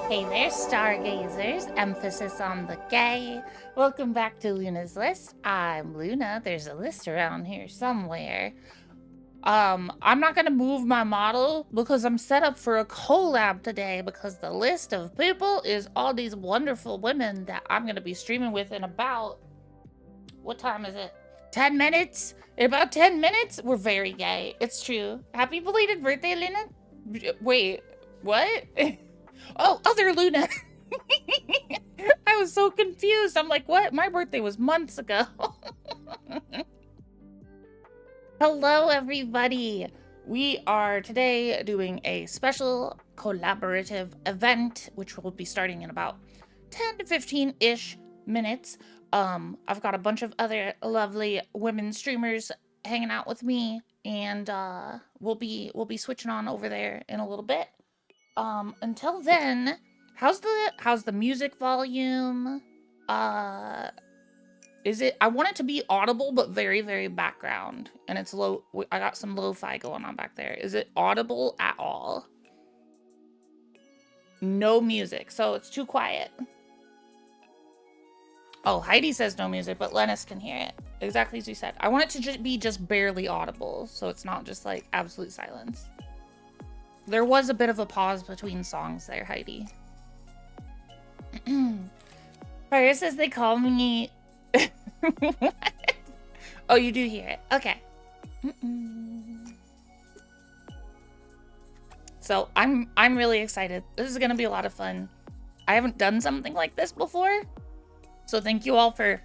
Hey there, stargazers. Emphasis on the gay. Welcome back to Luna's List. I'm Luna. There's a list around here somewhere. I'm not gonna move my model because I'm set up for a collab today because the list of people is all these wonderful women that I'm gonna be streaming with in about, what time is it? 10 minutes? In about 10 minutes? We're very gay. It's true. Happy belated birthday, Luna. Wait, what? Oh, other Luna. I was so confused. I'm like, what? My birthday was months ago. Hello, everybody. We are today doing a special collaborative event, which will be starting in about 10 to 15-ish minutes. I've got a bunch of other lovely women streamers hanging out with me, and we'll be switching on over there in a little bit. Until then, how's the music volume? Is it, I want it to be audible, but very, very background, and it's low. I got some lo-fi going on back there. Is it audible at all? No music, so it's too quiet. Oh, Heidi says no music, but Lennis can hear it. Exactly as you said. I want it to be just barely audible, so it's not just like absolute silence. There was a bit of a pause between songs there, Heidi. Fire says they call me... What? Oh, you do hear it. Okay. So I'm really excited. This is gonna be a lot of fun. I haven't done something like this before. So thank you all for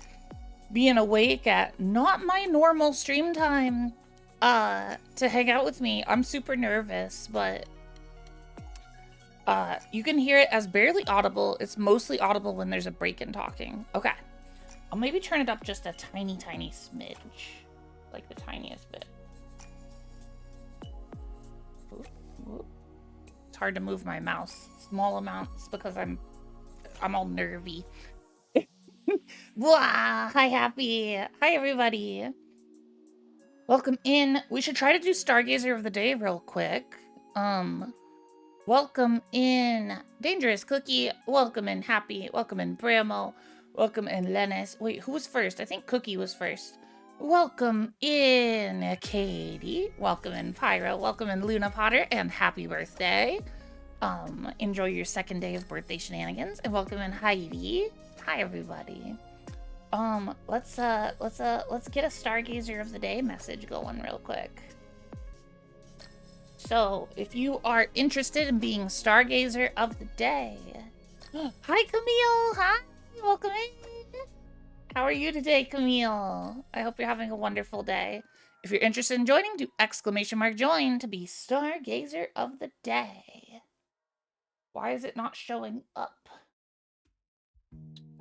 being awake at not my normal stream time to hang out with me. I'm super nervous, but you can hear it as barely audible. It's mostly audible when there's a break in talking. Okay. I'll maybe turn it up just a tiny, tiny smidge. Like the tiniest bit. Oop, oop. It's hard to move my mouse. Small amounts because I'm all nervy. Blah! Hi, Happy. Hi, everybody. Welcome in. We should try to do Stargazer of the Day real quick. Welcome in Dangerous Cookie. Welcome in Happy. Welcome in Bramo. Welcome in Lennis. Wait, who was first? I think Cookie was first. Welcome in Katie. Welcome in Pyro. Welcome in Luna Potter. And happy birthday. Enjoy your second day of birthday shenanigans. And welcome in Heidi. Hi, everybody. Let's get a Stargazer of the Day message going real quick. So, if you are interested in being Stargazer of the Day... Hi, Camille! Hi! Welcome in! How are you today, Camille? I hope you're having a wonderful day. If you're interested in joining, do !join to be Stargazer of the Day. Why is it not showing up?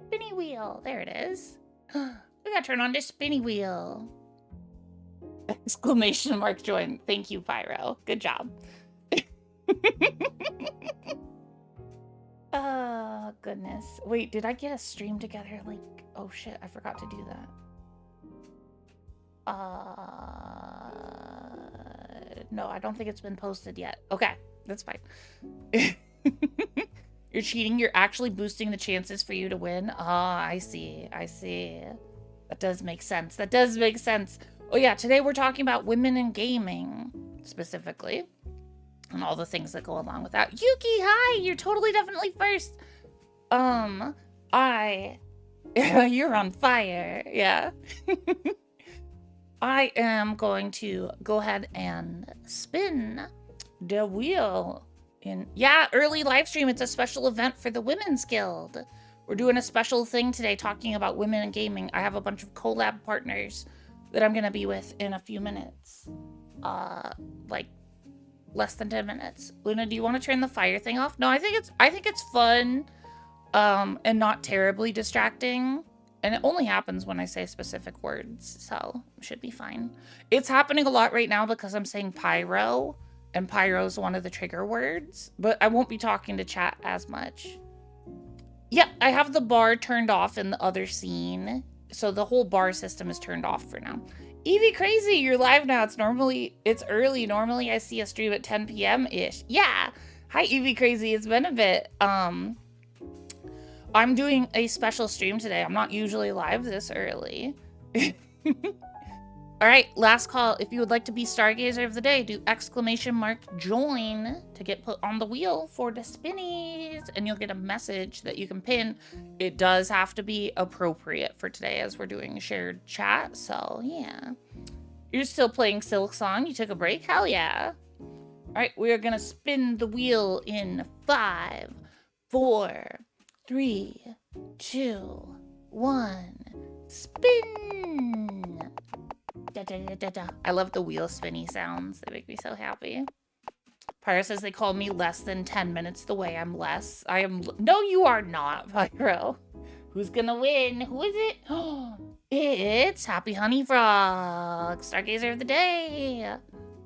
Spinny wheel! There it is. We gotta turn on this spinny wheel. !join. Thank you, Pyro. Good job. Oh, goodness. Wait, did I get a stream together? Like, oh shit, I forgot to do that. No, I don't think it's been posted yet. Okay, that's fine. You're cheating. You're actually boosting the chances for you to win. Ah, I see. I see. That does make sense. That does make sense. Oh yeah, today we're talking about women in gaming, specifically. And all the things that go along with that. Yuki, hi! You're totally definitely first. You're on fire. Yeah. I am going to go ahead and spin the wheel. Yeah, early live stream. It's a special event for the Women's Guild. We're doing a special thing today talking about women in gaming. I have a bunch of collab partners that I'm gonna be with in a few minutes. Like less than 10 minutes. Luna, do you want to turn the fire thing off? No, I think it's fun, and not terribly distracting. And it only happens when I say specific words, so it should be fine. It's happening a lot right now because I'm saying pyro, and pyro's one of the trigger words, but I won't be talking to chat as much. Yeah, I have the bar turned off in the other scene, so the whole bar system is turned off for now. Evie Crazy, you're live now. It's early. Normally I see a stream at 10 p.m. ish. Yeah. Hi, Evie Crazy. It's been a bit. I'm doing a special stream today. I'm not usually live this early. All right, last call. If you would like to be Stargazer of the Day, do !join to get put on the wheel for the spinnies, and you'll get a message that you can pin. It does have to be appropriate for today as we're doing shared chat, so yeah. You're still playing Silk Song? You took a break? Hell yeah. All right, we are gonna spin the wheel in 5, 4, 3, 2, 1. Spin! Da, da, da, da, da. I love the wheel spinny sounds. They make me so happy. Pyro says they call me less than 10 minutes the way I'm less. I am. No, you are not, Pyro. Who's gonna win? Who is it? It's Happy Honey Frog, Stargazer of the Day.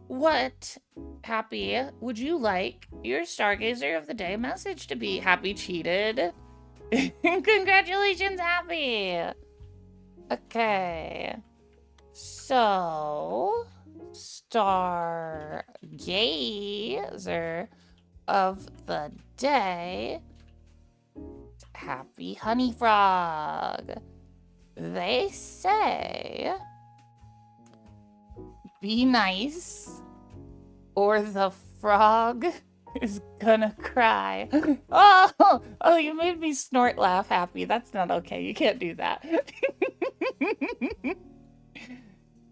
What, Happy, would you like your Stargazer of the Day message to be? Happy cheated. Congratulations, Happy. Okay. So, Stargazer of the Day, Happy Honey Frog. They say, be nice or the frog is gonna cry. Oh, you made me snort laugh, Happy. That's not okay. You can't do that.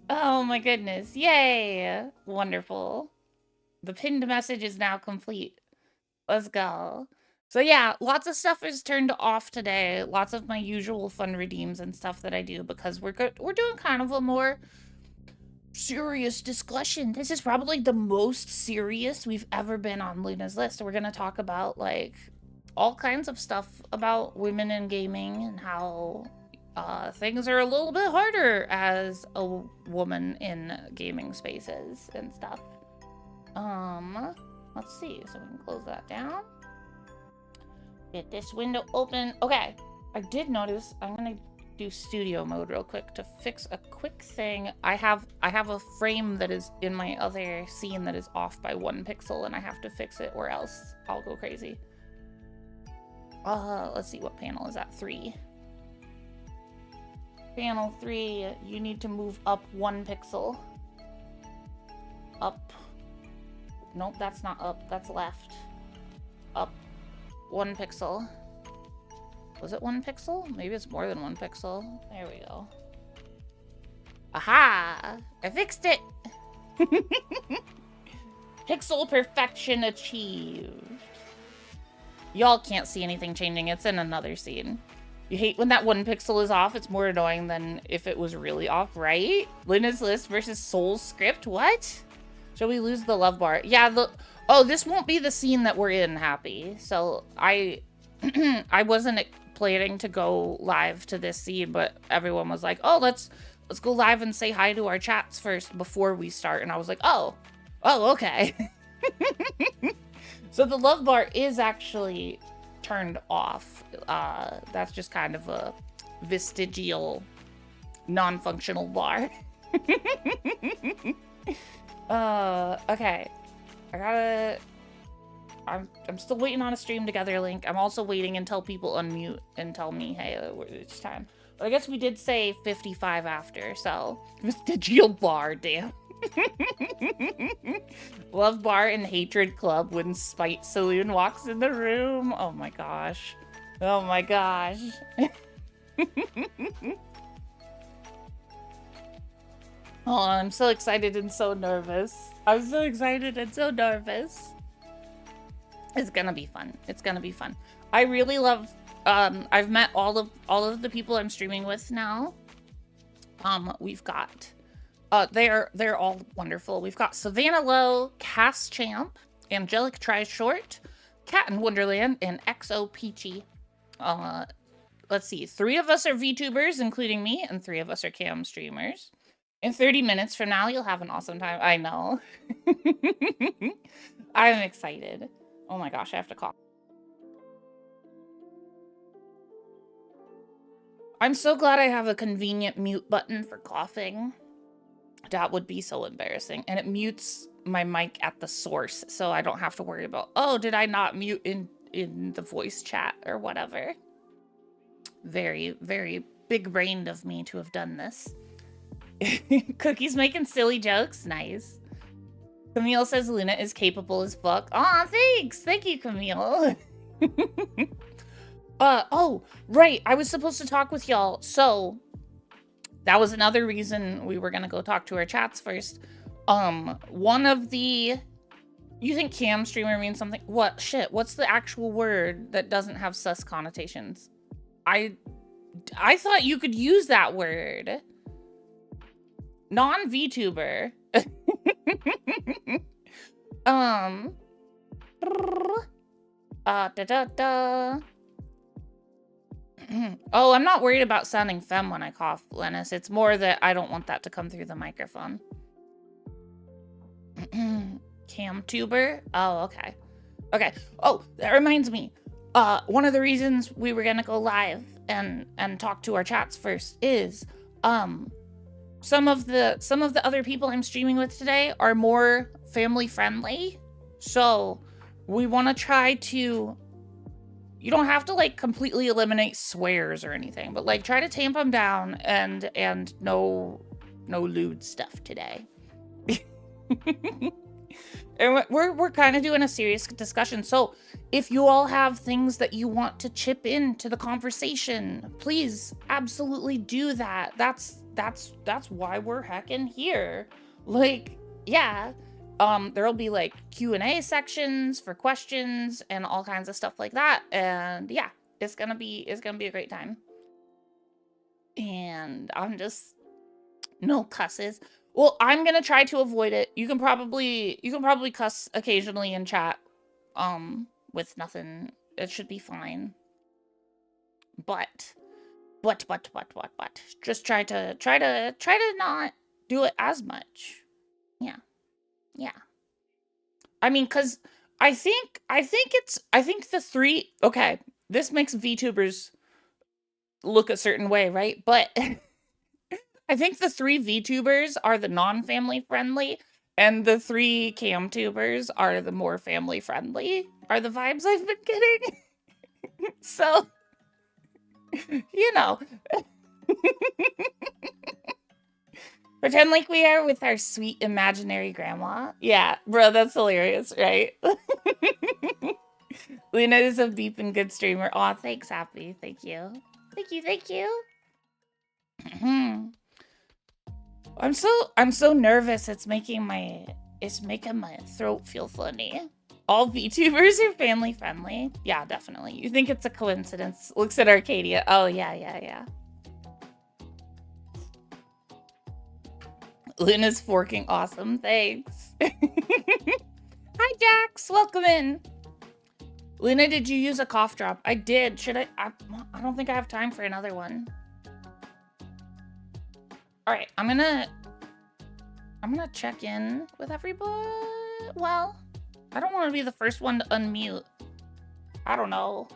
Oh my goodness. Yay. Wonderful. The pinned message is now complete. Let's go. So yeah, lots of stuff is turned off today. Lots of my usual fun redeems and stuff that I do because we're doing kind of a more serious discussion. This is probably the most serious we've ever been on Luna's List. We're going to talk about like all kinds of stuff about women in gaming and how things are a little bit harder as a woman in gaming spaces and stuff. Let's see. So we can close that down. Get this window open. Okay. I did notice I'm going to do studio mode real quick to fix a quick thing. I have a frame that is in my other scene that is off by 1 pixel and I have to fix it or else I'll go crazy. Let's see, what panel is that? 3. Panel 3, you need to move up 1 pixel. Up. Nope, that's not up, that's left. Up 1 pixel. Was it 1 pixel? Maybe it's more than 1 pixel. There we go. Aha! I fixed it! Pixel perfection achieved. Y'all can't see anything changing. It's in another scene. You hate when that 1 pixel is off. It's more annoying than if it was really off, right? Luna's List versus Soul's script. What? Shall we lose the love bar? Yeah, oh, this won't be the scene that we're in, Happy. So I wasn't planning to go live to this scene, but everyone was like, oh, let's go live and say hi to our chats first before we start. And I was like, oh, okay. So the love bar is actually turned off. That's just kind of a vestigial, non-functional bar. Okay. I'm still waiting on a stream together link. I'm also waiting until people unmute and tell me, hey, it's time. But I guess we did say 55 after, so vestigial bar, damn. Love bar and hatred club when Spite Saloon walks in the room. Oh my gosh. Oh my gosh. Oh, I'm so excited and so nervous. I'm so excited and so nervous. It's gonna be fun. It's gonna be fun. I really love, I've met all of the people I'm streaming with now. We've got, they're all wonderful. We've got Savannah Lowe, Cass Champ, Angelic Tries Short, Cat in Wonderland, and XO Peachy. Let's see, 3 of us are VTubers, including me, and 3 of us are cam streamers. In 30 minutes from now, you'll have an awesome time. I know. I'm excited. Oh my gosh, I have to cough. I'm so glad I have a convenient mute button for coughing. That would be so embarrassing. And it mutes my mic at the source, so I don't have to worry about, oh, did I not mute in the voice chat or whatever. Very, very big-brained of me to have done this. Cookie's making silly jokes. Nice. Camille says Luna is capable as fuck. Aw, thanks. Thank you, Camille. Oh, right. I was supposed to talk with y'all. So that was another reason we were going to go talk to our chats first. One of the... You think cam streamer means something? What? Shit. What's the actual word that doesn't have sus connotations? I thought you could use that word. Non-VTuber. Oh, I'm not worried about sounding femme when I cough, Lennis. It's more that I don't want that to come through the microphone. Camtuber? Oh, okay. Okay. Oh, that reminds me. One of the reasons we were gonna go live and talk to our chats first is some of the other people I'm streaming with today are more family friendly. So we want to try to, you don't have to like completely eliminate swears or anything, but like try to tamp them down and no lewd stuff today. And we're kind of doing a serious discussion. So if you all have things that you want to chip into the conversation, please absolutely do that. That's why we're heckin' here. Like, yeah. There'll be like Q&A sections for questions and all kinds of stuff like that. And yeah, it's gonna be a great time. And I'm just no cusses. Well, I'm gonna try to avoid it. You can probably cuss occasionally in chat, with nothing. It should be fine. But, just try to not do it as much. Yeah. I mean, cause I think the three. Okay, this makes VTubers look a certain way, right? But. I think the 3 VTubers are the non-family friendly, and the 3 camtubers are the more family friendly, are the vibes I've been getting. So, you know. Pretend like we are with our sweet imaginary grandma. Yeah, bro, that's hilarious, right? Luna is a deep and good streamer. Aw, thanks, Happy. Thank you. Thank you. I'm so nervous. It's making my throat feel funny. All VTubers are family friendly. Yeah, definitely. You think it's a coincidence? Looks at Arcadia. Oh yeah. Luna's forking awesome. Thanks. Hi Jax, welcome in. Luna, did you use a cough drop? I did. Should I don't think I have time for another one. All right, I'm gonna check in with everybody. Well, I don't want to be the first one to unmute. I don't know.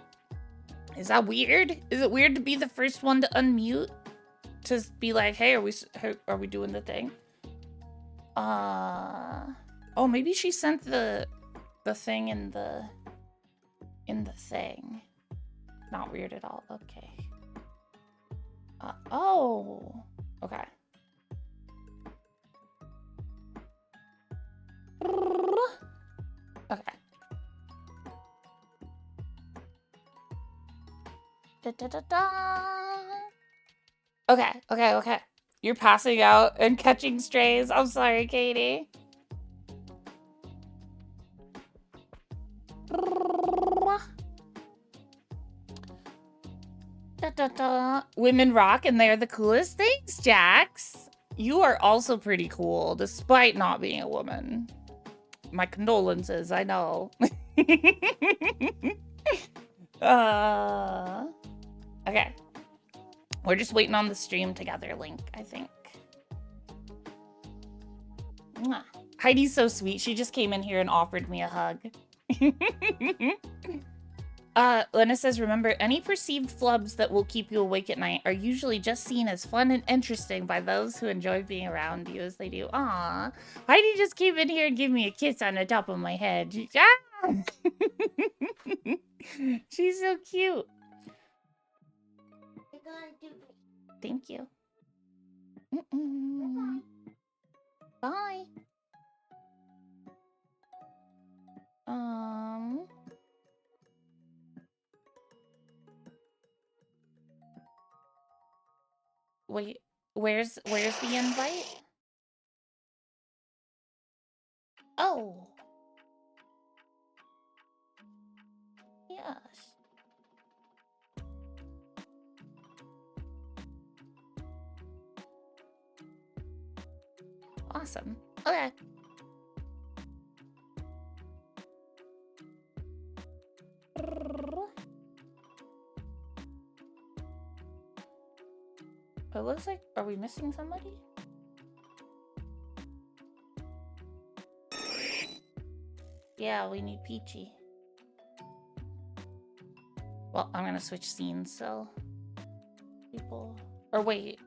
Is that weird? Is it weird to be the first one to unmute? To be like, hey, are we doing the thing? Oh, maybe she sent the thing in the thing. Not weird at all. Okay. Oh. Okay. Okay. Okay. You're passing out and catching strays. I'm sorry, Katie. Women rock and they're the coolest. Thanks, Jax. You are also pretty cool, despite not being a woman. My condolences, I know. Okay. We're just waiting on the stream together link, I think. Mwah. Heidi's so sweet. She just came in here and offered me a hug. Lena says, remember, any perceived flubs that will keep you awake at night are usually just seen as fun and interesting by those who enjoy being around you as they do. Aw, Heidi just came in here and gave me a kiss on the top of my head. Ah! She's so cute. Thank you. Bye. Wait, where's the invite? Oh. Yes. Awesome. Okay. It looks like, are we missing somebody? Yeah, we need Peachy. Well, I'm gonna switch scenes, so people, or wait.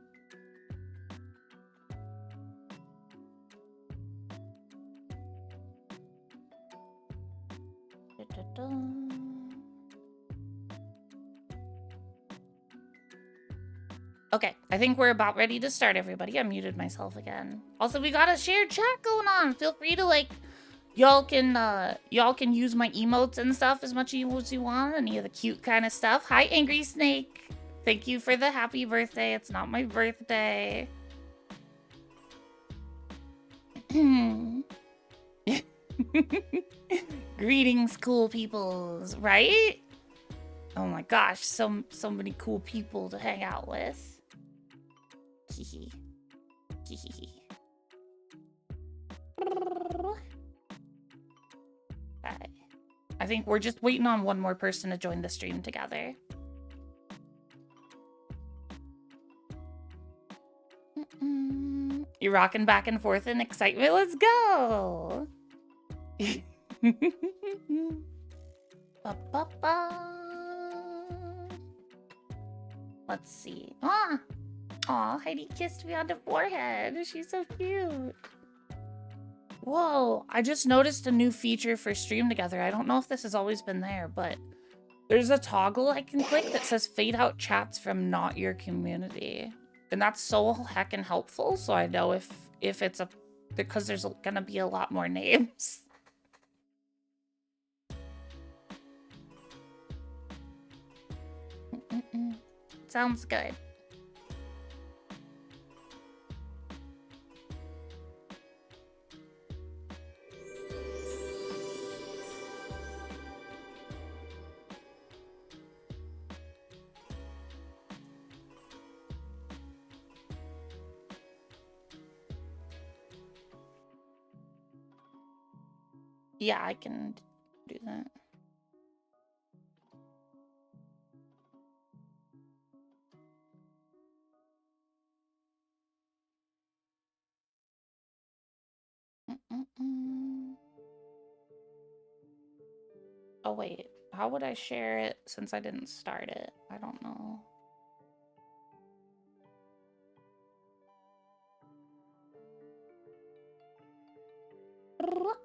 Okay, I think we're about ready to start, everybody. I muted myself again. Also, we got a shared chat going on. Feel free to, like, y'all can use my emotes and stuff as much as you want. Any of the cute kind of stuff. Hi, Angry Snake. Thank you for the happy birthday. It's not my birthday. Greetings, cool peoples, right? Oh my gosh, so many cool people to hang out with. Hehe. Hehe. Okay. I think we're just waiting on one more person to join the stream together. You're rocking back and forth in excitement. Let's go. Ba, ba, ba. Let's see. Aw, Heidi kissed me on the forehead. She's so cute. Whoa, I just noticed a new feature for Stream Together. I don't know if this has always been there, but there's a toggle I can click that says fade out chats from not your community. And that's so heckin' helpful, so I know if it's because there's gonna be a lot more names. Sounds good. Yeah, I can do that. Oh wait, how would I share it since I didn't start it? I don't know.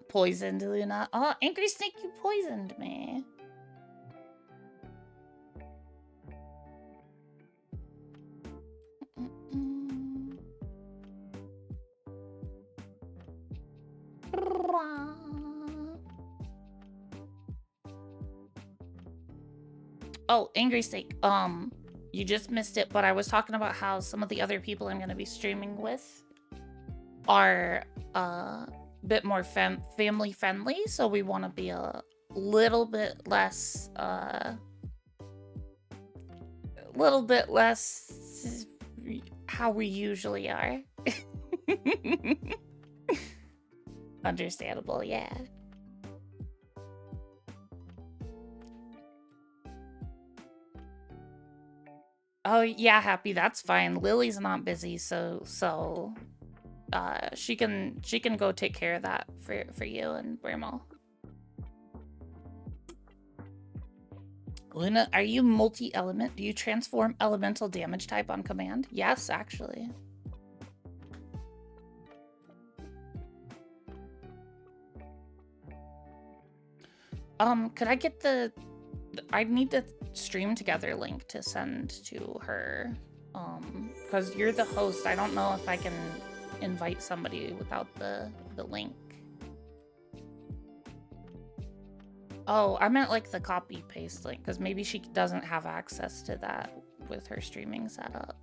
Poisoned, Luna. Oh, Angry Snake, you poisoned me. Oh, Angry Snake, you just missed it, but I was talking about how some of the other people I'm going to be streaming with are a bit more family friendly, so we want to be a little bit less how we usually are. Understandable, yeah. Oh yeah, Happy, that's fine. Lily's not busy, so she can go take care of that for you and Brimo. Luna, are you multi-element? Do you transform elemental damage type on command? Yes, actually. Could I get I need the stream together link to send to her. Because you're the host. I don't know if I can invite somebody without the link. Oh, I meant like the copy paste link, because maybe she doesn't have access to that with her streaming setup.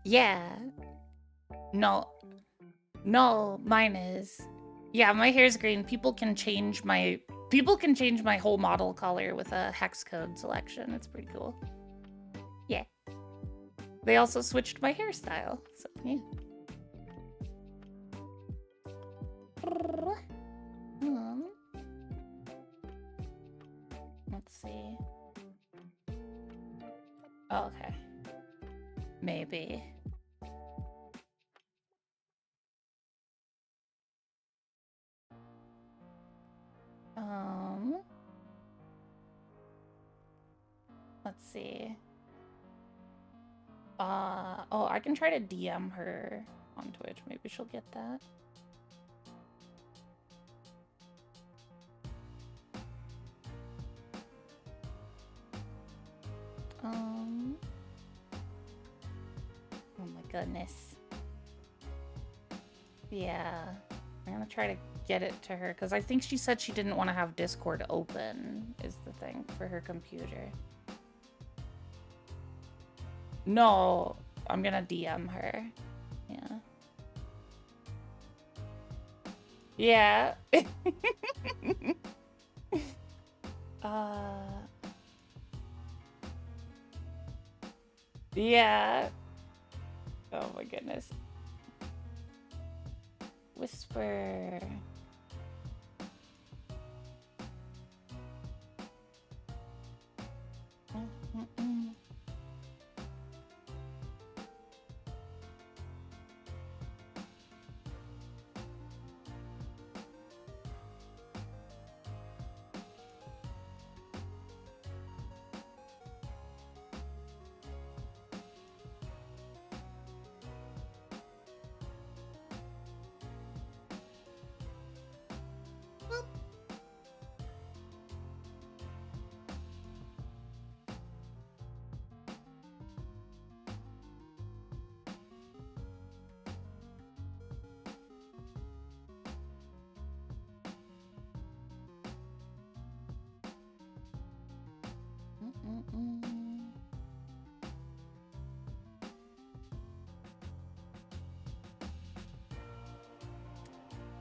Yeah. No, mine is. Yeah, my hair's green. People can change my whole model color with a hex code selection. It's pretty cool. Yeah. They also switched my hairstyle. So, yeah. Let's see. Oh, okay. Maybe. Let's see. Oh, I can try to DM her on Twitch. Maybe she'll get that. Oh my goodness. Yeah. I'm gonna try to get it to her, because I think she said she didn't want to have Discord open, is the thing, for her computer. No, I'm gonna DM her. Yeah. Yeah. Yeah. Oh my goodness. Whisper.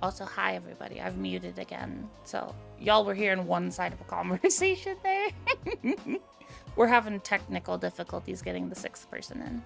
Also, hi everybody. I've muted again. So, y'all were hearing one side of a conversation there. We're having technical difficulties getting the 6th person in.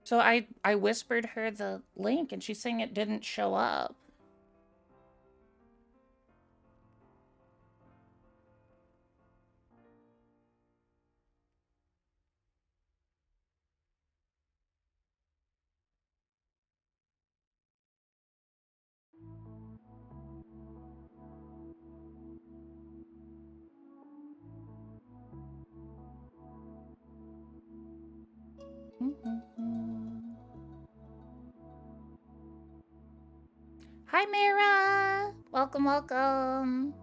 So I whispered her the link and she's saying it didn't show up. Hi, Mira. Welcome, welcome.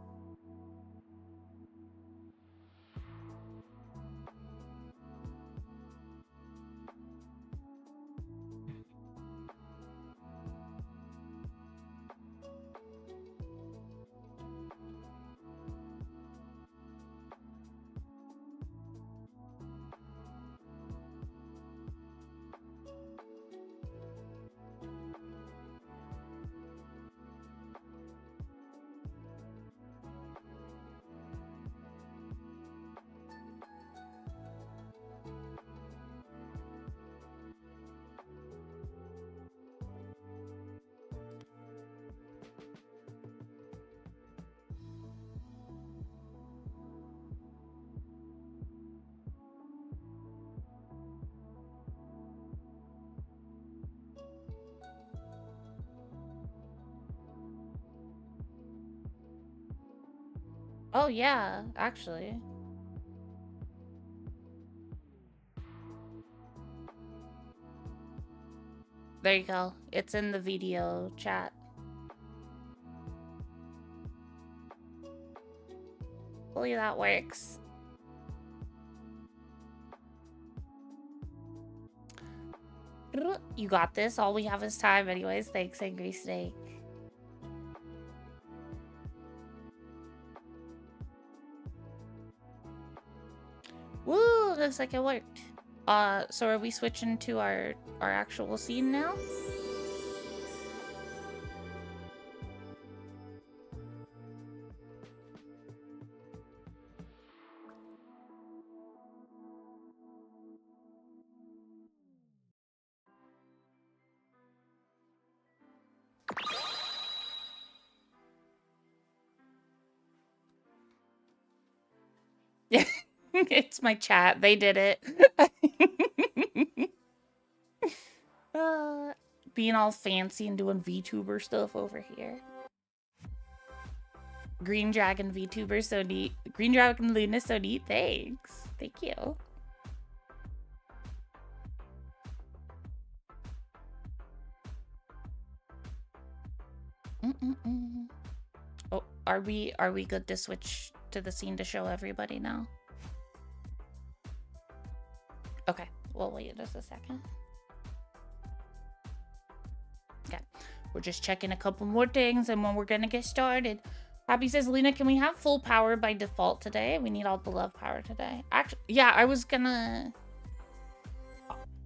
Oh, yeah, actually. There you go. It's in the video chat. Hopefully that works. You got this. All we have is time anyways. Thanks, Angry Snake. Woo! Looks like it worked. So are we switching to our actual scene now? Yeah, it's my chat. They did it. Being all fancy and doing VTuber stuff over here. Green Dragon VTuber, so neat. Green Dragon Luna, so neat. Thanks. Thank you. Oh, are we good to switch to the scene to show everybody now? Okay, we'll wait just a second. Okay, we're just checking a couple more things and then we're gonna get started. Happy says, Lena, can we have full power by default today? We need all the love power today. Actually, yeah, I was gonna...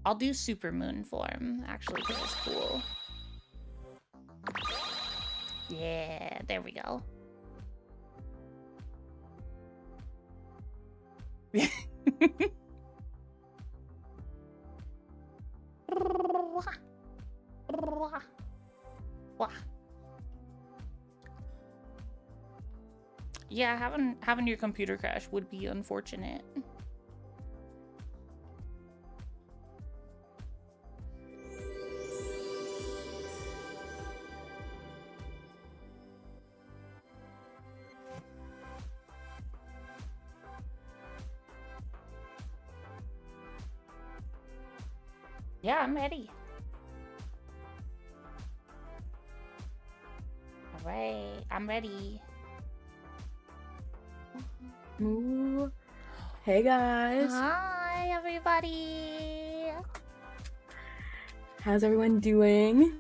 I'll do super moon form, actually, because it's cool. Yeah, there we go. Yeah, having your computer crash would be unfortunate. Yeah, I'm ready. All right, I'm ready. Ooh. Hey guys. Hi, everybody. How's everyone doing?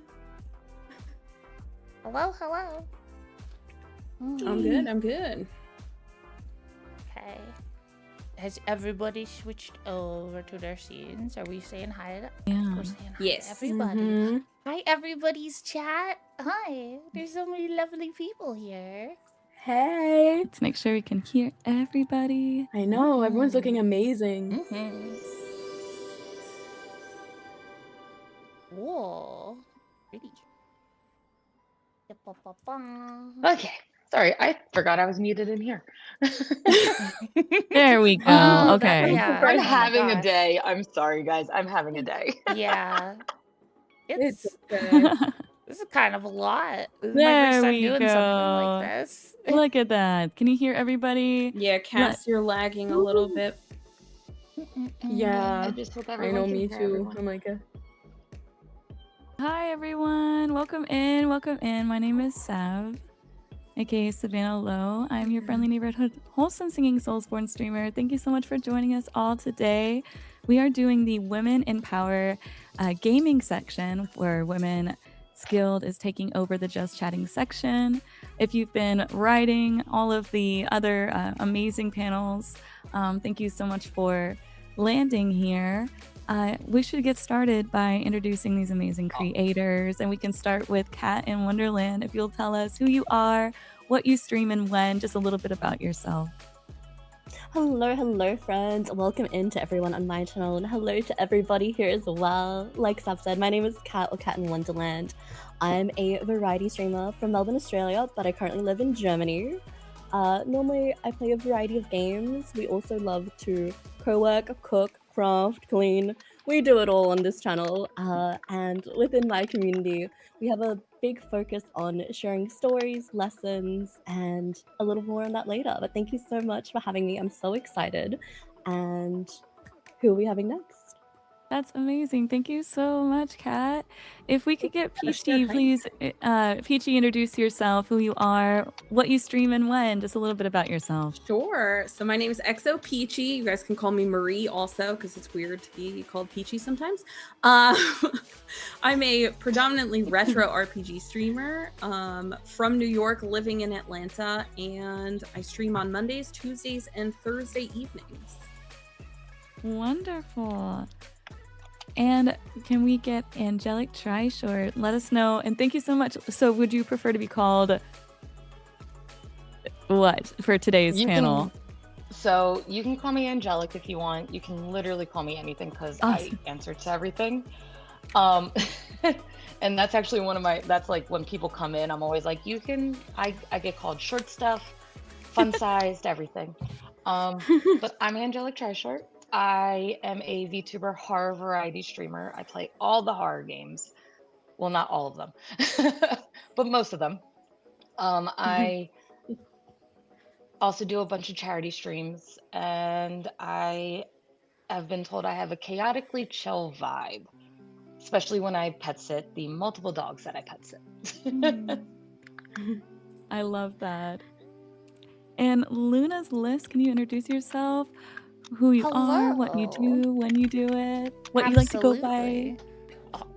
Hello, hello. I'm good, I'm good. Okay. Has everybody switched over to their scenes? Are we saying hi to Yeah. We're saying hi Yes. to everybody. Mhm. Hi, everybody's chat. Hi. There's so many lovely people here. Hey. Let's make sure we can hear everybody. I know, everyone's looking amazing. Whoa. Pretty. Okay, sorry, I forgot I was muted in here. There we go. Oh, Okay. yeah. I'm Oh my having a gosh. day. I'm sorry, guys. I'm having a day. Yeah. It's It's okay. this is kind of a lot. This is my first There time we doing something like go. this. Look at that. Can you hear everybody? Yeah, Cass, you're lagging a little bit. Yeah. I just hope I everyone know, can me hear too. everyone. I'm like Hi, everyone. Welcome in. Welcome in. My name is Sav, aka Savannah Lowe. I'm your friendly neighborhood wholesome singing Soulsborne streamer. Thank you so much for joining us all today. We are doing the Women in Power gaming section where Women Skilled is taking over the Just Chatting section. If you've been writing all of the other amazing panels, thank you so much for landing here. We should get started by introducing these amazing creators, and we can start with Kat in Wonderland. If you'll tell us who you are, what you stream and when, just a little bit about yourself. Hello friends, welcome in to everyone on my channel, and hello to everybody here as well. Like Sav said, my name is Kat, or Kat in Wonderland. I'm a variety streamer from Melbourne, Australia, but I currently live in Germany. Normally I play a variety of games. We also love to co-work, cook, craft, clean. We do it all on this channel. And within my community, we have a big focus on sharing stories, lessons, and a little more on that later. But thank you so much for having me. I'm so excited. And who are we having next? That's amazing. Thank you so much, Kat. If we could get Gotta share Peachy, hype. please, Peachy, introduce yourself, who you are, what you stream and when, just a little bit about yourself. Sure. So my name is XO Peachy. You guys can call me Marie also, because it's weird to be called Peachy sometimes. I'm a predominantly retro RPG streamer from New York, living in Atlanta, and I stream on Mondays, Tuesdays, and Thursday evenings. Wonderful. And can we get Angelic Tryshort? Let us know. And thank you so much. So would you prefer to be called what for today's panel? So you can call me Angelic if you want. You can literally call me anything because Awesome. I answer to everything. And that's actually that's like when people come in, I'm always like, I get called short stuff, fun sized, everything. But I'm Angelic Tryshort. I am a VTuber horror variety streamer. I play all the horror games. Well, not all of them, but most of them. I also do a bunch of charity streams, and I have been told I have a chaotically chill vibe, especially when I pet sit the multiple dogs that I pet sit. I love that. And Luna's List, can you introduce yourself? Who you are, what you Hello. do, when you do it, what you like to go by. Absolutely.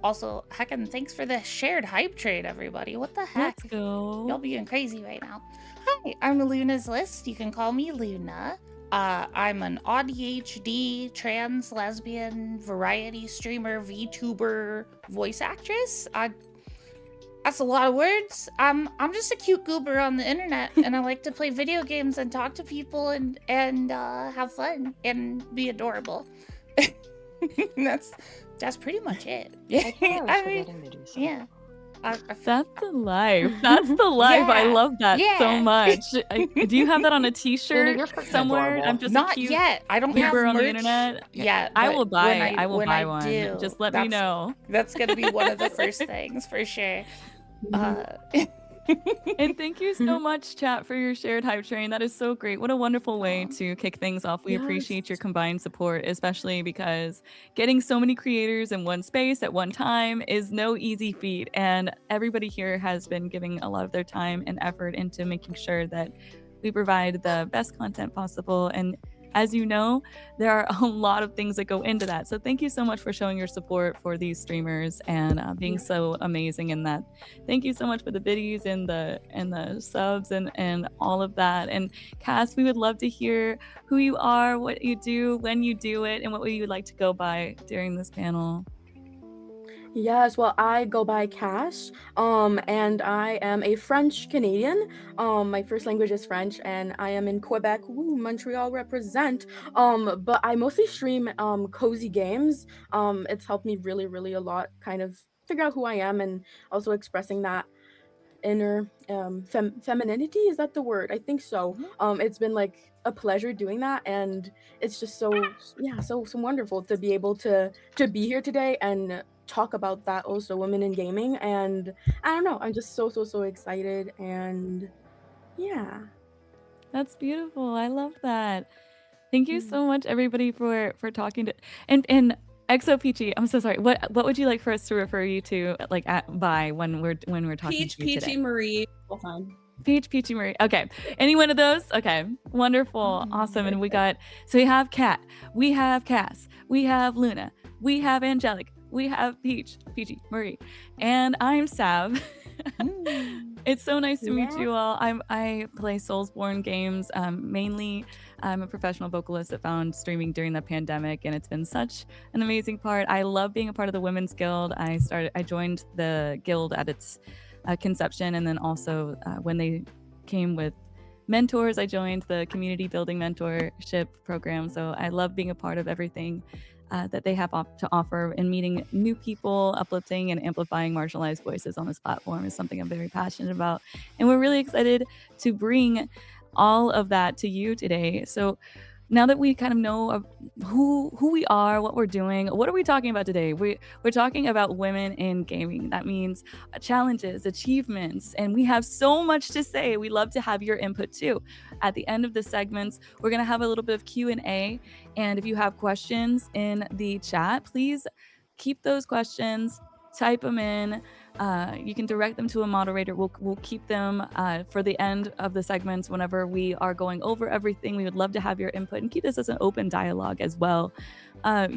Also, heckin' thanks for the shared hype trade, everybody. What the heck? Let's go. Y'all being crazy right now. Hi, I'm Luna's List. You can call me Luna. I'm an ADHD, trans, lesbian, variety streamer, VTuber, voice actress. That's a lot of words. I'm just a cute goober on the internet, and I like to play video games and talk to people and have fun and be adorable. That's pretty much it. I thought I was I mean, forgetting to do something. yeah. That's the life. That's the life. I Yeah, love that so yeah. much. Do you have that on a Luna, t-shirt you're freaking somewhere? adorable. I'm just a Not cute yet. I don't have goober on the merch internet. yet. I but will buy. when I will when buy I one. do, Just let me know. That's gonna be one of the first things for sure. And thank you so much, chat, for your shared hype train. That is so great. What a wonderful way Aw. to kick things off. We Yes. appreciate your combined support, especially because getting so many creators in one space at one time is no easy feat. And everybody here has been giving a lot of their time and effort into making sure that we provide the best content possible. And as you know, there are a lot of things that go into that. So thank you so much for showing your support for these streamers and being so amazing in that. Thank you so much for the biddies and the subs and all of that. And Cass, we would love to hear who you are, what you do, when you do it, and what you would like to go by during this panel. Yes, well, I go by Cash, and I am a French Canadian. My first language is French, and I am in Quebec. Woo, Montreal represent. But I mostly stream cozy games. It's helped me really, really a lot, kind of figure out who I am, and also expressing that inner femininity. Is that the word? I think so. It's been like a pleasure doing that, and it's just so wonderful to be able to be here today and talk about that, also women in gaming. And I don't know, I'm just so excited. And yeah, That's beautiful. I love that. Thank you so much, everybody, for talking to and XO Peachy. I'm so sorry. What would you like for us to refer you to, like by when we're talking Peach, to you Peachy, today? Marie. All fine. Peachy Marie. Okay. Any one of those? Okay. Wonderful. Awesome. And we have Kat, we have Cass, we have Luna, we have Angelic, we have Peachy Marie, and I'm Sav. It's so nice to meet you all. I play Soulsborne games. Mainly, I'm a professional vocalist that found streaming during the pandemic, and it's been such an amazing part. I love being a part of the Women's Guild. I joined the guild at its conception, and then also when they came with mentors, I joined the community building mentorship program. So I love being a part of everything that they have to offer, and meeting new people, uplifting and amplifying marginalized voices on this platform is something I'm very passionate about. And we're really excited to bring all of that to you today. So now that we kind of know who we are, what we're doing, what are we talking about today? We're talking about women in gaming. That means challenges, achievements, and we have so much to say. We love to have your input too. At the end of the segments, we're gonna have a little bit of Q&A, and if you have questions in the chat, please keep those questions, type them in. You can direct them to a moderator. We'll keep them for the end of the segments whenever we are going over everything. We would love to have your input and keep this as an open dialogue as well. But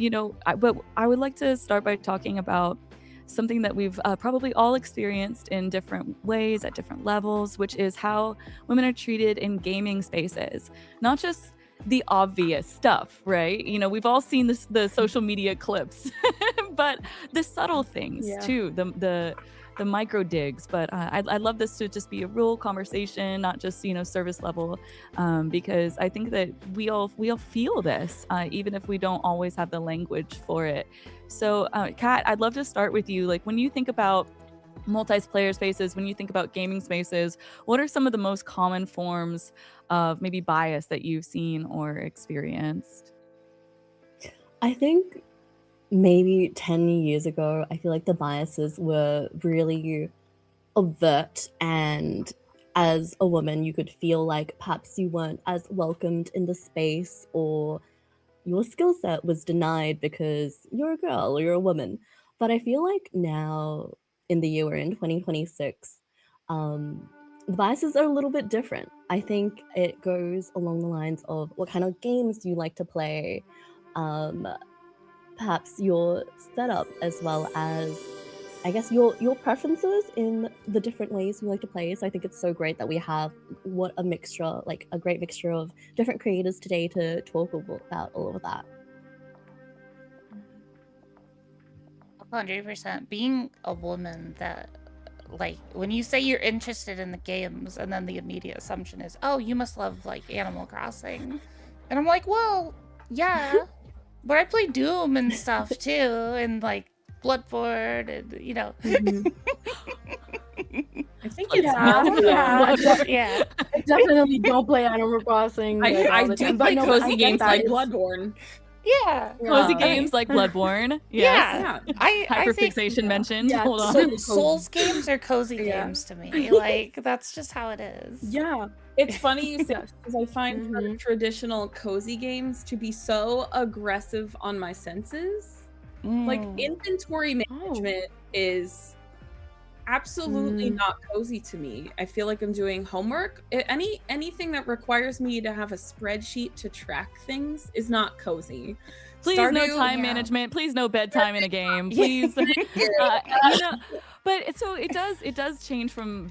I would like to start by talking about something that we've probably all experienced in different ways at different levels, which is how women are treated in gaming spaces. Not just the obvious stuff, right? We've all seen the social media clips, but the subtle things too, the micro digs. But I'd love this to just be a real conversation, not just service level, because I think that we all feel this, even if we don't always have the language for it. So, Kat, I'd love to start with you. Like, when you think about multiplayer spaces, when you think about gaming spaces, what are some of the most common forms of maybe bias that you've seen or experienced? I think maybe 10 years ago, I feel like the biases were really overt, and as a woman, you could feel like perhaps you weren't as welcomed in the space, or your skill set was denied because you're a girl or you're a woman. But I feel like now, in the year we're in, 2026, the biases are a little bit different. I think it goes along the lines of what kind of games you like to play, perhaps your setup, as well as, I guess, your preferences in the different ways you like to play. So I think it's so great that we have a great mixture of different creators today to talk about all of that. 100%. Being a woman that, like, when you say you're interested in the games and then the immediate assumption is, oh, you must love, like, Animal Crossing. And I'm like, well, yeah, but I play Doom and stuff too, and, like, Bloodborne, and, Mm-hmm. I think it's yeah. I definitely don't play Animal Crossing. I do play cozy games like Bloodborne. Yeah. Cozy games like Bloodborne. Yeah. Hyperfixation mentioned. Yeah, Hold on. Souls games are cozy games to me. Like, that's just how it is. Yeah. It's funny you say that, because I find traditional cozy games to be so aggressive on my senses. Like, inventory management is absolutely not cozy to me. I feel like I'm doing homework. Anything that requires me to have a spreadsheet to track things is not cozy. Please no time management. Please no bedtime in a game. Please. But so it does change from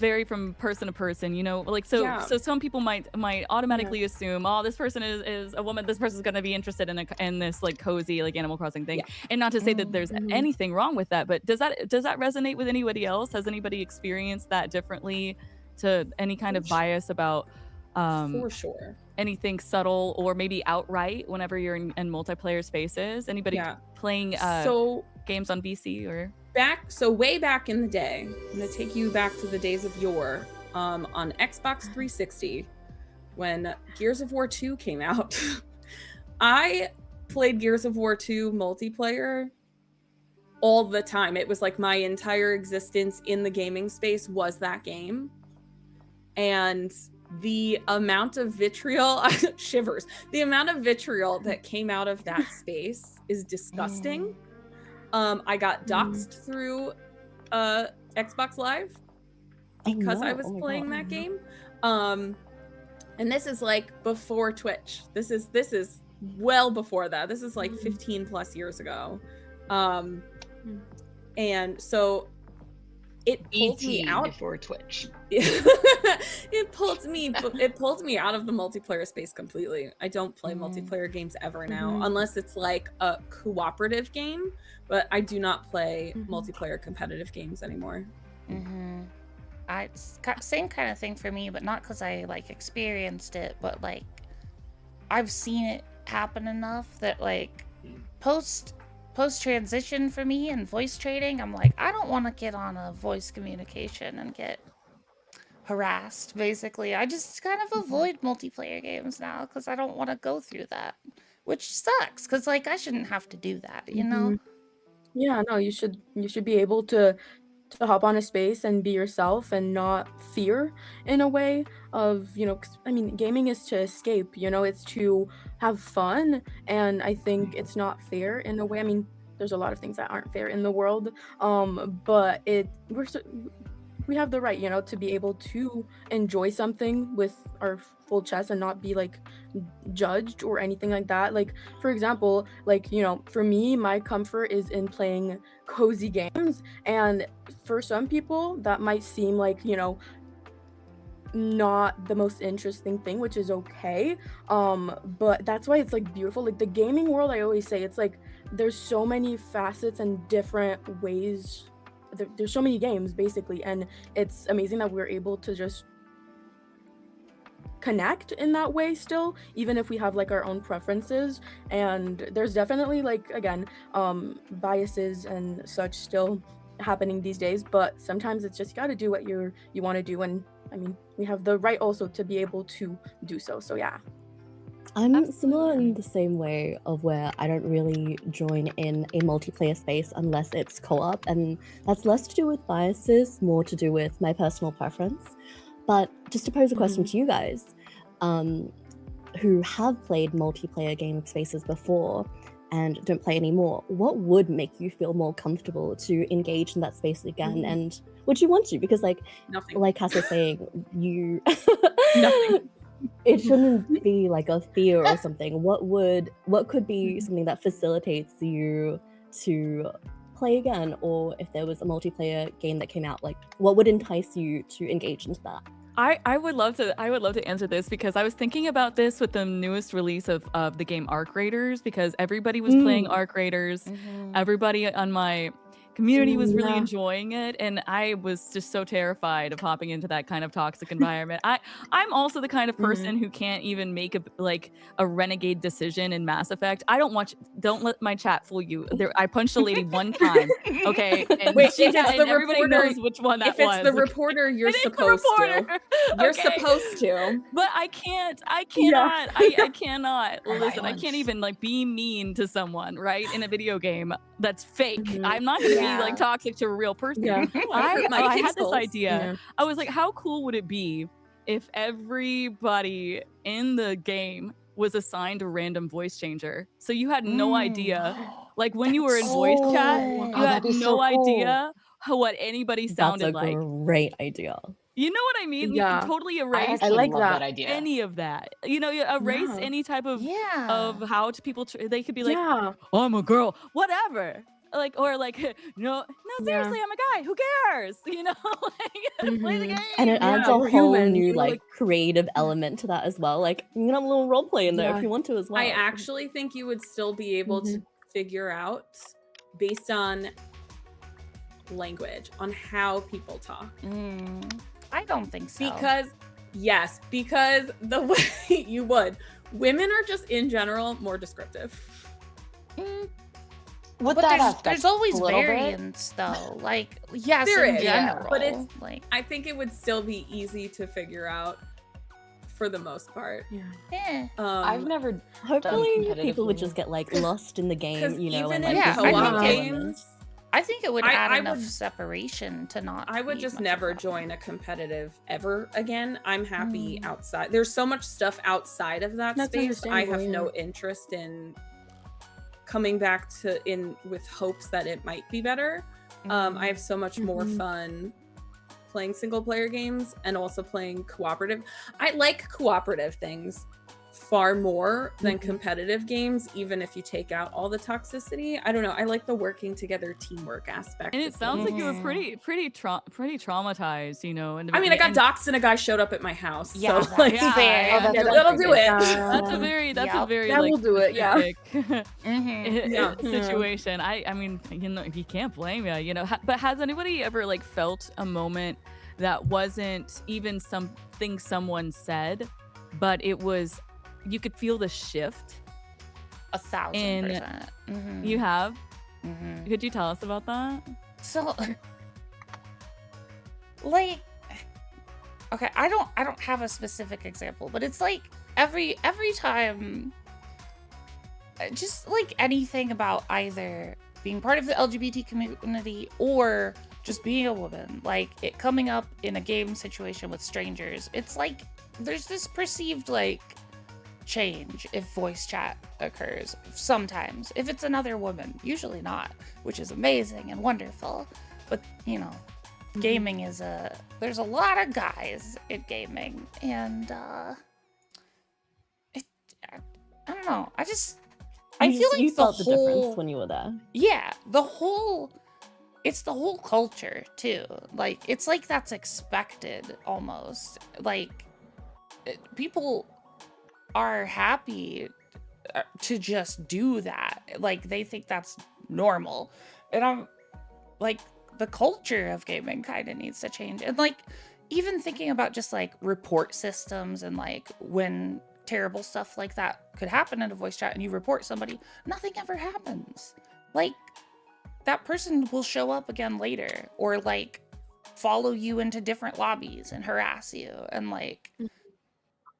person to person. Like so some people might automatically assume, oh, this person is a woman. This person's going to be interested in this like cozy like Animal Crossing thing. And not to say that there's anything wrong with that, but does that resonate with anybody else? Has anybody experienced that differently, to any kind of bias about for sure anything subtle or maybe outright whenever you're in multiplayer spaces? Anybody playing games on VC or way back in the day? I'm gonna take you back to the days of yore, on Xbox 360 when Gears of War 2 came out. I played Gears of War 2 multiplayer all the time. It was like my entire existence in the gaming space was that game. And the amount of vitriol, shivers, the amount of vitriol that came out of that space is disgusting. I got doxxed through Xbox Live because I was playing that game. And this is like before Twitch. This is well before that. This is like 15 plus years ago. And so it pulled me out before Twitch. It pulled me out of the multiplayer space completely. I don't play multiplayer games ever now, unless it's like a cooperative game, but I do not play multiplayer competitive games anymore. It's same kind of thing for me, but not because I like experienced it, but like I've seen it happen enough that like post transition for me and voice trading, I'm like, I don't want to get on a voice communication and get harassed, basically. I just kind of avoid multiplayer games now because I don't want to go through that, which sucks because, like, I shouldn't have to do that, you know? Yeah, no, you should be able to hop on a space and be yourself and not fear in a way of, 'cause, I mean, gaming is to escape, it's to have fun, and I think it's not fair in a way. I mean, there's a lot of things that aren't fair in the world, but we have the right, to be able to enjoy something with our full chest and not be like judged or anything like that. Like, for example, like, for me, my comfort is in playing cozy games, and for some people that might seem like, not the most interesting thing, which is okay. But that's why it's like beautiful. Like the gaming world, I always say, it's like there's so many facets and different ways. There's so many games basically, and it's amazing that we're able to just connect in that way still, even if we have like our own preferences. And there's definitely, like, again, biases and such still happening these days, but sometimes it's just, you got to do what you want to do, and I mean, we have the right also to be able to do so. So yeah. I'm similar in the same way of where I don't really join in a multiplayer space unless it's co-op, and that's less to do with biases, more to do with my personal preference. But just to pose a question to you guys, who have played multiplayer game spaces before and don't play anymore, what would make you feel more comfortable to engage in that space again? And would you want to? Because like Cass was saying, you Nothing. It shouldn't be like a fear or something. What could be something that facilitates you to play again? Or if there was a multiplayer game that came out, like what would entice you to engage into that? I would love to answer this, because I was thinking about this with the newest release of the game Arc Raiders, because everybody was playing Arc Raiders. Everybody on my community was really enjoying it, and I was just so terrified of hopping into that kind of toxic environment. I'm also the kind of person who can't even make a renegade decision in Mass Effect. Don't let my chat fool you. I punched a lady one time, okay? And Wait, if it's and the everybody reporter, knows which one that if it's was. the reporter, you're supposed to. You're supposed to. But I cannot. I cannot. Listen, I can't even like be mean to someone, right? In a video game that's fake. I'm not gonna be like toxic to a real person. I had this idea. I was like, how cool would it be if everybody in the game was assigned a random voice changer? So you had no idea. Like when you were in voice chat, you had no idea what anybody sounded like. That's a great idea. You know what I mean? You can totally erase I like that idea. any of that. You know, you erase any type of how people they could be like, oh, I'm a girl, whatever. Like, or like, no, seriously, I'm a guy. Who cares? You know, like play the game. And it adds a whole new like creative element to that as well. Like you can have a little role play in there if you want to as well. I actually think you would still be able to figure out based on language on how people talk. I don't think so. Because the way you would. Women are just in general more descriptive. But there's always variance though. Like, yes, there in is, general. but it's like, I think it would still be easy to figure out for the most part. I've never hopefully people would just get like lost in the game, you know, even and in like co-op games. I think it would add enough separation to not. I would just never join a competitive ever again. I'm happy outside. There's so much stuff outside of that space. I have no interest in coming back with hopes that it might be better. I have so much more fun playing single player games and also playing cooperative. I like cooperative things far more than competitive games, even if you take out all the toxicity. I don't know. I like the working together teamwork aspect. And it sounds like you were pretty traumatized, you know. I mean, I got doxxed and a guy showed up at my house. Yeah, so like, fair. That'll do it. That's a very that will do it. Situation. I mean, you know, you can't blame you know. But has anybody ever like felt a moment that wasn't even something someone said, but it was, you could feel the shift? 1,000%. You have? Could you tell us about that? So, like, okay, I don't have a specific example, but it's like every time, just like anything about either being part of the LGBT community or just being a woman, like it coming up in a game situation with strangers, it's like there's this perceived like change if voice chat occurs sometimes. If it's another woman, usually not, which is amazing and wonderful. But you know, gaming is there's a lot of guys in gaming, and it, I don't know. I feel like you the felt the difference whole, when you were there. yeah, it's the whole culture too. Like it's like that's expected almost. Like people are happy to just do that. Like they think that's normal. And I'm like, the culture of gaming kind of needs to change. And like even thinking about just like report systems and like when terrible stuff like that could happen in a voice chat and you report somebody, nothing ever happens. Like that person will show up again later or like follow you into different lobbies and harass you, and like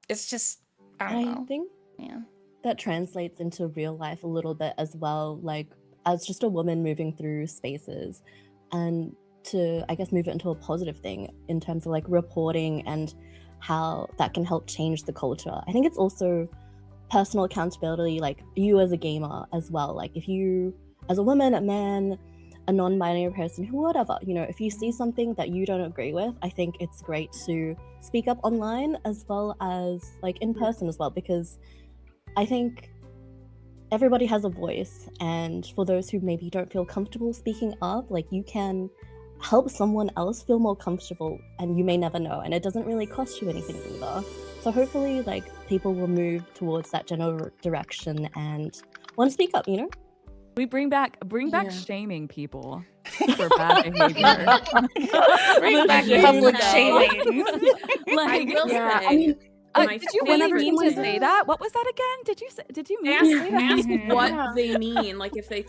it's just, I don't know. I think Yeah. that translates into real life a little bit as well, like as just a woman moving through spaces, and to, I guess, move it into a positive thing in terms of like reporting and how that can help change the culture. I think it's also personal accountability, like you as a gamer as well. Like if you, as a woman, a man, a non-binary person, whatever, you know, if you see something that you don't agree with, I think it's great to speak up online as well as like in person as well, because I think everybody has a voice, and for those who maybe don't feel comfortable speaking up, like you can help someone else feel more comfortable, and you may never know, and it doesn't really cost you anything either. So hopefully like people will move towards that general direction and want to speak up, you know? We bring back Yeah. shaming people for bad behavior. Bring back Legit. public No. shaming. I Like, will Yeah, say, I mean, my did you really whenever mean to someone- say that? What was that again? Did you mean to say that? ask Mhm. what Yeah. they mean. Like if they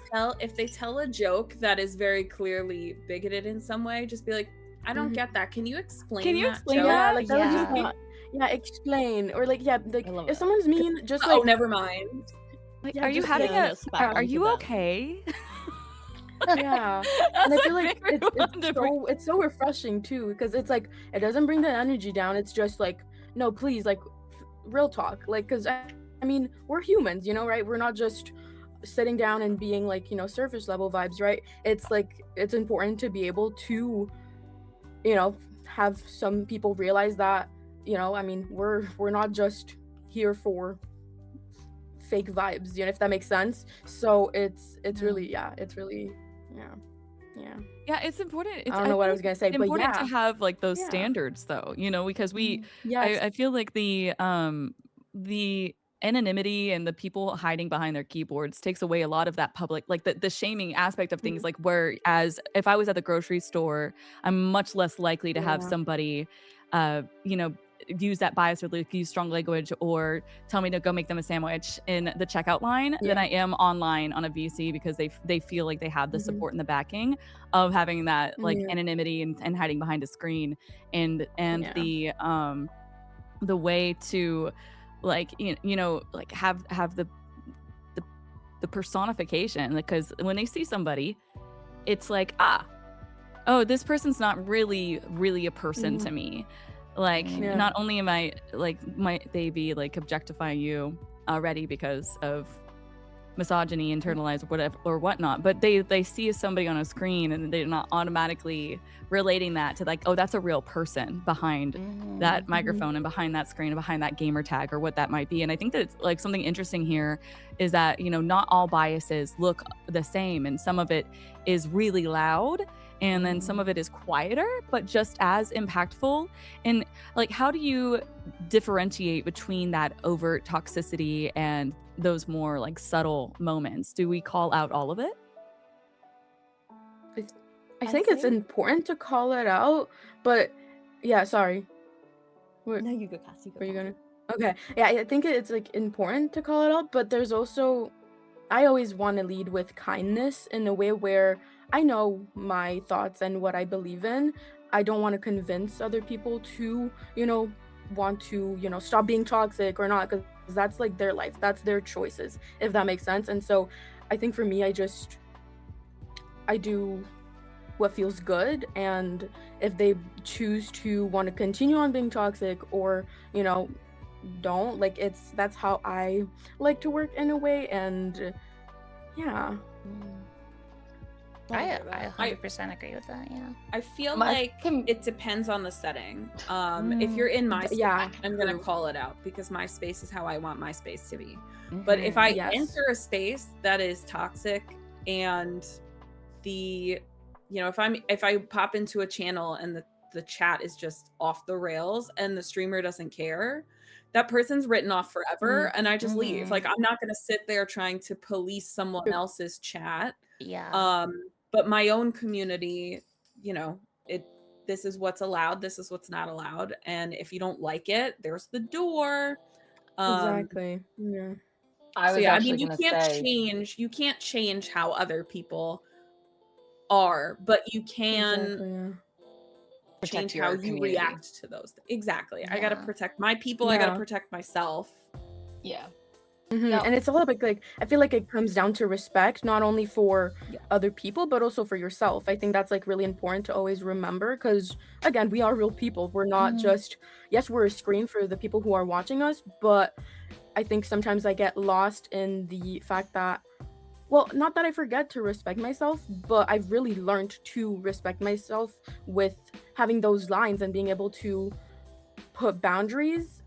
tell a joke that is very clearly bigoted in some way, just be like, I don't Mhm. get that. Can you explain? Can you that explain joke? yeah, that? like that was just Yeah. not. Yeah, explain, or like, yeah, like I love if it. someone's mean, just Oh, like, never mind. Like, Yeah, are you just, having yeah, a? just back Are onto you them. okay? yeah. And I feel like it's so refreshing too, because it's like it doesn't bring the energy down. It's just like, no, please, like real talk, like, because I mean, we're humans, you know, right? We're not just sitting down and being like, you know, surface level vibes, right? It's like it's important to be able to, you know, have some people realize that, you know, I mean, we're not just here for fake vibes, you know, if that makes sense. So it's really, yeah, it's really, yeah. Yeah, it's important. I don't know what I was gonna say, It's but important yeah. to have like those Yeah. standards, though. You know, because Yes. I feel like the anonymity and the people hiding behind their keyboards takes away a lot of that public, like the shaming aspect of things. Like whereas if I was at the grocery store, I'm much less likely to have Yeah. somebody, you know, use that bias or like use strong language or tell me to go make them a sandwich in the checkout line than I am online on a VC, because they feel like they have the support and the backing of having that like Yeah. anonymity and hiding behind a screen, and Yeah. the way to like you know like have the personification, because when they see somebody, it's like, oh, this person's not really a person to me. Like, Yeah. not only am I like, might they be like objectifying you already because of misogyny internalized or whatever or whatnot, but they see somebody on a screen and they're not automatically relating that to like, oh, that's a real person behind that microphone and behind that screen and behind that gamer tag or what that might be. And I think that it's like something interesting here is that, you know, not all biases look the same, and some of it is really loud, and then some of it is quieter but just as impactful. And like, how do you differentiate between that overt toxicity and those more like subtle moments? Do we call out all of it? I think it's important to call it out, but yeah, sorry. No, you go, Cass. Were you gonna? Okay, yeah, I think it's like important to call it out, but there's also, I always want to lead with kindness in a way where I know my thoughts and what I believe in. I don't want to convince other people to, want to, stop being toxic or not, because that's like their life, that's their choices, if that makes sense. And so I think for me, I do what feels good, and if they choose to want to continue on being toxic or, don't, like, that's how I like to work in a way. And yeah. I 100% agree with that. Yeah. I feel My like it depends on the setting. If you're in my space, Yeah. I'm gonna call it out because my space is how I want my space to be. But if I Yes. enter a space that is toxic, and if I pop into a channel and the chat is just off the rails and the streamer doesn't care, that person's written off forever, and I just leave. Like, I'm not gonna sit there trying to police someone else's chat. Yeah. But my own community, this is what's allowed, this is what's not allowed, and if you don't like it, there's the door. Exactly. Yeah. I was actually you gonna can't say, change how other people are, but you can Exactly, yeah. change protect your how you community. react to those. Exactly. I gotta Yeah. protect my people. I gotta Yeah. protect myself. Yeah. And it's all about, like, I feel like it comes down to respect, not only for other people, but also for yourself. I think that's, like, really important to always remember, because, again, we are real people. We're not just, yes, we're a screen for the people who are watching us, but I think sometimes I get lost in the fact that, well, not that I forget to respect myself, but I've really learned to respect myself with having those lines and being able to put boundaries,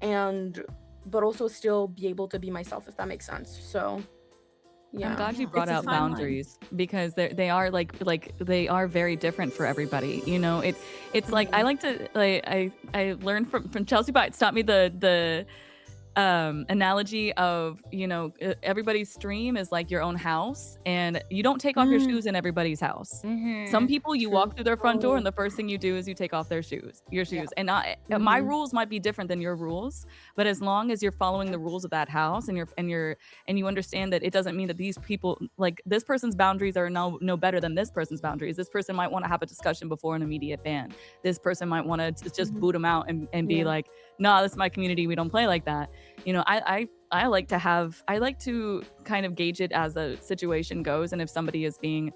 but also still be able to be myself, if that makes sense. So yeah. I'm glad you Yeah. brought It's a out fine line. boundaries, because they are like they are very different for everybody. It's like I like to I learned from Chelsea Bites taught me the analogy of everybody's stream is like your own house, and you don't take off your shoes in everybody's house. Some people, you walk through their front door and the first thing you do is you take off your shoes. And my rules might be different than your rules, but as long as you're following the rules of that house, and you understand that it doesn't mean that these people, like, this person's boundaries are no better than this person's boundaries. This person might want to have a discussion before an immediate ban. This person might want to just boot them out and be like, nah, this is my community, we don't play like that. I like to kind of gauge it as the situation goes, and if somebody is being,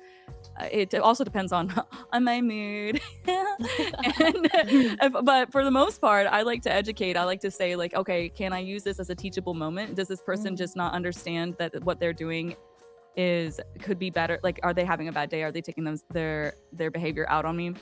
it also depends on my mood. But for the most part, I like to educate. I like to say, like, okay, can I use this as a teachable moment? Does this person just not understand that what they're doing could be better? Like, are they having a bad day? Are they taking their behavior out on me?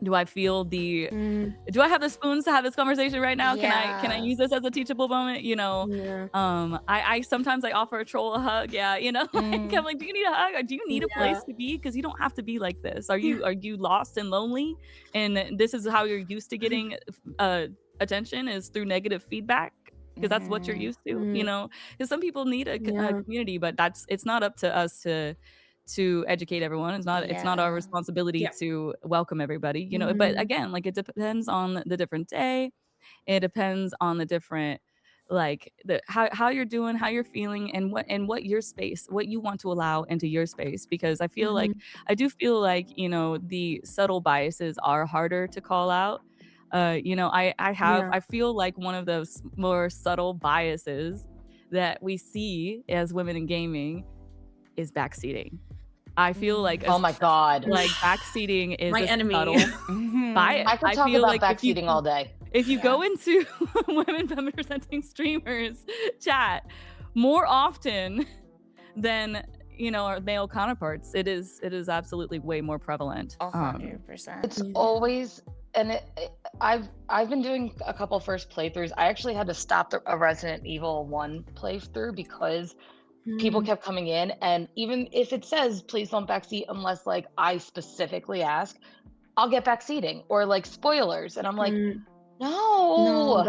Do I feel do I have the spoons to have this conversation right now? Yeah. Can I use this as a teachable moment? I sometimes I offer a troll a hug. I'm like, do you need a hug, or do you need a place to be? Because you don't have to be like this. Are you lost and lonely? And this is how you're used to getting attention, is through negative feedback, because that's what you're used to. Because some people need a community, but it's not up to us to educate everyone. It's not our responsibility to welcome everybody, but again, like, it depends on the different day. It depends on the different, like, how you're doing, how you're feeling, and what your space, what you want to allow into your space. Because I feel like the subtle biases are harder to call out. I feel like one of those more subtle biases that we see as women in gaming is backseating. I feel like oh my god, like, backseating is My a enemy. subtle bias. I could talk feel about like backseating all day. if you go into women representing streamers chat more often than our male counterparts, it is absolutely way more prevalent. 100%. It's always, and I've been doing a couple first playthroughs. I actually had to stop a Resident Evil 1 playthrough because people kept coming in, and even if it says please don't backseat unless, like, I specifically ask, I'll get backseating or, like, spoilers, and I'm like, No,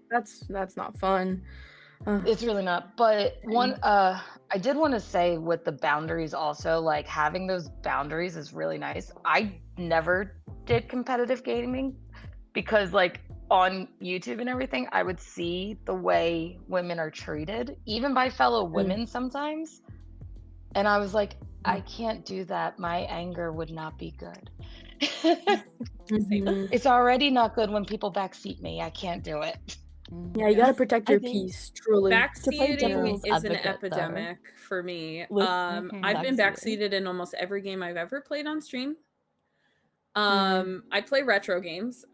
that's not fun. It's really not. But I did want to say, with the boundaries also, like, having those boundaries is really nice. I never did competitive gaming because, like, on YouTube and everything, I would see the way women are treated, even by fellow women sometimes. And I was like, I can't do that. My anger would not be good. Mhm. It's already not good when people backseat me. I can't do it. Yeah, you gotta protect I your think peace, truly. to play Backseating devil's is an advocate, though, epidemic for me. with I've been backseating. backseated in almost every game I've ever played on stream. Mhm. I play retro games.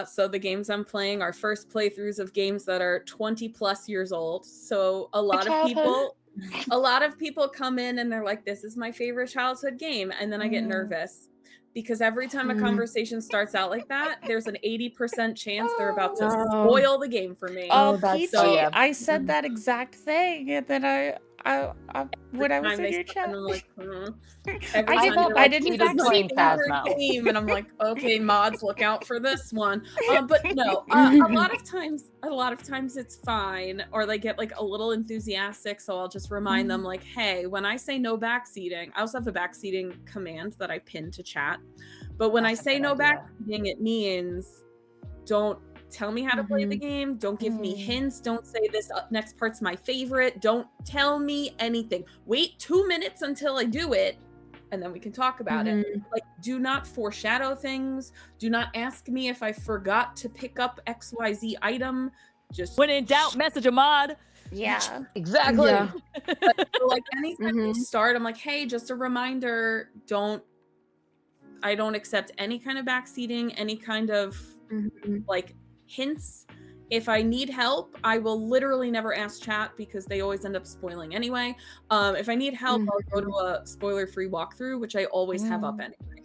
So the games I'm playing are first playthroughs of games that are 20 plus years old. So a lot of people come in and they're like, this is my favorite childhood game. And then I get nervous because every time a conversation starts out like that, there's an 80% chance they're about to No. spoil the game for me. Oh, that's Peachy, Oh, yeah. I said that exact thing, and then I when I was Time in they your start, chat. and I'm like, I didn't. I didn't cheated backseat playing them. Phasmo. and I'm like, okay, mods, look out for this one. But no, a lot of times it's fine, or they get like a little enthusiastic. So I'll just remind them, like, hey, when I say no backseating, I also have a backseating command that I pin to chat. But when That's I a say good no idea. backseating, it means don't tell me how to play the game. Don't give me hints. Don't say this next part's my favorite. Don't tell me anything. Wait 2 minutes until I do it, and then we can talk about it. Like, do not foreshadow things. Do not ask me if I forgot to pick up XYZ item. Just When in doubt, message a mod. Yeah. Exactly. Yeah. so, like, anytime we start, I'm like, hey, just a reminder, I don't accept any kind of backseating, any kind of like hints. If I need help, I will literally never ask chat because they always end up spoiling anyway. If I need help, I'll go to a spoiler-free walkthrough, which I always have up anyway.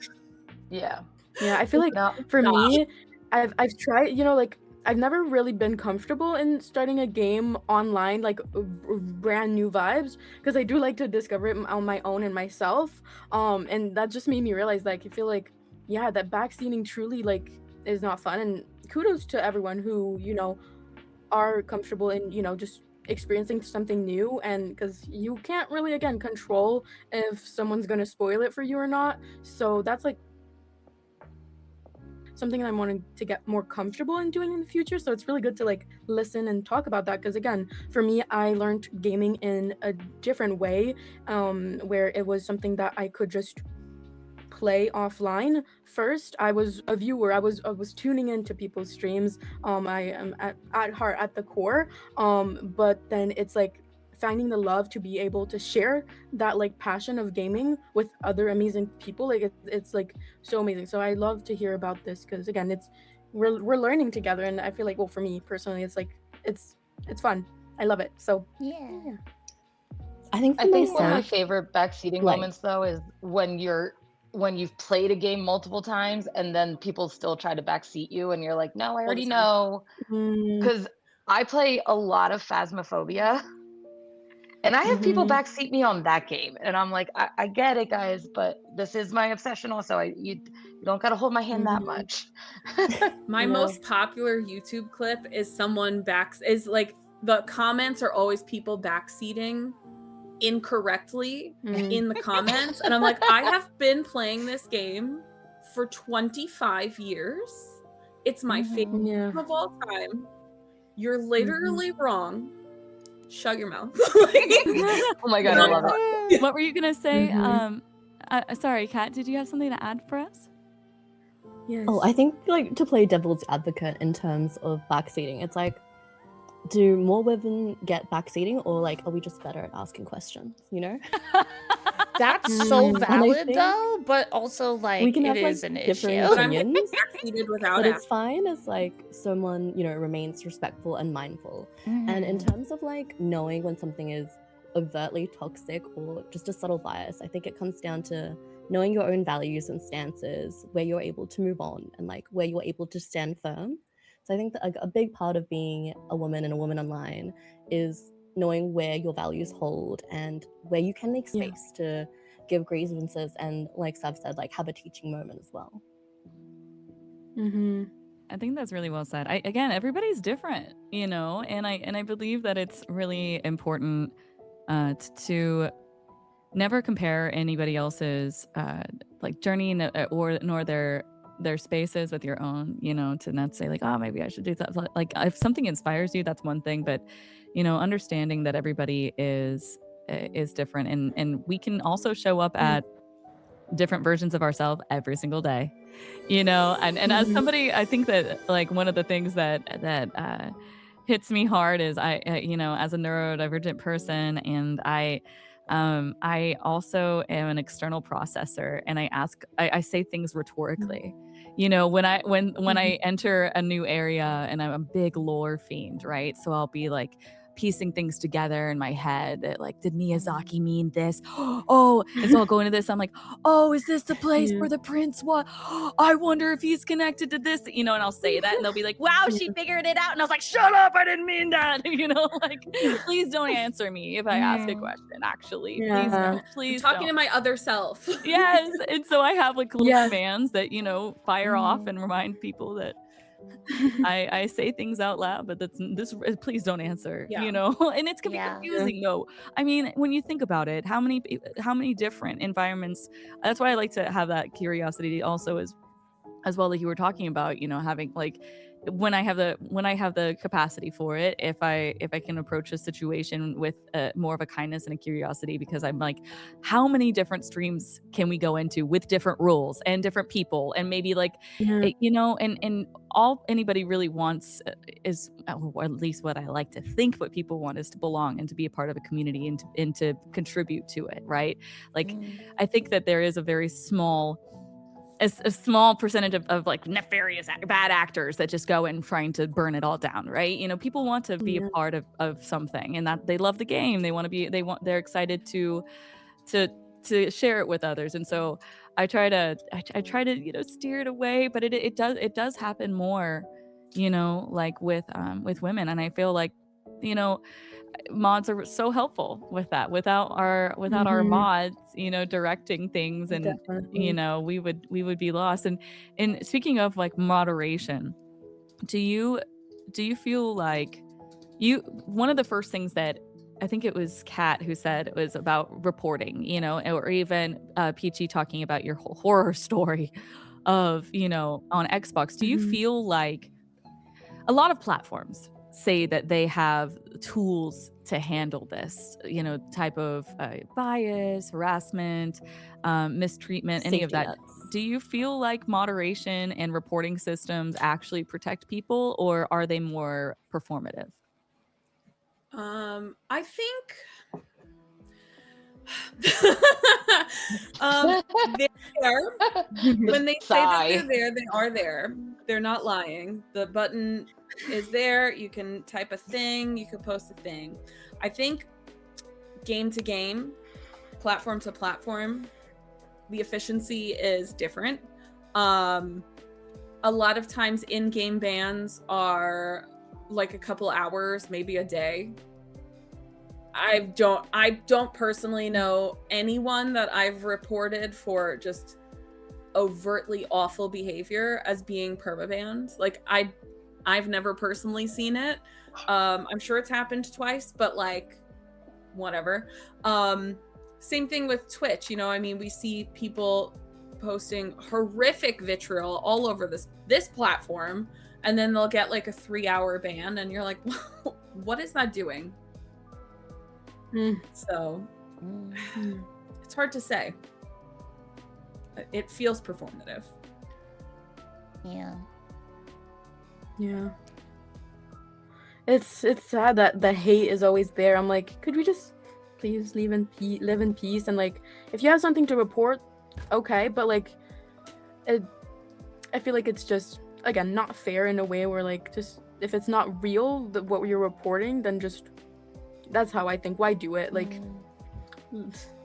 Yeah. Yeah, I feel like for me, I've tried, you know, like I've never really been comfortable in starting a game online, like brand new vibes, because I do like to discover it on my own and myself. And that just made me realize, like, I feel like, yeah, that backseating truly like is not fun. And kudos to everyone who, you know, are comfortable in, you know, just experiencing something new, and because you can't really again control if someone's gonna spoil it for you or not. So that's like something I'm wanting to get more comfortable in doing in the future. So it's really good to like listen and talk about that, because again, for me, I learned gaming in a different way, where it was something that I could just play offline. First, I was a viewer. I was tuning into people's streams. I am at heart, at the core. But then it's like finding the love to be able to share that like passion of gaming with other amazing people. Like it's like so amazing. So I love to hear about this, because again, we're learning together, and I feel like, well, for me personally, it's like it's fun. I love it. So Yeah. I think one of my favorite backseating like- moments though is when you've played a game multiple times and then people still try to backseat you and you're like, no, I already know. Because I play a lot of Phasmophobia, and I have people backseat me on that game, and I'm like, I get it, guys, but this is my obsession also. You don't gotta hold my hand that much. My most popular YouTube clip is someone like the comments are always people backseating incorrectly in the comments, and I'm like, I have been playing this game for 25 years. It's my favorite game of all time. You're literally wrong. Shut your mouth. Oh my god, I love it. What were you gonna say? Sorry, Kat, did you have something to add for us? Yes. Oh, I think like to play devil's advocate in terms of backseating, it's like, do more women get backseating, or like are we just better at asking questions, you know? That's so And I valid think though, but also like we can it have like is an differing issue. opinions, Backseated without but it's asking. fine as like someone, you know, remains respectful and mindful. And in terms of like knowing when something is overtly toxic or just a subtle bias, I think it comes down to knowing your own values and stances, where you're able to move on and like where you're able to stand firm. So I think that a big part of being a woman and a woman online is knowing where your values hold and where you can make space to give grievances and, like Sav said, like have a teaching moment as well. I think that's really well said. Again, everybody's different, you know, and I believe that it's really important to never compare anybody else's like journey nor their spaces with your own, you know, to not say like, oh, maybe I should do that. Like if something inspires you, that's one thing, but you know, understanding that everybody is different, and we can also show up at different versions of ourselves every single day, you know. And as somebody, I think that like one of the things that hits me hard is you know, as a neurodivergent person, and I also am an external processor, and I say things rhetorically. You know, when I enter a new area, and I'm a big lore fiend, right? So I'll be like piecing things together in my head that like, did Miyazaki mean this? Oh, and so I'll go into this. I'm like, oh, is this the place Yeah. where the prince was? I wonder if he's connected to this, you know, and I'll say that, and they'll be like, wow, she figured it out. And I was like, shut up, I didn't mean that. You know, like, please don't answer me if I ask a question, actually. Please Yeah. don't. Please I'm talking don't. to my other self. Yes. And so I have like little Yeah. commands that, you know, fire off and remind people that I say things out loud, but this please don't answer, Yeah. you know. And it can be Yeah. confusing though. I mean, when you think about it, how many different environments, that's why I like to have that curiosity also as well, like you were talking about, you know, having like when I have the capacity for it, if I can approach a situation with more of a kindness and a curiosity, because I'm like, how many different streams can we go into with different rules and different people, and maybe like Yeah. you know, and all anybody really wants is, or at least what I like to think what people want, is to belong and to be a part of a community, and to contribute to it, right? Like I think that there is a very small percentage of like nefarious bad actors that just go in trying to burn it all down, right? You know, people want to be a part of something, and that they love the game, they're excited to share it with others. And so I try to you know, steer it away, but it does happen more, you know, like with women. And I feel like, you know, mods are so helpful with that. Without our mods, you know, directing things, and you know, we would be lost. And speaking of like moderation, do you feel like one of the first things that I think it was Kat who said, it was about reporting, you know, or even Peachy talking about your whole horror story of, you know, on Xbox. Do you feel like a lot of platforms say that they have tools to handle this, you know, type of bias, harassment, mistreatment, any of Safety that? nets. Do you feel like moderation and reporting systems actually protect people, or are they more performative? I think they're there. When they say that they're there, they are there. They're not lying. The button is there. You can type a thing, you can post a thing. I think game to game, platform to platform, the efficiency is different. A lot of times in-game bans are like a couple hours, maybe a day. I don't personally know anyone that I've reported for just overtly awful behavior as being permabanned. Like I've never personally seen it. I'm sure it's happened twice, but like whatever. Same thing with Twitch, you know, I mean, we see people posting horrific vitriol all over this platform, and then they'll get like a 3-hour ban, and you're like, what is that doing? So it's hard to say. It feels performative. Yeah. It's sad that the hate is always there. I'm like, could we just please live in peace? And like, if you have something to report, okay, but like, I feel like it's just, again, not fair in a way where like, just if it's not real, what you're reporting, then just, that's how I think. Why do it? Like,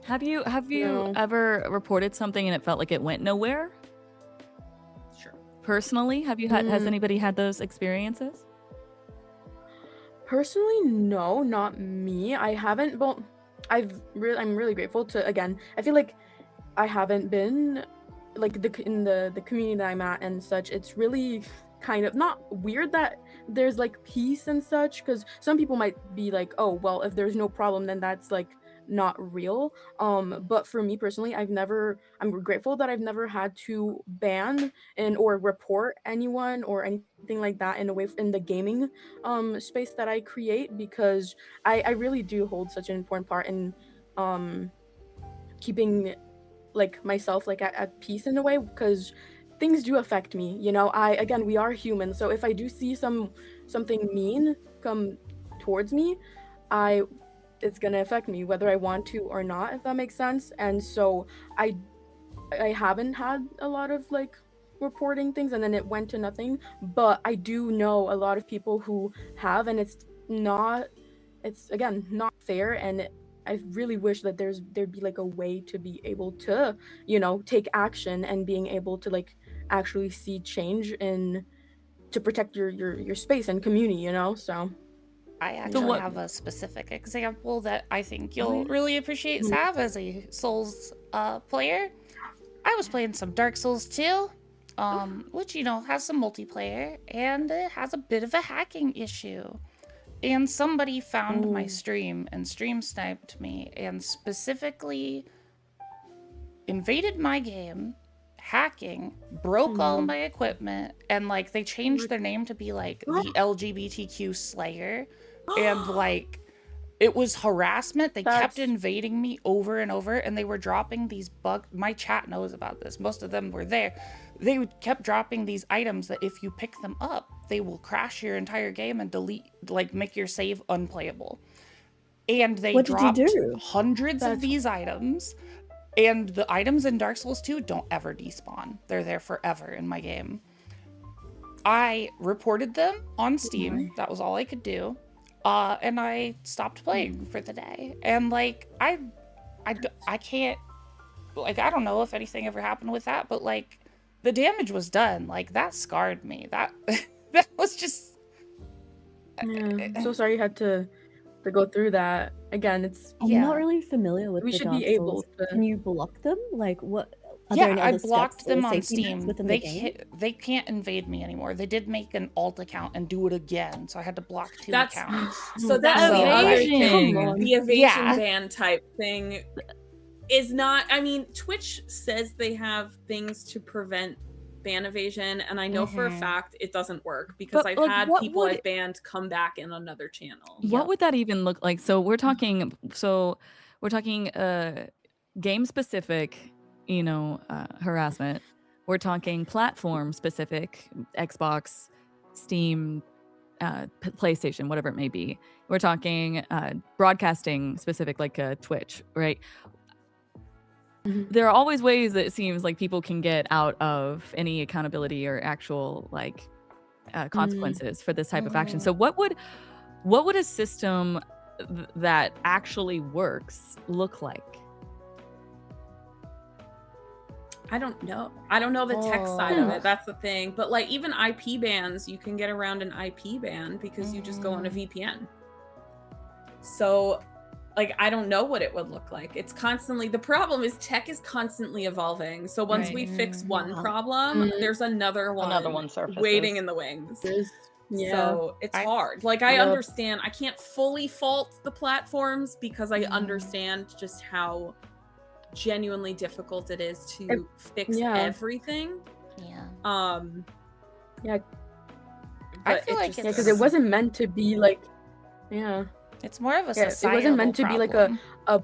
Have you No. ever reported something and it felt like it went nowhere? Sure. Personally, has anybody had those experiences? personally, no, not me. I haven't, but I'm really grateful to, again, I feel like I haven't been like in the community that I'm at and such. It's really kind of not weird that there's like peace and such, because some people might be like, oh well, if there's no problem, then that's like not real. But for me personally, I'm grateful that I've never had to ban or report anyone or anything like that in the gaming space that I create, because I really do hold such an important part in keeping like myself like at peace in a way, because things do affect me, you know. Again, we are human, so if I do see something mean come towards me, it's gonna affect me whether I want to or not, if that makes sense. And so I haven't had a lot of like reporting things and then it went to nothing, but I do know a lot of people who have, and it's again not fair. And I really wish that there'd be like a way to be able to, you know, take action and being able to like actually see change in to protect your space and community, you know. So I actually what- have a specific example that I think you'll really appreciate, Sav, as a Souls player. I was playing some Dark Souls 2, which, you know, has some multiplayer, and it has a bit of a hacking issue. And somebody found my stream and stream sniped me and specifically invaded my game, hacking, broke all my equipment, and like they changed their name to be like the LGBTQ Slayer. And like it was harassment. They kept invading me over and over, and they were dropping these my chat knows about this. Most of them were there. They kept dropping these items that if you pick them up, they will crash your entire game and delete, like make your save unplayable. And they dropped hundreds of these items. And the items in Dark Souls 2 don't ever despawn. They're there forever in my game. I reported them on Steam. That was all I could do. And I stopped playing for the day. And like, I can't, like, I don't know if anything ever happened with that, but like, the damage was done. Like, that scarred me. That was just... Yeah, I'm so sorry you had to go through that. Again, it's... I'm not really familiar with We the should Dark be able Souls. to... Can you block them? Like, what? Are there any I other blocked steps or them on safety nets Steam. within the game? They can't invade me anymore. They did make an alt account and do it again, so I had to block 2 accounts. So that's So, the other like, thing. The evasion Yeah. ban type thing is not. I mean, Twitch says they have things to prevent ban evasion, and I know for a fact it doesn't work because But, I've like, had what people would- I've banned come back in another channel. What would that even look like? So we're talking game specific, you know, harassment. We're talking platform specific, Xbox, Steam, PlayStation, whatever it may be. We're talking broadcasting specific, like Twitch, right? There are always ways that it seems like people can get out of any accountability or actual like consequences for this type of action. So what would a system that actually works look like? I don't know. I don't know the tech side of it. That's the thing. But like even IP bans, you can get around an IP ban because you just go on a VPN. So like I don't know what it would look like. It's constantly, the problem is tech is constantly evolving. So once we fix one problem, there's another one surfaces. waiting in the wings. Yeah. So it's hard. Like I understand, I can't fully fault the platforms because I understand just how genuinely difficult it is to fix everything. Yeah. Yeah. I feel like yeah, because it wasn't meant to be like, it's more of a it societal wasn't meant to be like problem. a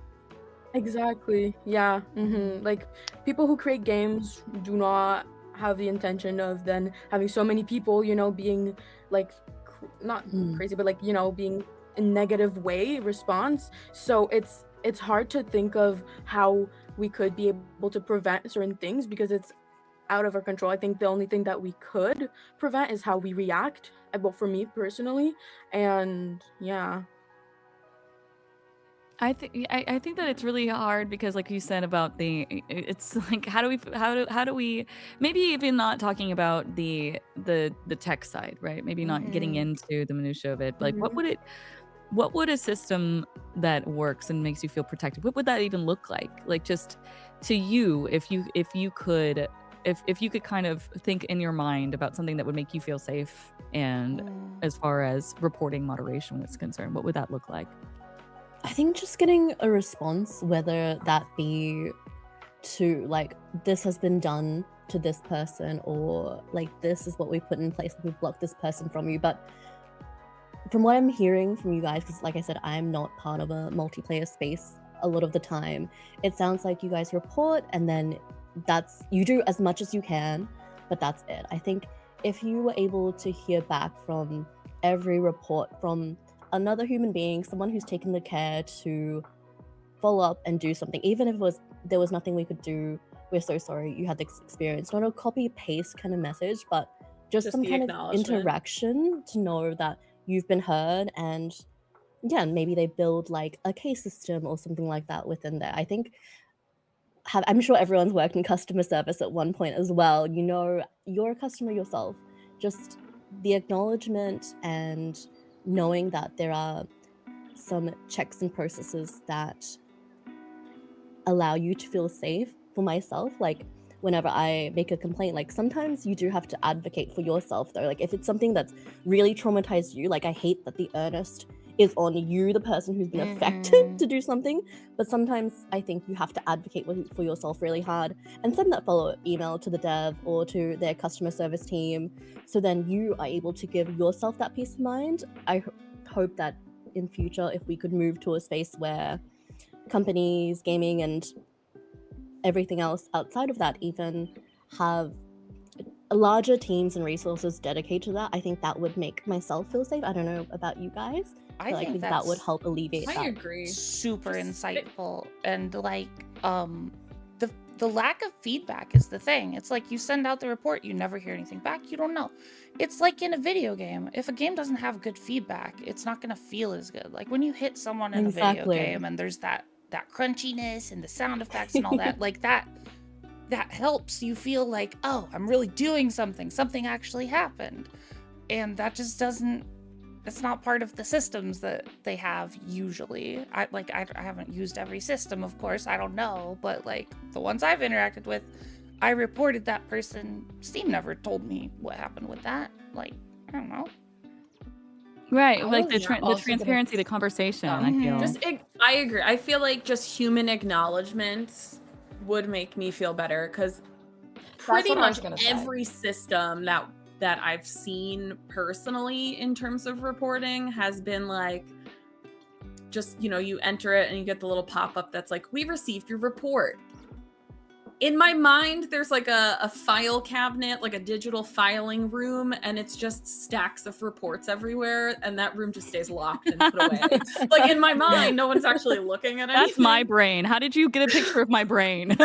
exactly. Yeah. Like people who create games do not have the intention of then having so many people, you know, being like not crazy, but like, you know, being a negative way response. So it's hard to think of how we could be able to prevent certain things because it's out of our control. I think the only thing that we could prevent is how we react. Well, for me personally, and yeah. I think that it's really hard because, like you said about it's like how do we maybe even not talking about the tech side, right? Maybe not getting into the minutia of it. Like what would a system that works and makes you feel protected? What would that even look like? Like just to you, if you could kind of think in your mind about something that would make you feel safe, and as far as reporting moderation is concerned, what would that look like? I think just getting a response, whether that be to like, this has been done to this person, or like, this is what we put in place, we block this person from you. But from what I'm hearing from you guys, because like I said, I'm not part of a multiplayer space a lot of the time. It sounds like you guys report and then you do as much as you can, but that's it. I think if you were able to hear back from every report from another human being, someone who's taken the care to follow up and do something, even if there was nothing we could do, we're so sorry you had this experience. Not a copy paste kind of message, but just some the kind of acknowledgement. interaction to know that you've been heard. And yeah, maybe they build like a case system or something like that within there. I think I'm sure everyone's worked in customer service at one point as well. You know, you're a customer yourself. Just the acknowledgement and knowing that there are some checks and processes that allow you to feel safe. For myself, like whenever I make a complaint, like sometimes you do have to advocate for yourself though. Like if it's something that's really traumatized you, like I hate that the earnest is on you, the person who's been affected, to do something. But sometimes I think you have to advocate for yourself really hard and send that follow-up email to the dev or to their customer service team, so then you are able to give yourself that peace of mind. I hope that in future, if we could move to a space where companies, gaming, and everything else outside of that even have larger teams and resources dedicated to that, I think that would make myself feel safe. I don't know about you guys, but I think that would help alleviate I that. agree. Super insightful. And like the lack of feedback is the thing. It's like you send out the report, you never hear anything back, you don't know. It's like in a video game. If a game doesn't have good feedback, it's not going to feel as good. Like when you hit someone in a video game and there's that crunchiness and the sound effects and all that, like that helps you feel like, oh, I'm really doing something actually happened. And that just it's not part of the systems that they have usually. I haven't used every system, of course, I don't know, but like the ones I've interacted with, I reported that person. Steam never told me what happened with that. Like, I don't know. Right, like the transparency, the conversation, I feel. I agree. I feel like just human acknowledgements would make me feel better, because pretty much every system that I've seen personally in terms of reporting has been like, just, you know, you enter it and you get the little pop-up that's like, we received your report. In my mind, there's like a file cabinet, like a digital filing room, and it's just stacks of reports everywhere, and that room just stays locked and put away. Like in my mind, no one's actually looking at it. That's my brain. How did you get a picture of my brain?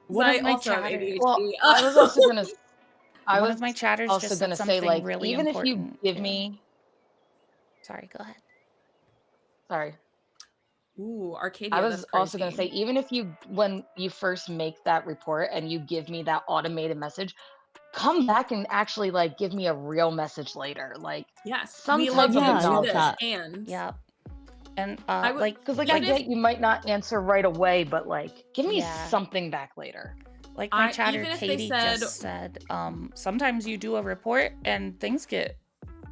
One of my chatters. Well, I was also gonna. One of my chatters also just gonna said say, something like, really even important. if you give me. Sorry, go ahead. Sorry. Ooh, Arcadia. I was also going to say, even if when you first make that report and you give me that automated message, come back and actually like give me a real message later. Like, yes, some type of acknowledgement. Yeah. And because I get you might not answer right away, but like give me something back later. Like my chatter Katie just said, sometimes you do a report and things get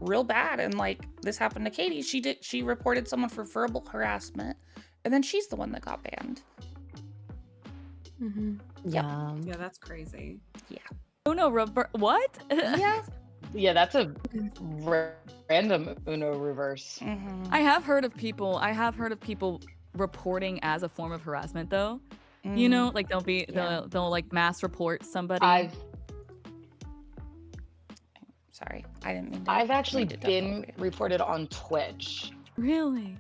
real bad, and like this happened to Katie. She reported someone for verbal harassment, and then she's the one that got banned. Yeah, that's crazy. Yeah. Uno what? Yeah, that's a random Uno reverse. I have heard of people reporting as a form of harassment though. You know, like they'll like mass report somebody. Sorry, I didn't mean to. I've actually been reported on Twitch. Really?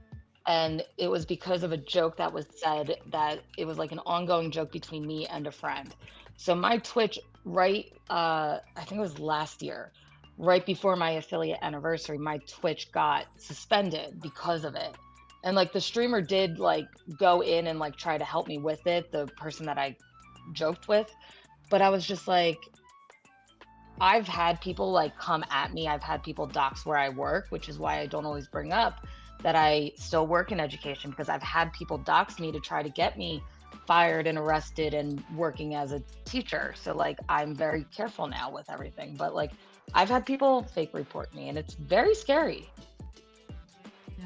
And it was because of a joke that was said, that it was like an ongoing joke between me and a friend. So my Twitch, I think it was last year, right before my affiliate anniversary, my Twitch got suspended because of it. And like the streamer did like go in and like try to help me with it, the person that I joked with. But I was just like, I've had people like come at me. I've had people dox where I work, which is why I don't always bring up that I still work in education, because I've had people dox me to try to get me fired and arrested and working as a teacher. So like, I'm very careful now with everything, but like I've had people fake report me and it's very scary.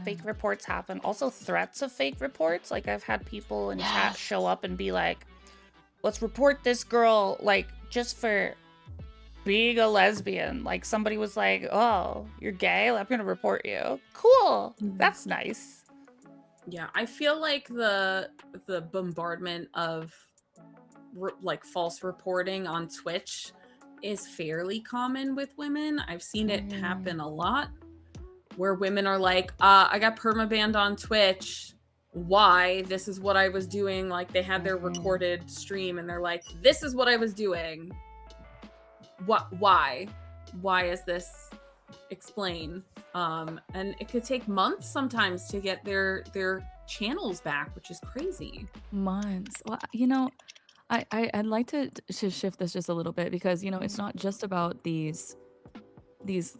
Fake reports happen. Also threats of fake reports. Like I've had people in chat show up and be like, let's report this girl, like just for being a lesbian. Like somebody was like, oh, you're gay? I'm gonna report you. Cool. That's nice. Yeah, I feel like the bombardment of like false reporting on Twitch is fairly common with women. I've seen it happen a lot where women are like, I got permabanned on Twitch. Why? This is what I was doing. Like they had their recorded stream and they're like, this is what I was doing. What? Why? Why is this? Explain. And it could take months sometimes to get their channels back, which is crazy. Months. Well, you know, I'd like to shift this just a little bit because, you know, it's not just about these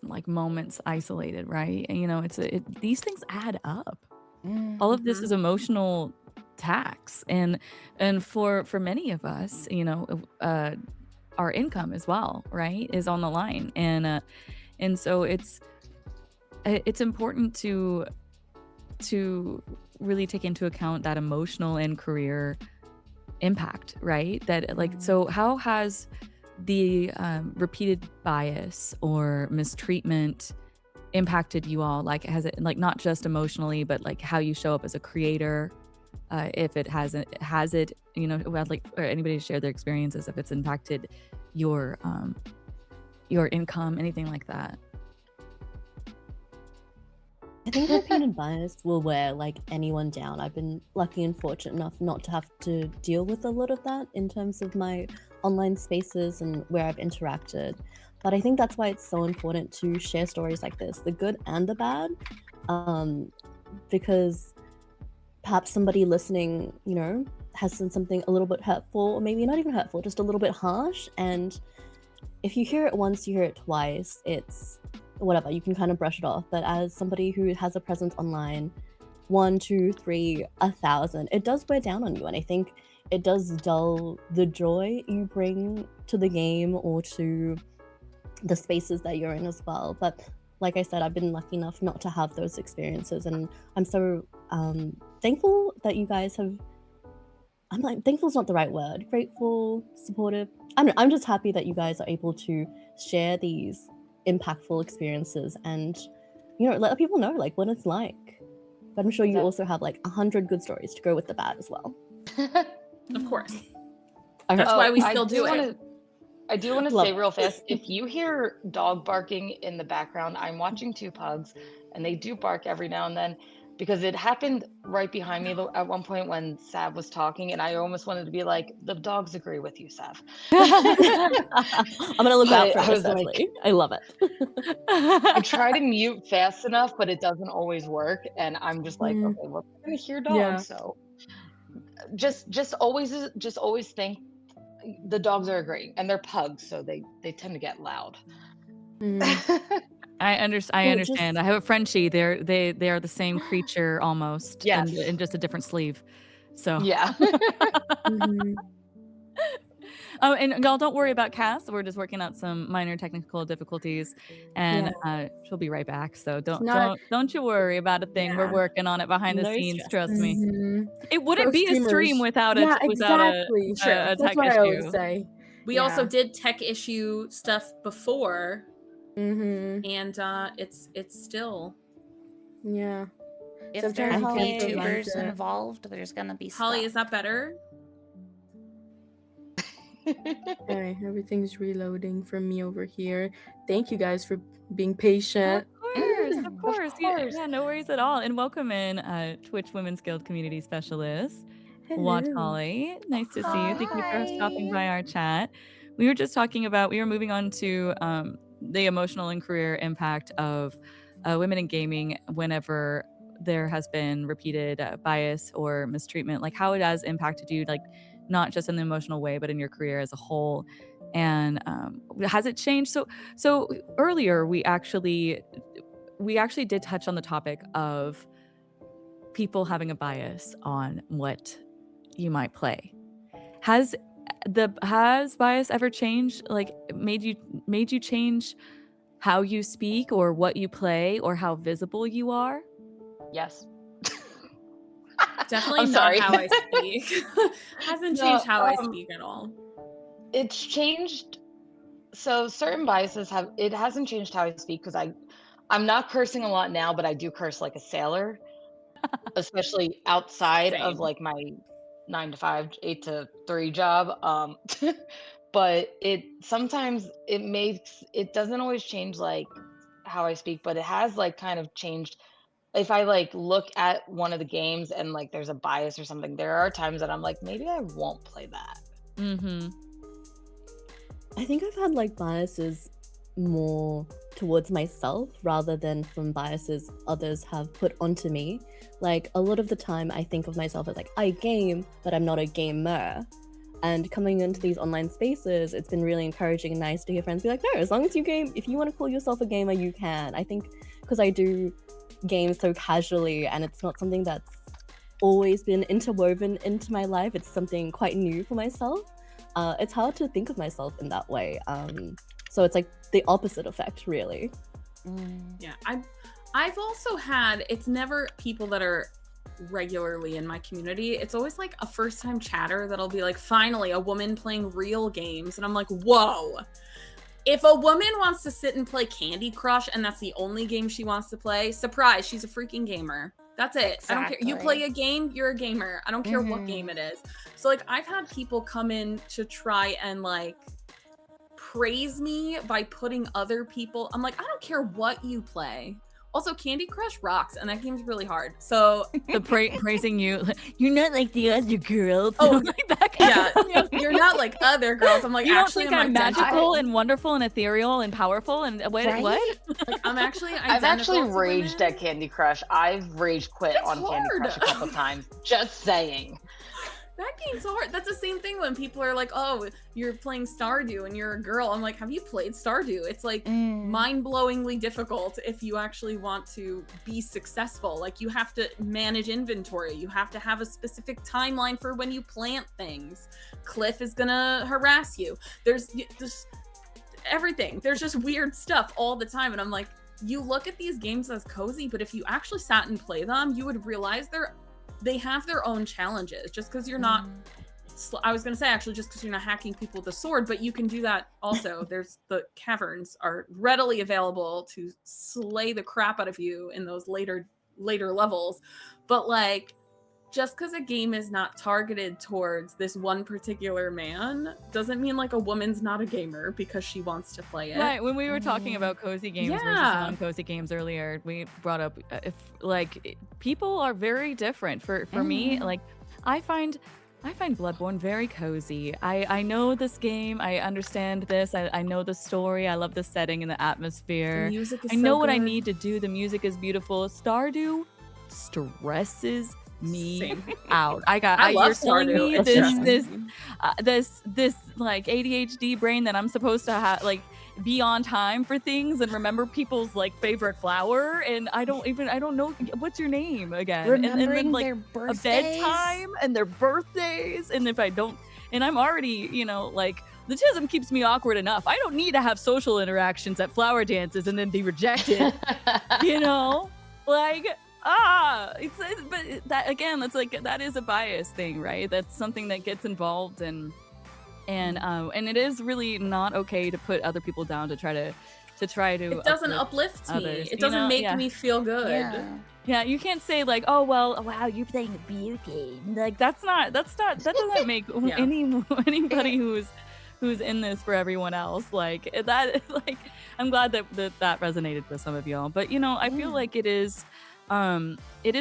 like moments isolated, right? And, you know, these things add up. All of this is emotional tax, and for many of us, you know, our income as well, right, is on the line, and so it's important to really take into account that emotional and career impact, right? That like, so how has the repeated bias or mistreatment impacted you all? Like, has it, like, not just emotionally, but like how you show up as a creator? If it has it, you know, I'd like for anybody to share their experiences if it's impacted your income, anything like that. I think repeated bias will wear like anyone down. I've been lucky and fortunate enough not to have to deal with a lot of that in terms of my online spaces and where I've interacted. But I think that's why it's so important to share stories like this, the good and the bad, because perhaps somebody listening, you know, has done something a little bit hurtful, or maybe not even hurtful, just a little bit harsh. And if you hear it once, you hear it twice, it's whatever, you can kind of brush it off. But as somebody who has a presence online, 1, 2, 3, 1,000, it does wear down on you. And I think it does dull the joy you bring to the game or to the spaces that you're in as well. But like I said, I've been lucky enough not to have those experiences, and I'm so thankful that you guys have. I'm like, thankful is not the right word. Grateful, supportive. I'm just happy that you guys are able to share these impactful experiences and, you know, let people know like what it's like. But I'm sure you also have like 100 good stories to go with the bad as well. Of course. Okay. That's why we still do it. I do want to say real fast, if you hear dog barking in the background, I'm watching 2 pugs and they do bark every now and then, because it happened right behind me at one point when Sav was talking, and I almost wanted to be like, the dogs agree with you, Sav. I'm gonna look out for I this, was like, Ashley. I love it. I try to mute fast enough, but it doesn't always work, and I'm just like, okay, well, I'm gonna hear dogs, Yeah. so just always think the dogs are agreeing, and they're pugs, so they tend to get loud. I understand. I have a Frenchie. They are the same creature almost, Yes. in just a different sleeve. So Yeah. Oh, and y'all don't worry about Cass. We're just working out some minor technical difficulties, and she'll be right back. So don't you worry about a thing. We're working on it behind the scenes. stress. Trust me. It wouldn't be a stream without a exactly. a That's tech what issue. I always say. We also did tech issue stuff before, and it's still. Yeah. If there's VTubers involved, there's gonna be stuff. Holly, is that better? Okay, everything's reloading for me over here. Thank you guys for being patient. Of course. Yeah, no worries at all. And welcome in Twitch Women's Guild Community Specialist, Watch Holly. Nice to see you. Thank you for stopping by our chat. We were just talking about, we were moving on to the emotional and career impact of women in gaming whenever there has been repeated bias or mistreatment, like how it has impacted you, like not just in the emotional way, but in your career as a whole. And has it changed? So earlier we actually did touch on the topic of people having a bias on what you might play. Has bias ever changed? Like made you change how you speak or what you play or how visible you are? Yes. Definitely not how I speak. Hasn't changed how I speak at all. It's changed. So certain biases hasn't changed how I speak, because I'm not cursing a lot now, but I do curse like a sailor. especially outside of Same. like my 9 to 5, 8 to 3 job. But sometimes it doesn't always change like how I speak, but it has like kind of changed. If I like look at one of the games and like there's a bias or something, there are times that I'm like, maybe I won't play that. Mm-hmm. I think I've had like biases more towards myself rather than from biases others have put onto me. Like a lot of the time I think of myself as like I game, but I'm not a gamer. And coming into these online spaces, it's been really encouraging and nice to hear friends be like, no, as long as you game, if you want to call yourself a gamer, you can. I think because I do games so casually and it's not something that's always been interwoven into my life, it's something quite new for myself. It's hard to think of myself in that way. So it's like the opposite effect, really. Yeah, I've also had, it's never people that are regularly in my community. It's always like a first time chatter that'll be like, finally a woman playing real games. And I'm like, whoa. If a woman wants to sit and play Candy Crush and that's the only game she wants to play, surprise, she's a freaking gamer. That's it. Exactly. I don't care. You play a game, you're a gamer. I don't care what game it is. So like I've had people come in to try and like praise me by putting other people. I'm like, I don't care what you play. Also, Candy Crush rocks, and that game's really hard. So The praising you, you're not like the other girls. Oh, like that kind yeah, of- you're not like other girls. I'm like, You don't actually, think I'm identical. magical and wonderful and ethereal and powerful and what? Right? What? Like, I'm actually I've actually identical to raged women. at Candy Crush. I've rage quit It's on Candy hard. Crush a couple times. Just saying. That game's hard. That's the same thing when people are like, oh, you're playing Stardew and you're a girl. I'm like, have you played Stardew? It's like mind-blowingly difficult if you actually want to be successful. Like you have to manage inventory. You have to have a specific timeline for when you plant things. Cliff is gonna harass you. There's just everything. There's just weird stuff all the time. And I'm like, you look at these games as cozy, but if you actually sat and play them, you would realize they have their own challenges. Just because you're not, I was gonna say actually just because you're not hacking people with a sword, but you can do that also. There's the caverns are readily available to slay the crap out of you in those later levels. But like, just because a game is not targeted towards this one particular man doesn't mean like a woman's not a gamer because she wants to play it. Right. When we were talking about cozy games versus Yeah. non-cozy games earlier, we brought up if like people are very different. For me, like I find Bloodborne very cozy. I know this game. I understand this. I know the story. I love the setting and the atmosphere. The music is I know so what I good. need to do. The music is beautiful. Stardew stresses me Same. out. I you're love telling Stardew. me It's this like ADHD brain that I'm supposed to have like be on time for things and remember people's like favorite flower, and I don't know what's your name again. Remembering and then, like, their a birthdays. bedtime and their birthdays, and if I don't, and I'm already, like, the tism keeps me awkward enough. I don't need to have social interactions at flower dances and then be rejected. Like, but that again, that's like, that is a bias thing, right? That's something that gets involved and it is really not okay to put other people down to try to It doesn't uplift me. others, It doesn't make yeah. me feel good. Yeah, you can't say like, oh well, wow, you're playing a video game. Like that doesn't make Yeah. anybody who's in this for everyone else. Like that, like I'm glad that resonated with some of y'all. But I feel like it is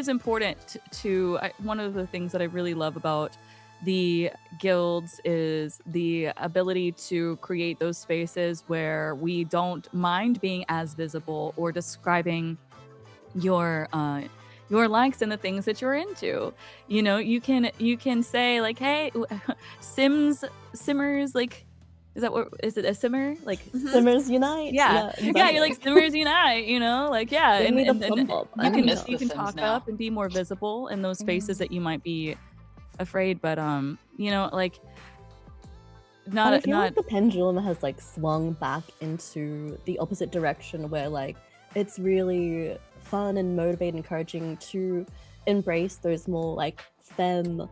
important to one of the things that I really love about the guilds is the ability to create those spaces where we don't mind being as visible or describing your likes and the things that you're into. You can say like, hey, simmers, like, is it a simmer? Like Simmers unite. yeah, you're like simmers unite, like, yeah, Give me the and thumb up. you I can miss you The can Sims talk now. up and be more visible in those spaces that you might be afraid, but like And I feel not like the pendulum has like swung back into the opposite direction where like it's really fun and motivating, encouraging to embrace those more like femme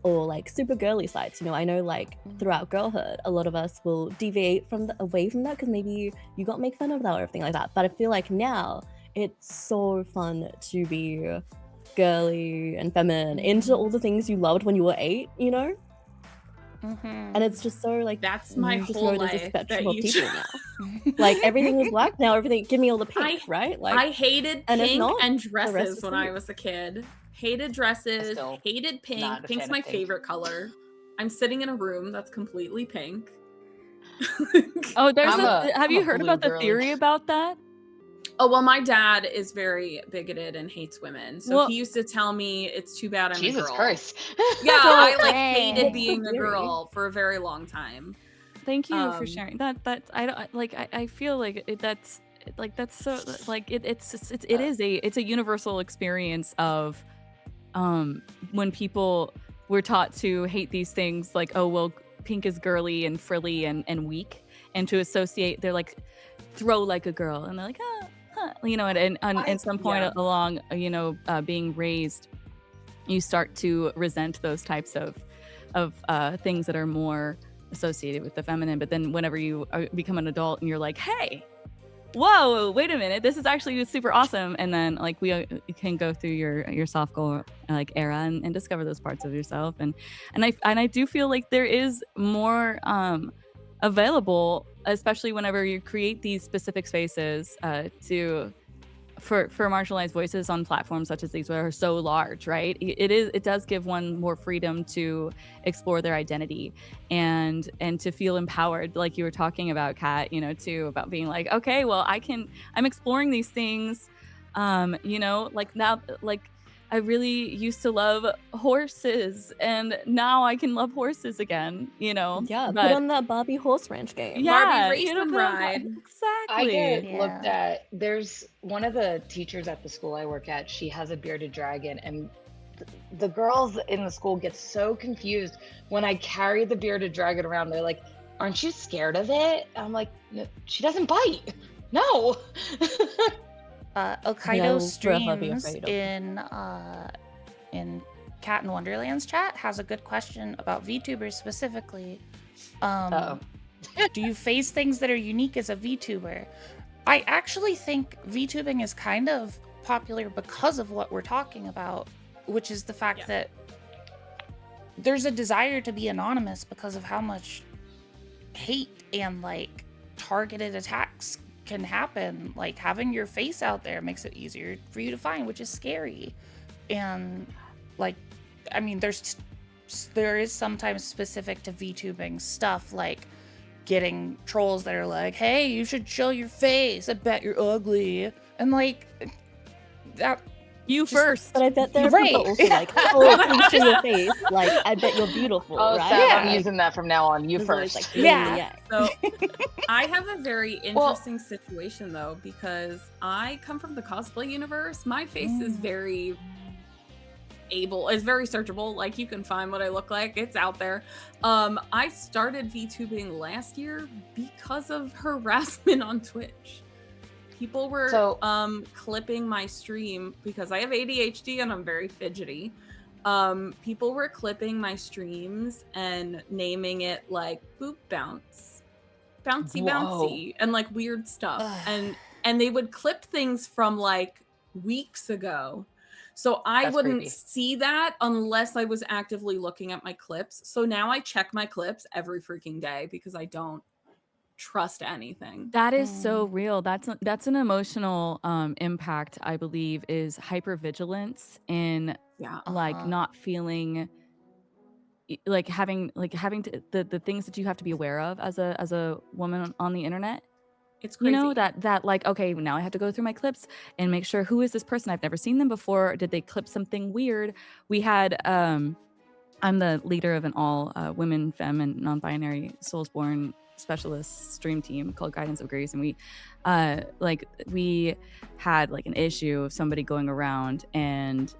or like super girly sides. I know like throughout girlhood, a lot of us will deviate away from that because maybe you got make fun of that or everything like that. But I feel like now it's so fun to be girly and feminine into all the things you loved when you were 8, you know? And it's just so like That's my you just whole know there's a life spectrum that of you people now. Like everything was black, now everything give me all the pink, right? Like I hated and if pink not, and the rest dresses is when for I you. was a kid. Hated dresses, Still hated pink. not a Pink's fan my of pink. favorite color. I'm sitting in a room that's completely pink. Oh, there's have I'm you a heard blue about the girly. theory about that? Oh, well, my dad is very bigoted and hates women. So Well- he used to tell me it's too bad I'm a Jesus girl. Christ. Yeah, I like Dang. hated What's the being a theory? girl for a very long time. Thank you for Um, sharing that. I don't like. I feel like that's so like it's a universal experience of when people were taught to hate these things, like, oh well, pink is girly and frilly and weak, and to associate, they're like, throw like a girl, and they're like, you know, and at some point yeah. along, you know, being raised, you start to resent those types of things that are more associated with the feminine. But then whenever you become an adult and you're like, hey, whoa, wait a minute, this is actually super awesome, and then like you can go through your soft girl like era and discover those parts of yourself, and I do feel like there is more available, especially whenever you create these specific spaces for marginalized voices on platforms such as these, that are so large, right? It does give one more freedom to explore their identity and to feel empowered, like you were talking about, Kat, you know, too, about being like, okay, well, I'm exploring these things, you know, like now, like I really used to love horses, and now I can love horses again, you know? Yeah, But put on that Barbie horse ranch game. yeah, Barbie race you know, and put on ride. I exactly. get Yeah. looked at. There's one of the teachers at the school I work at. She has a bearded dragon, and the girls in the school get so confused when I carry the bearded dragon around. They're like, "Aren't you scared of it?" I'm like, "No, she doesn't bite. No." Okaido forever be streams afraid of. in Cat in Wonderland's chat has a good question about VTubers specifically. Uh-oh. Do you face things that are unique as a VTuber? I actually think VTubing is kind of popular because of what we're talking about, which is the fact that there's a desire to be anonymous because of how much hate and like targeted attacks can happen. Like having your face out there makes it easier for you to find, which is scary. And like, I mean, there is sometimes specific to VTubing stuff, like getting trolls that are like, hey, you should show your face, I bet you're ugly, and like that. You first. But I bet there are Right. people also like, oh, please show your face. Like, I bet you're beautiful, Oh, right? Sam, I'm Yeah. using that from now on. You There's always, first. like, Yeah. So I have a very interesting situation though, because I come from the cosplay universe. My face is very it's very searchable. Like you can find what I look like. It's out there. I started VTubing last year because of harassment on Twitch. People were clipping my stream because I have ADHD and I'm very fidgety. People were clipping my streams and naming it like boop bounce, bouncy bouncy, and like weird stuff. And they would clip things from like weeks ago. So I That's wouldn't creepy. see that unless I was actively looking at my clips. So now I check my clips every freaking day because I don't trust anything. That is so real. That's an emotional impact, I believe, is hypervigilance in like not feeling like having to, the things that you have to be aware of as a woman on the internet. It's crazy. You know, that like, okay, now I have to go through my clips and make sure, who is this person? I've never seen them before. Did they clip something weird? We had I'm the leader of an all women, femme, and non-binary Soulsborne specialist stream team called Guidance of Grace, and we had like an issue of somebody going around and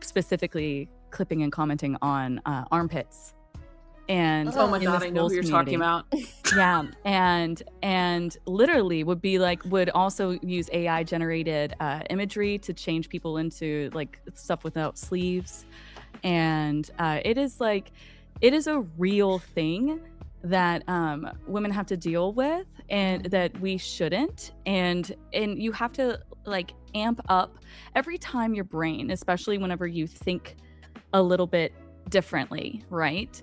specifically clipping and commenting on armpits. And oh my in god, the I know who you're Souls talking community. about. Yeah, and literally would also use AI generated imagery to change people into like stuff without sleeves, and it is a real thing that women have to deal with, and that we shouldn't, and you have to like amp up every time your brain, especially whenever you think a little bit differently, right?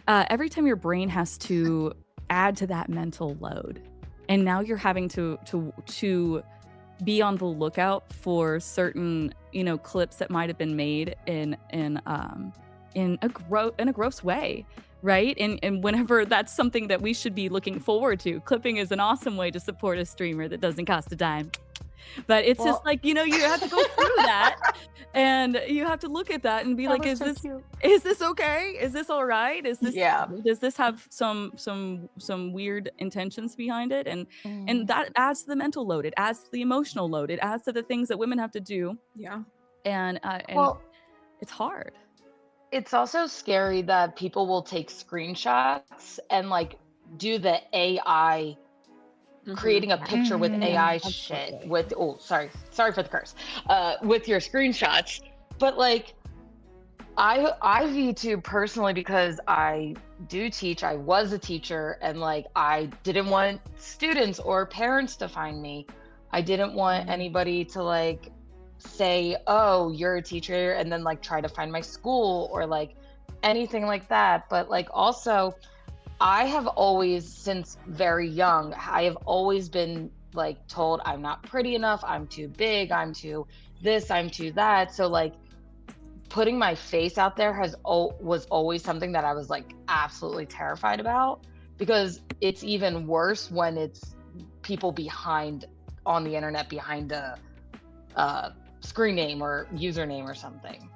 Every time your brain has to add to that mental load, and now you're having to be on the lookout for certain, you know, clips that might have been made in a gross way, right? And whenever that's something that we should be looking forward to, clipping is an awesome way to support a streamer that doesn't cost a dime. But it's just like, you know, you have to go through that, and you have to look at that and be like, is this okay? Is this all right? Is this does this have some weird intentions behind it? And that adds to the mental load. It adds to the emotional load. It adds to the things that women have to do. Yeah. And Well, it's hard. it's also scary that people will take screenshots and like do the AI creating a picture with AI shit with sorry for the curse, with your screenshots. But like I VTube personally because I do teach. I was a teacher, and like I didn't want students or parents to find me. I didn't want anybody to like say, oh, you're a teacher, and then like try to find my school or like anything like that. But like also I have always, since very young, I have always been like told I'm not pretty enough, I'm too big, I'm too this, I'm too that. So like putting my face out there was always something that I was like absolutely terrified about, because it's even worse when it's people behind on the internet behind a screen name or username or something.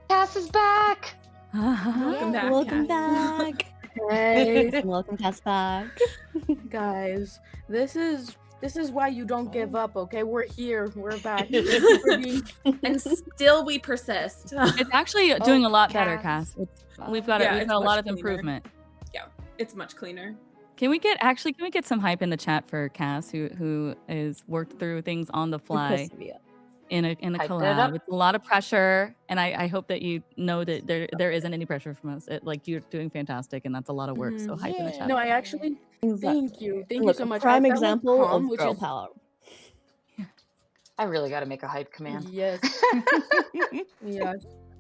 Cass is back. Welcome back. Welcome Cass. back. Hey, Welcome, Cass, back. guys, this is why you don't give up, okay? We're here. We're back. We're being- And still we persist. It's actually doing a lot better, Cass. We've got Yeah, we've it's got a lot much of cleaner. improvement. It's much cleaner. Can we get some hype in the chat for Cass, who is worked through things on the fly in a Hyped it collab? up. It's a lot of pressure, and I hope that you know that there isn't any pressure from us. Like, you're doing fantastic, and that's a lot of work. So hype in the chat. No, I actually thank you Look, so much. Prime I felt like example calm, of which girl is- power. I really got to make a hype command. Yes. Yeah.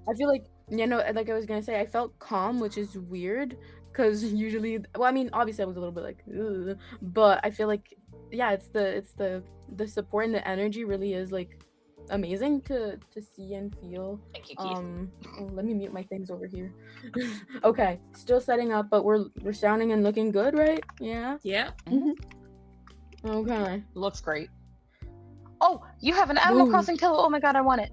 I feel like, you know, like I was gonna say, I felt calm, which is weird, because usually, well, I mean, obviously I was a little bit like, ugh, but I feel like, yeah, it's the support and the energy really is like amazing to see and feel. Thank you, Keith. Oh, let me mute my things over here. Okay, still setting up, but we're sounding and looking good, right? Yeah. Yeah. Okay. Looks great. Oh, you have an Animal Ooh. Crossing pillow. Oh my god, I want it.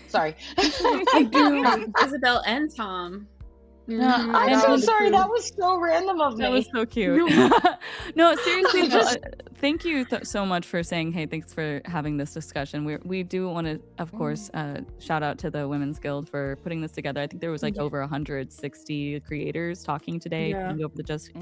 Sorry. I do. Isabel and Tom. Mhm, I'm that so was sorry. true. That was so random of me. That was so cute. No, seriously, though, thank you so much for saying, hey, thanks for having this discussion. We do want to, of course, shout out to the Women's Guild for putting this together. I think there was like over 160 creators talking today, putting over the just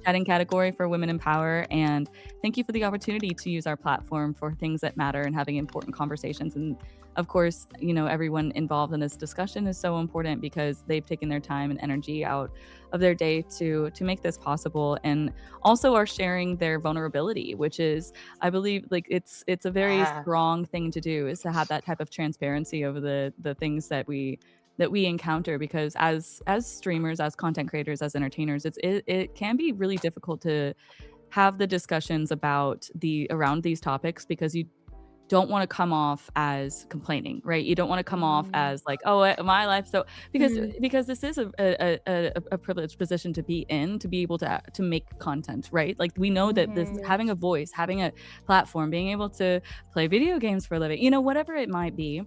chatting category for Women in Power. And thank you for the opportunity to use our platform for things that matter and having important conversations. And of course, you know, everyone involved in this discussion is so important because they've taken their time and energy out of their day to make this possible, and also are sharing their vulnerability, which is, I believe, like it's a very strong thing to do, is to have that type of transparency over the things that we encounter, because as streamers, as content creators, as entertainers, it can be really difficult to have the discussions around these topics, because you don't want to come off as complaining, right? You don't want to come off as like, oh, my life. So because this is a privileged position to be in, to be able to make content, right? Like, we know that this, having a voice, having a platform, being able to play video games for a living, you know, whatever it might be,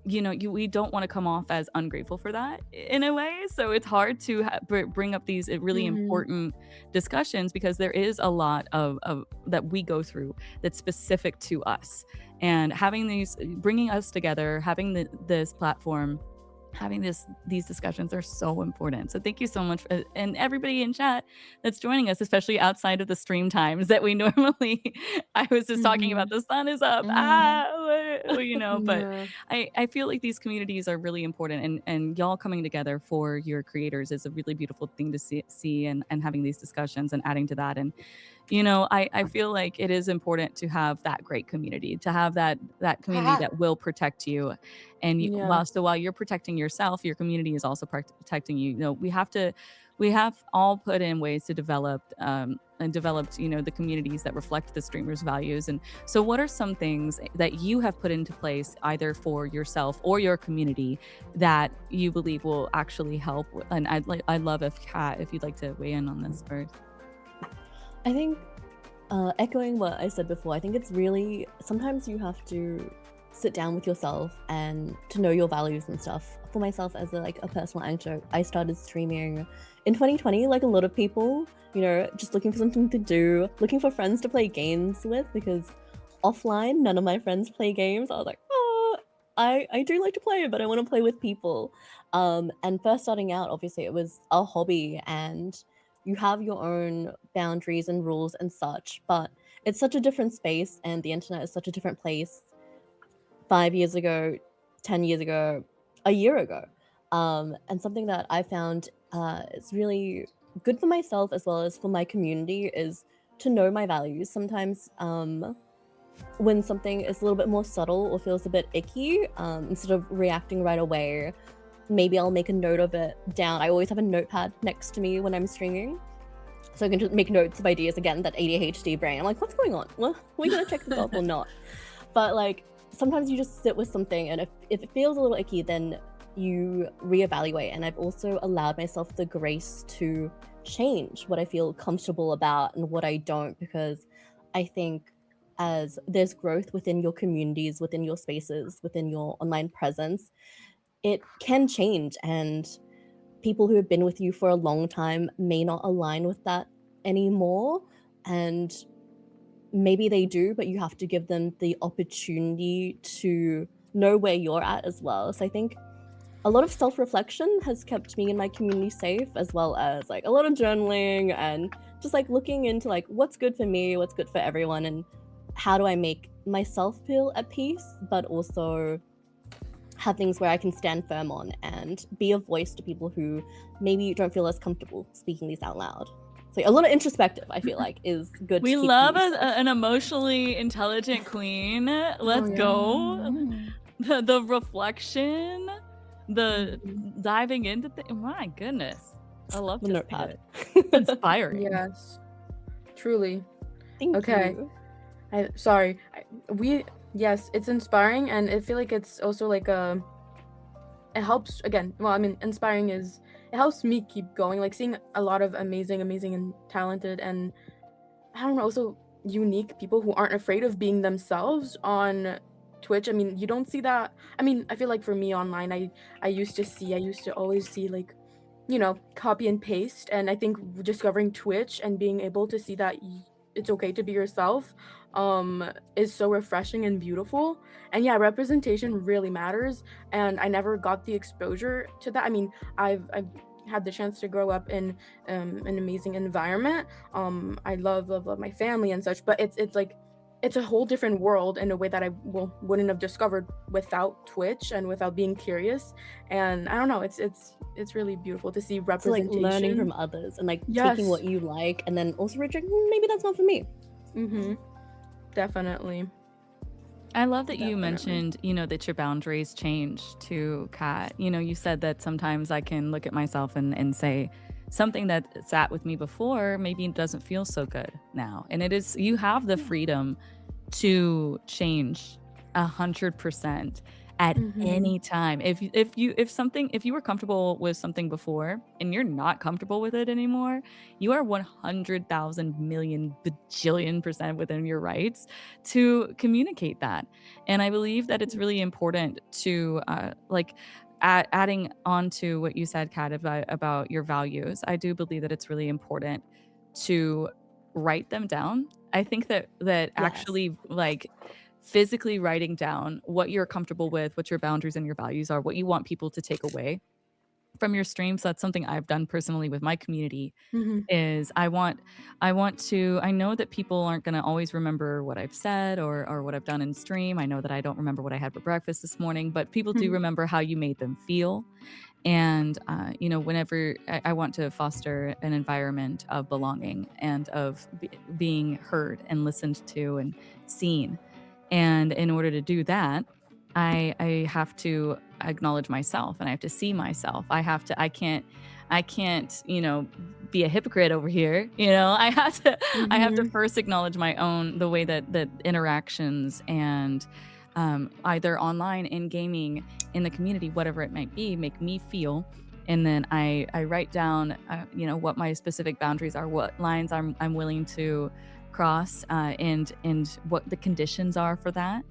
you know, we don't want to come off as ungrateful for that in a way. So it's hard to bring up these really important discussions, because there is a lot of that we go through that's specific to us. And having these, bringing us together, having this platform having these discussions are so important. So thank you so much and everybody in chat that's joining us, especially outside of the stream times that we normally I was just talking about the sun is up, but Yeah. I feel like these communities are really important, and y'all coming together for your creators is a really beautiful thing to see and having these discussions and adding to that. And I feel like it is important to have that great community, to have that community that will protect you. And Yes. while you're protecting yourself, your community is also protecting you. We have all put in ways to develop and developed, the communities that reflect the streamers' values. And so what are some things that you have put into place either for yourself or your community that you believe will actually help? And I'd love if you'd like to weigh in on this first. I think, echoing what I said before, I think it's really, sometimes you have to sit down with yourself and to know your values and stuff. For myself, as a personal anecdote, I started streaming in 2020, like a lot of people, just looking for something to do, looking for friends to play games with, because offline, none of my friends play games. I was like, oh, I do like to play, but I want to play with people. And first starting out, obviously, it was a hobby, and you have your own boundaries and rules and such, but it's such a different space, and the internet is such a different place 5 years ago, 10 years ago, a year ago. And something that I found is really good for myself as well as for my community is to know my values. Sometimes when something is a little bit more subtle or feels a bit icky, instead of reacting right away, maybe I'll make a note of it down. I always have a notepad next to me when I'm streaming, so I can just make notes of ideas. Again, that ADHD brain. I'm like, what's going on? Well, are we gonna check this off or not? But sometimes you just sit with something, and if it feels a little icky, then you reevaluate. And I've also allowed myself the grace to change what I feel comfortable about and what I don't, because I think as there's growth within your communities, within your spaces, within your online presence, it can change, and people who have been with you for a long time may not align with that anymore, and maybe they do, but you have to give them the opportunity to know where you're at as well. So I think a lot of self-reflection has kept me and my community safe, as well as a lot of journaling and just looking into what's good for me, what's good for everyone, and how do I make myself feel at peace, but also have things where I can stand firm on and be a voice to people who maybe don't feel as comfortable speaking these out loud. So a lot of introspective, I feel is good. We to keep love yourself. an emotionally intelligent queen. Let's go. The reflection, the diving into things. My goodness, I love the to notepad. Inspiring. Yes, truly. Thank you. Yes, it's inspiring, and I feel like it's also it helps, again, well, I mean, inspiring is, it helps me keep going, seeing a lot of amazing and talented and, I don't know, also unique people who aren't afraid of being themselves on Twitch. I mean, you don't see that. I mean, I feel like for me online, I used to always see copy and paste, and I think discovering Twitch and being able to see that it's okay to be yourself is so refreshing and beautiful. And yeah, representation really matters, and I never got the exposure to that. I mean, I've had the chance to grow up in an amazing environment. I love my family and such, but it's a whole different world in a way that I wouldn't have discovered without Twitch and without being curious. And I don't know, it's really beautiful to see representation. So learning from others and Yes. taking what you like and then also rejecting, maybe that's not for me. Definitely. I love that you mentioned, that your boundaries change to Kat. You said that sometimes I can look at myself and say something that sat with me before maybe doesn't feel so good now. And it is, you have the freedom to change 100% at any time. If you were comfortable with something before and you're not comfortable with it anymore, you are 100,000 million bajillion% within your rights to communicate that. And I believe that it's really important to adding on to what you said, Kat, about your values. I do believe that it's really important to write them down. I think that actually physically writing down what you're comfortable with, what your boundaries and your values are, what you want people to take away from your stream. So that's something I've done personally with my community. Is I know that people aren't going to always remember what I've said or what I've done in stream. I know that I don't remember what I had for breakfast this morning, but people do remember how you made them feel. And, whenever I want to foster an environment of belonging and of being heard and listened to and seen. And in order to do that, I have to acknowledge myself and I have to see myself. I can't, be a hypocrite over here. I have to first acknowledge my own, the way that interactions and either online, in gaming, in the community, whatever it might be, make me feel. And then I write down, what my specific boundaries are, what lines I'm willing to cross, and what the conditions are for that,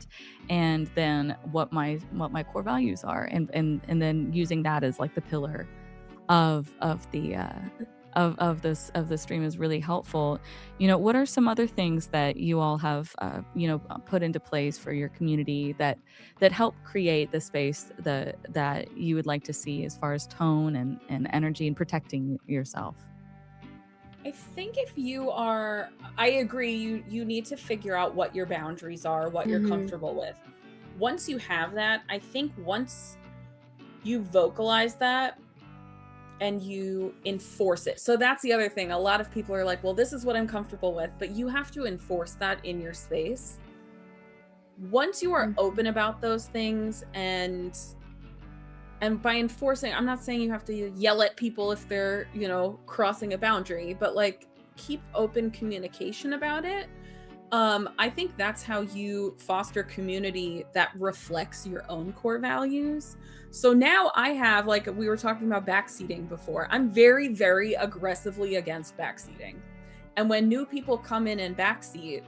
and then what my core values are, and then using that as like the pillar of the stream is really helpful. What are some other things that you all have put into place for your community that help create the space that you would like to see as far as tone and energy and protecting yourself? I think if you are, I agree, you need to figure out what your boundaries are, what you're comfortable with. Once you have that, I think once you vocalize that and you enforce it. So that's the other thing. A lot of people are like, well, this is what I'm comfortable with, but you have to enforce that in your space. Once you are open about those things, and by enforcing, I'm not saying you have to yell at people if they're, crossing a boundary, but like keep open communication about it. I think that's how you foster community that reflects your own core values. So now I have, like we were talking about backseating before, I'm very, very aggressively against backseating. And when new people come in and backseat,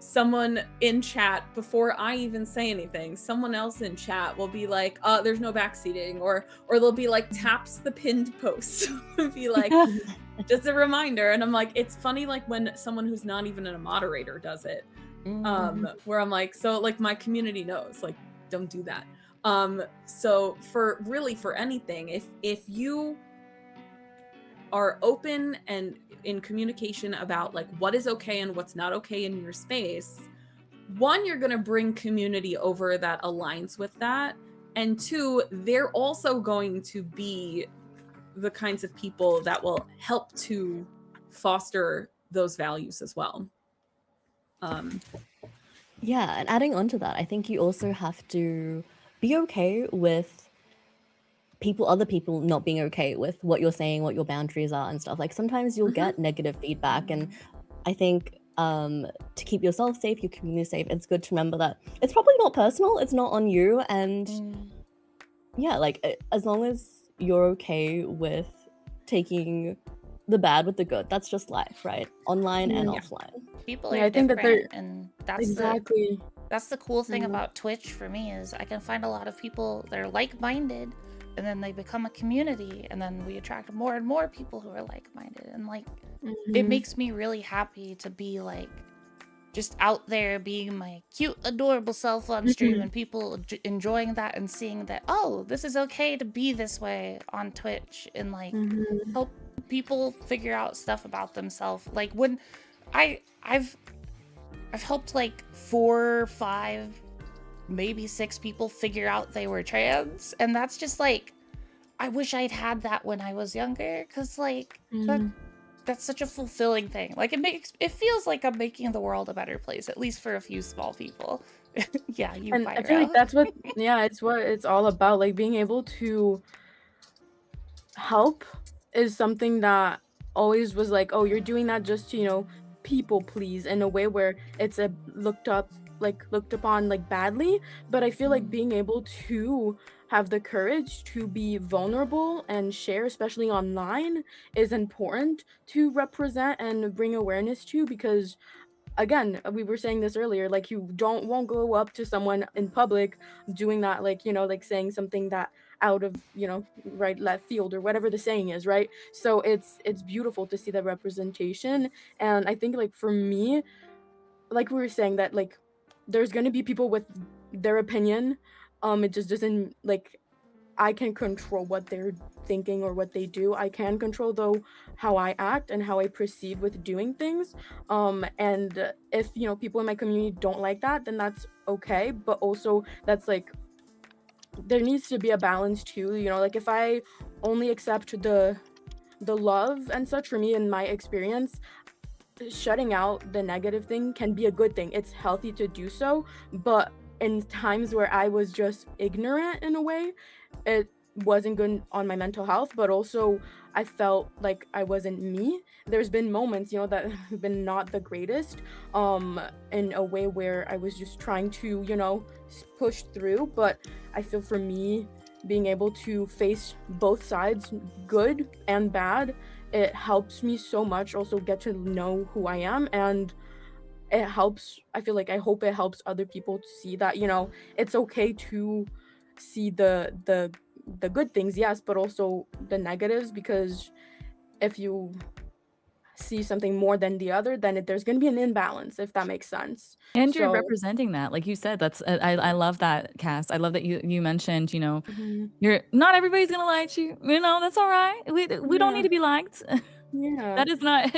someone in chat, before I even say anything, someone else in chat will be like, there's no backseating, or they'll be like, taps the pinned post and be like, just a reminder. And I'm like, it's funny, like when someone who's not even a moderator does it, where I'm like, so like my community knows, like, don't do that. So for anything, if you are open and in communication about like what is okay and what's not okay in your space, one, you're going to bring community over that aligns with that, and two, they're also going to be the kinds of people that will help to foster those values as well. Yeah, and adding on to that, I think you also have to be okay with other people not being okay with what you're saying, what your boundaries are and stuff. Like sometimes you'll get negative feedback, and I think to keep yourself safe, your community safe, it's good to remember that it's probably not personal, it's not on you, and yeah, like as long as you're okay with taking the bad with the good, that's just life, right? Online and offline. People are different, and that's exactly that's the cool thing about Twitch for me, is I can find a lot of people that are like-minded, and then they become a community, and then we attract more and more people who are like-minded, and like it makes me really happy to be like just out there being my cute, adorable self on stream, and people enjoying that and seeing that, oh, this is okay to be this way on Twitch, and like help people figure out stuff about themselves. Like when I've helped like 4, 5, maybe 6 people figure out they were trans, and that's just like, I wish I'd had that when I was younger, because like that's such a fulfilling thing. Like it feels like I'm making the world a better place, at least for a few small people. Yeah, you. And I feel like that's what it's what it's all about. Like being able to help is something that always was like, oh, you're doing that just to people please, in a way where it's looked upon like badly. But I feel like being able to have the courage to be vulnerable and share, especially online, is important to represent and bring awareness to, because again, we were saying this earlier, like you won't go up to someone in public doing that, like like saying something that out of right left field or whatever the saying is, right? So it's beautiful to see that representation. And I think like for me, like we were saying, that like there's gonna be people with their opinion. It just doesn't like I can control what they're thinking or what they do. I can control though how I act and how I proceed with doing things. And if people in my community don't like that, then that's okay. But also that's like there needs to be a balance too. Like if I only accept the love and such, for me in my experience, shutting out the negative thing can be a good thing. It's healthy to do so, but in times where I was just ignorant in a way, it wasn't good on my mental health, but also I felt like I wasn't me. There's been moments, that have been not the greatest, in a way where I was just trying to, push through. But I feel for me, being able to face both sides, good and bad, it helps me so much also get to know who I am, and it helps. I feel like I hope it helps other people to see that it's okay to see the good things, yes, but also the negatives, because if you see something more than the other, then there's going to be an imbalance, if that makes sense. And you're So representing that, like you said. That's I love that, Cass. I love that you mentioned, mhm. you're not everybody's gonna like you. That's all right. We don't need Yeah, to be liked. yeah, That is not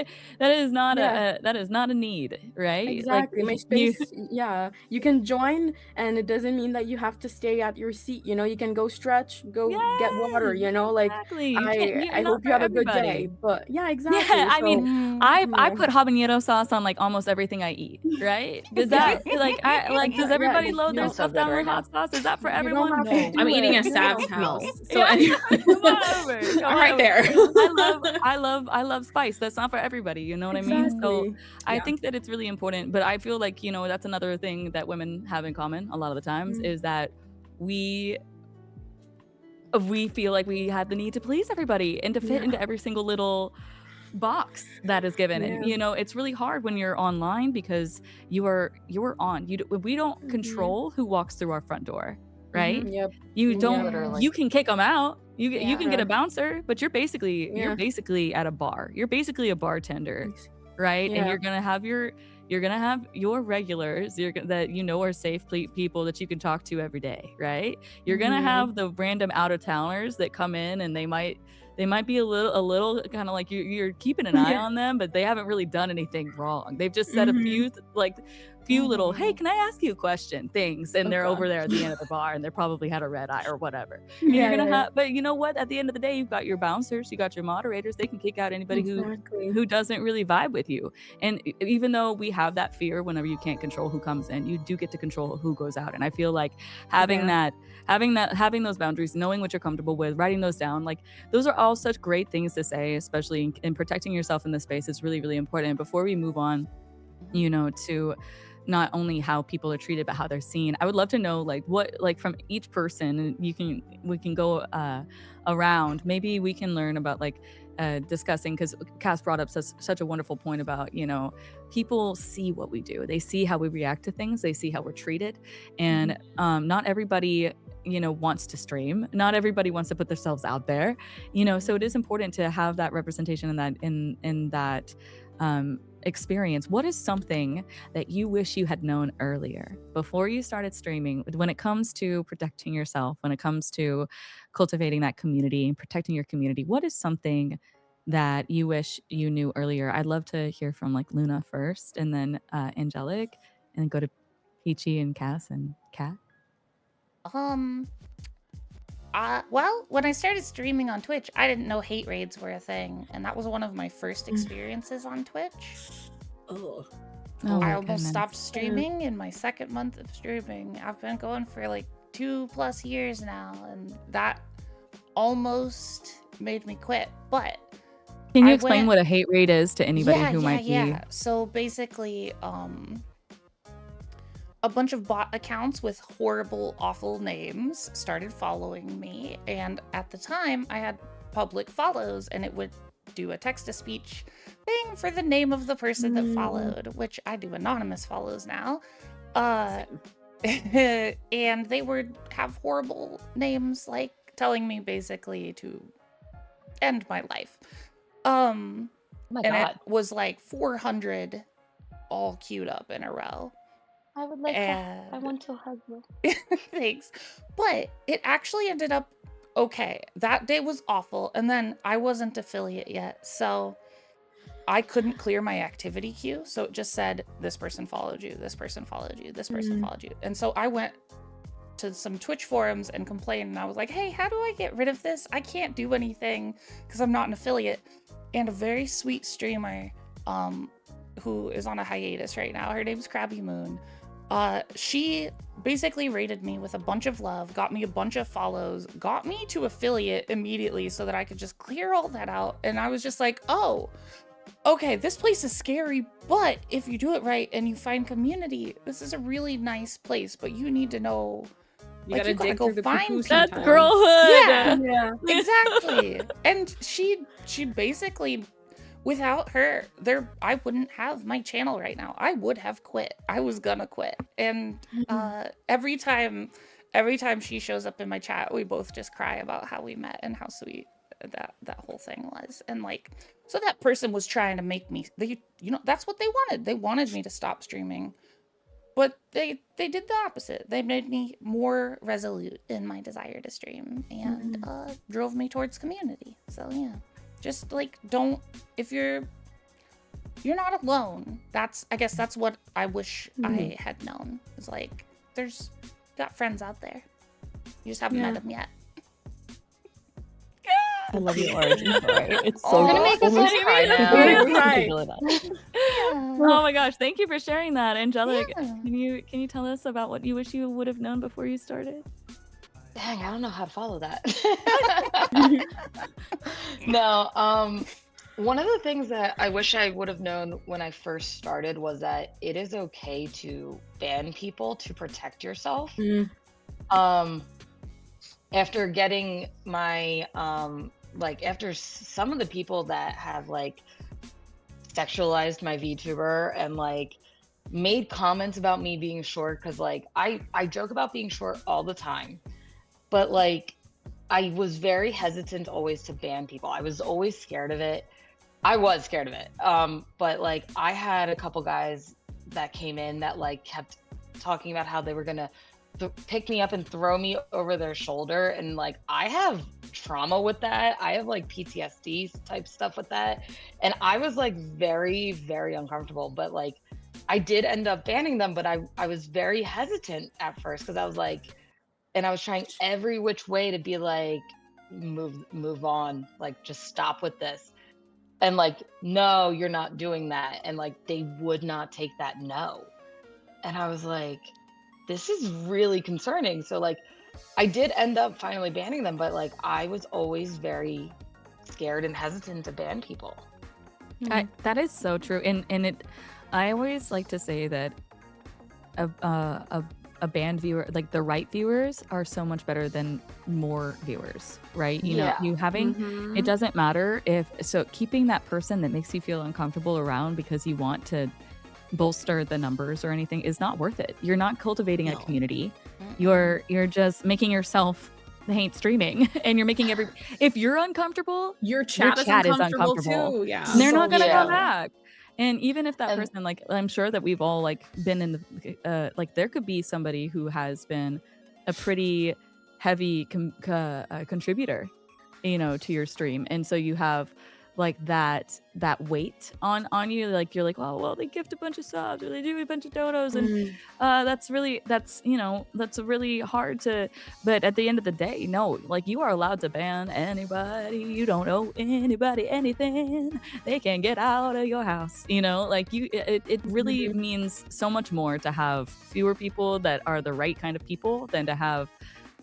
yeah. that is not a need, right? Like Exactly. My you space, yeah. You can join, and it doesn't mean that you have to stay at your seat. You can go stretch, go get water, Yes, like exactly. You can't I you're not hope you for have a good day. everybody. But yeah, Yeah, exactly. I mean, So I yeah. put habanero sauce on like almost everything I eat, right? Does Yeah. that does Yeah, everybody load their I'm so stuff good down with right now. hot sauce? Is that for you don't everyone? have to No. I'm do eating it. at Sav's No. house, No. so Yeah, anyway. come on over. Come I'm on right over. there. I love spice. That's not for everybody, you know what I mean? So Exactly. I Yeah. think that it's really important, but I feel like, that's another thing that women have in common a lot of the times is that we feel like we have the need to please everybody and to fit into every single little box that is given. And Yeah. it's really hard when you're online because you're on. We don't control who walks through our front door, right? Yep. You don't. Literally. You can kick them out. You can get Yeah. a bouncer, but you're basically at a bar. You're basically a bartender, right? And Yeah. you're gonna have your regulars that are safe people that you can talk to every day, right? You're gonna have the random out of towners that come in and they might be a little kind of like you're keeping an eye on them, but they haven't really done anything wrong. They've just said a few little, hey, can I ask you a question things, and they're over there at the end of the bar and they probably had a red eye or whatever. And you're gonna have, but you know what? At the end of the day, you've got your bouncers, you got your moderators. They can kick out anybody who doesn't really vibe with you. And even though we have that fear whenever you can't control who comes in, you do get to control who goes out. And I feel like having those boundaries, knowing what you're comfortable with, writing those down, like those are all such great things to say, especially in protecting yourself in this space is really, really important. Before we move on, to not only how people are treated, but how they're seen. I would love to know what from each person, we can go around. Maybe we can learn about discussing, because Cass brought up such a wonderful point about, people see what we do. They see how we react to things. They see how we're treated. And not everybody, wants to stream. Not everybody wants to put themselves out there, so it is important to have that representation in that experience. What is something that you wish you had known earlier before you started streaming when it comes to protecting yourself, when it comes to cultivating that community and protecting your community? What is something that you wish you knew earlier? I'd love to hear from Luna first, and then Angelic, and then go to Peachy and Cass and Kat. Well, when I started streaming on Twitch, I didn't know hate raids were a thing, and that was one of my first experiences on Twitch. Oh. I almost stopped streaming in my second month of streaming. I've been going for 2+ years now, and that almost made me quit. But can you explain what a hate raid is to anybody who might be? Yeah. So basically, a bunch of bot accounts with horrible, awful names started following me. And at the time, I had public follows, and it would do a text-to-speech thing for the name of the person that followed, which I do anonymous follows now. And they would have horrible names, telling me basically to end my life. Oh my God. It was 400 all queued up in a row. I would like I And want to hug you. thanks. But it actually ended up okay. That day was awful. And then I wasn't affiliate yet. So I couldn't clear my activity queue. So it just said, this person followed you, this person followed you, this person followed you. And so I went to some Twitch forums and complained. And I was like, hey, how do I get rid of this? I can't do anything because I'm not an affiliate. And a very sweet streamer who is on a hiatus right now, her name's Krabby Moon. She basically rated me with a bunch of love, got me a bunch of follows, got me to affiliate immediately so that I could just clear all that out. And I was just like, oh, okay, this place is scary, but if you do it right and you find community, this is a really nice place, but you need to know, You like, gotta you gotta dig go through the find poo-poo That's sometimes. girlhood. Yeah. Yeah. Exactly. And she basically, without her, I wouldn't have my channel right now. I would have quit. I was gonna quit. And every time she shows up in my chat, we both just cry about how we met and how sweet that whole thing was. And like, so that person was trying to make me, that's what they wanted. They wanted me to stop streaming. But they did the opposite. They made me more resolute in my desire to stream and drove me towards community. So yeah, just like if you're not alone. I guess that's what I wish I had known. It's like there's got friends out there. You just haven't met them yet. I love your origin story. It's so You're gonna good. make us all Almost- cry now. Oh my gosh, thank you for sharing that, Angelic. Yeah. Can you tell us about what you wish you would have known before you started? Dang, I don't know how to follow that. No, one of the things that I wish I would have known when I first started was that it is okay to ban people to protect yourself. After getting my after some of the people that have like sexualized my VTuber and like made comments about me being short, because like I joke about being short all the time, but like I was very hesitant always to ban people. I was always scared of it. I was scared of it. But like I had a couple guys that came in that like kept talking about how they were gonna pick me up and throw me over their shoulder, and like I have trauma with that. I have like PTSD type stuff with that, and I was like very, very uncomfortable. But like I did end up banning them, but I was very hesitant at first because I was like, and I was trying every which way to be like, move on, like just stop with this, and like, no, you're not doing that, and like they would not take that no, and I was like, this is really concerning. So like I did end up finally banning them, but like I was always very scared and hesitant to ban people. That is so true, and I always like to say that a banned viewer, like the right viewers, are so much better than more viewers, right? You know, you having it doesn't matter keeping that person that makes you feel uncomfortable around because you want to bolster the numbers or anything is not worth it. You're not cultivating a community. You're just making yourself hate streaming, and you're making if you're uncomfortable, Your chat is uncomfortable too. Yeah. and they're not gonna Yeah. come back. And even if that person, like, I'm sure that we've all like been in the like there could be somebody who has been a pretty heavy contributor, you know, to your stream, and so you have like that weight on you, like you're like, oh well, they gift a bunch of subs or they do a bunch of donos, and that's really hard to, but at the end of the day, no, like you are allowed to ban anybody. You don't owe anybody anything. They can get out of your house, you know, like it really means so much more to have fewer people that are the right kind of people than to have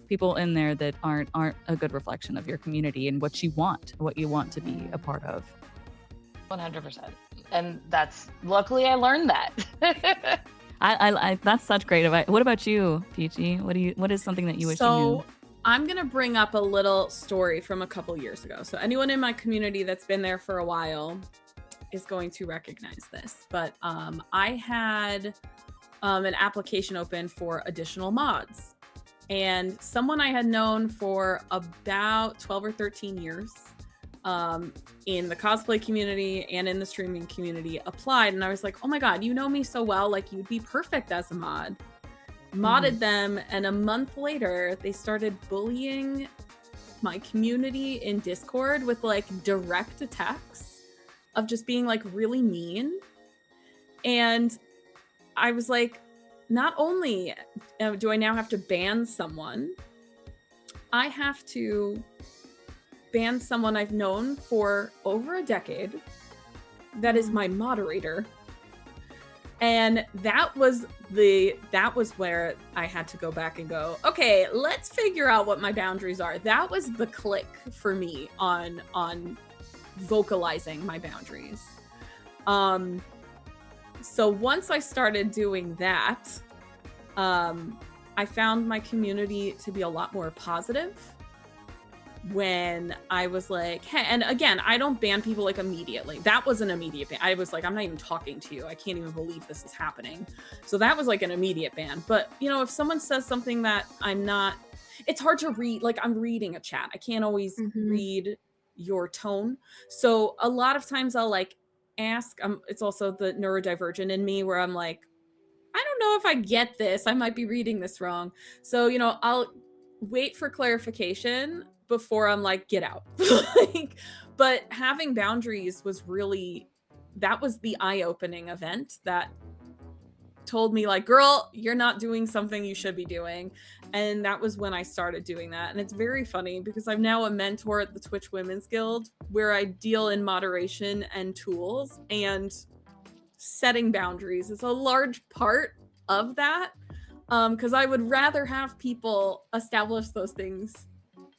people in there that aren't a good reflection of your community and what you want to be a part of. 100%. And that's, luckily I learned that. I that's such great advice. What about you, Peachy? What is something that you wish you knew? I'm gonna bring up a little story from a couple years ago. So anyone in my community that's been there for a while is going to recognize this. But I had an application open for additional mods. And someone I had known for about 12 or 13 years in the cosplay community and in the streaming community applied, and I was like, oh my god, you know me so well, like you'd be perfect as a mod. Modded them, and a month later they started bullying my community in Discord with like direct attacks of just being like really mean. And I was like, not only do I now have to ban someone, I have to ban someone I've known for over a decade that is my moderator. And that was where I had to go back and go, okay, let's figure out what my boundaries are. That was the click for me on vocalizing my boundaries. So once I started doing that, I found my community to be a lot more positive when I was like, hey, and again, I don't ban people like immediately. That was an immediate ban. I was like, I'm not even talking to you. I can't even believe this is happening. So that was like an immediate ban. But, you know, if someone says something that I'm not, it's hard to read, like I'm reading a chat. I can't always read your tone. So a lot of times I'll like ask, it's also the neurodivergent in me where I'm like, I don't know if I get this. I might be reading this wrong. So, you know, I'll wait for clarification before I'm like, get out. But having boundaries was really, that was the eye-opening event that told me like, girl, you're not doing something you should be doing. And that was when I started doing that. And it's very funny because I'm now a mentor at the Twitch Women's Guild where I deal in moderation and tools, and setting boundaries is a large part of that. Because I would rather have people establish those things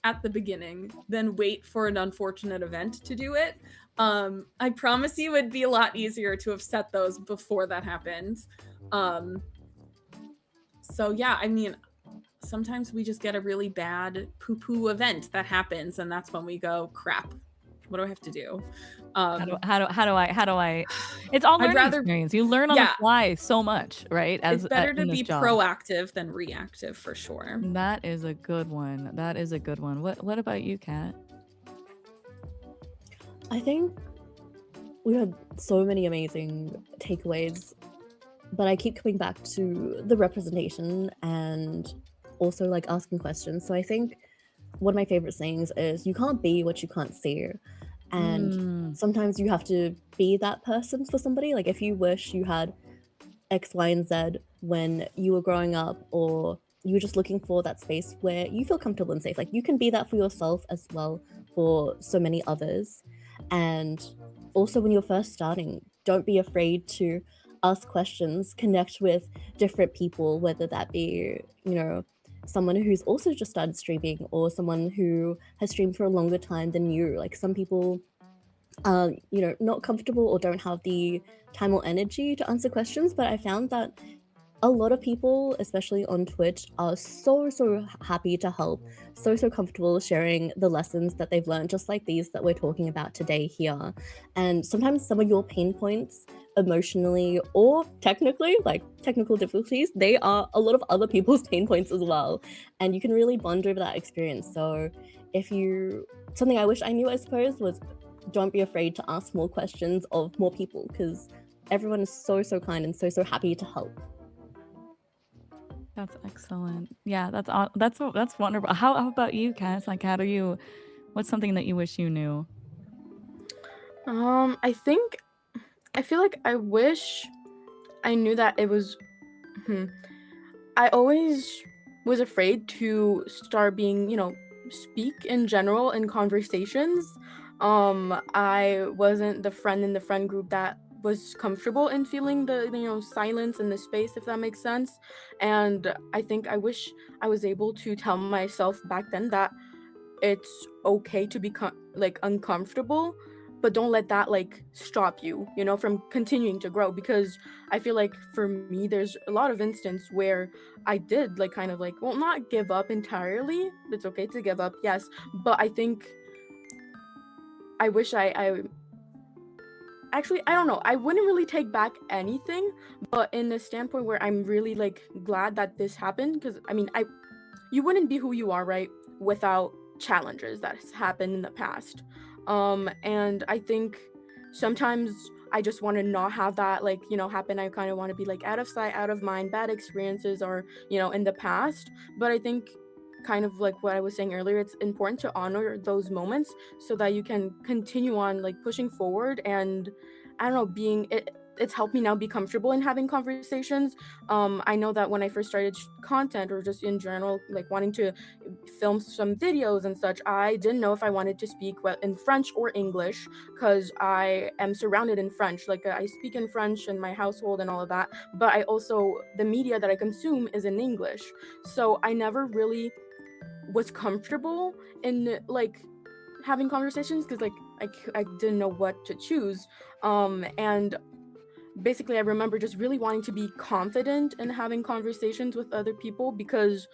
at the beginning than wait for an unfortunate event to do it. I promise you it'd be a lot easier to have set those before that happened. So yeah, I mean, sometimes we just get a really bad poo-poo event that happens, and that's when we go, crap, what do I have to do? How do I? It's all learning experience. You learn on the fly so much, right? It's better to be proactive than reactive for sure. That is a good one. That is a good one. What about you, Kat? I think we had so many amazing takeaways, but I keep coming back to the representation and also like asking questions. So I think one of my favorite sayings is, you can't be what you can't see. And sometimes you have to be that person for somebody. Like if you wish you had X, Y, and Z when you were growing up, or you were just looking for that space where you feel comfortable and safe, like you can be that for yourself as well for so many others. And also when you're first starting, don't be afraid to ask questions, connect with different people, whether that be, you know, someone who's also just started streaming or someone who has streamed for a longer time than you. Like some people are, you know, not comfortable or don't have the time or energy to answer questions, but I found that a lot of people, especially on Twitch, are so happy to help, so comfortable sharing the lessons that they've learned, just like these that we're talking about today here. And sometimes some of your pain points emotionally or technically, like technical difficulties, they are a lot of other people's pain points as well, and you can really bond over that experience. So if you, something I wish I knew, I suppose, was don't be afraid to ask more questions of more people, because everyone is so kind and so happy to help. That's excellent. Yeah, that's wonderful. How about you, Cass? Like, what's something that you wish you knew? I feel like I wish I knew that it was, I always was afraid to start being, you know, speak in general in conversations. I wasn't the friend in the friend group that was comfortable in feeling the, you know, silence in the space, if that makes sense. And I think I wish I was able to tell myself back then that it's okay to be like uncomfortable, but don't let that like stop you, you know, from continuing to grow. Because I feel like for me, there's a lot of instances where I did like kind of like, well, not give up entirely. It's okay to give up, yes, but I think I wish actually, I don't know. I wouldn't really take back anything, but in the standpoint where I'm really like glad that this happened, because I mean, you wouldn't be who you are, right, without challenges that has happened in the past. And I think sometimes I just want to not have that, like, happen. I kind of want to be like out of sight, out of mind. Bad experiences are, in the past. But I think, kind of like what I was saying earlier, it's important to honor those moments so that you can continue on like pushing forward. And I don't know, it's helped me now be comfortable in having conversations. I know that when I first started content, or just in general, like wanting to film some videos and such, I didn't know if I wanted to speak in French or English, because I am surrounded in French. Like, I speak in French in my household and all of that, but I also, the media that I consume is in English. So I never really was comfortable in like having conversations, because like I didn't know what to choose. And basically I remember just really wanting to be confident in having conversations with other people, because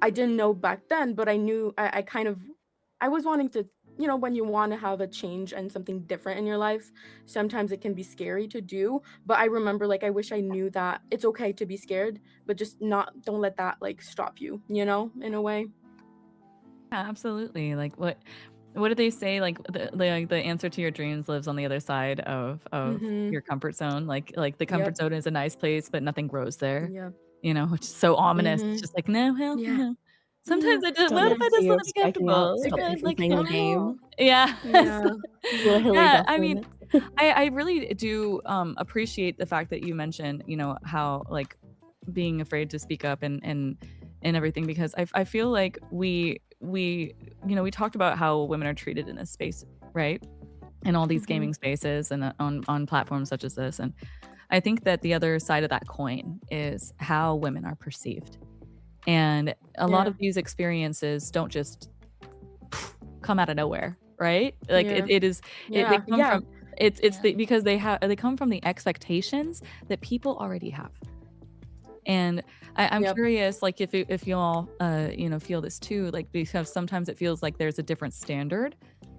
I didn't know back then, but I knew I was wanting to, when you want to have a change and something different in your life, sometimes it can be scary to do. But I remember, like, I wish I knew that it's okay to be scared, but just don't let that like stop you, in a way. Yeah, absolutely. Like what did they say? Like the answer to your dreams lives on the other side of Mhm. your comfort zone. Like the comfort Yep. zone is a nice place, but nothing grows there. Yep. Which is so ominous. It's Mhm. just like, no, hell, Yeah. sometimes I just, Stop what if it I until just you're want to be striking out. comfortable? Stop me from Like, playing the I know. game. yeah. Yeah. Little Hillary Yeah, Duff I mean, moment. I really do appreciate the fact that you mentioned, how like being afraid to speak up and everything, because I feel like we talked about how women are treated in this space, right? In all these Mhm. gaming spaces and on platforms such as this. And I think that the other side of that coin is how women are perceived. And a lot Yeah. of these experiences don't just come out of nowhere, right? Like Yeah. they Yeah. come Yeah. from because they come from the expectations that people already have. And I'm Yep. curious, like if you all feel this too, like because sometimes it feels like there's a different standard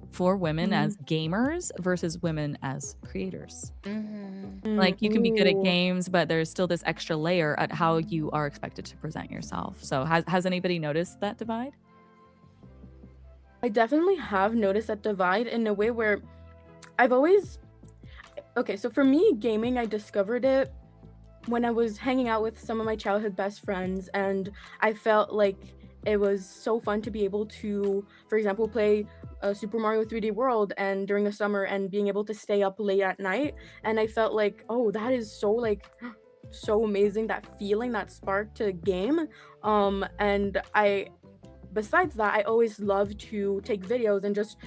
for women Mhm. as gamers versus women as creators. Mm-hmm. Like you can be good at Ooh. games, but there's still this extra layer at how you are expected to present yourself. So has anybody noticed that divide? I definitely have noticed that divide in a way where I've always okay, so for me, gaming, I discovered it when I was hanging out with some of my childhood best friends, and I felt like it was so fun to be able to, for example, play Super Mario 3D World and during the summer, and being able to stay up late at night. And I felt like, oh, that is so like so amazing, that feeling, that spark to game. And besides that, I always love to take videos and just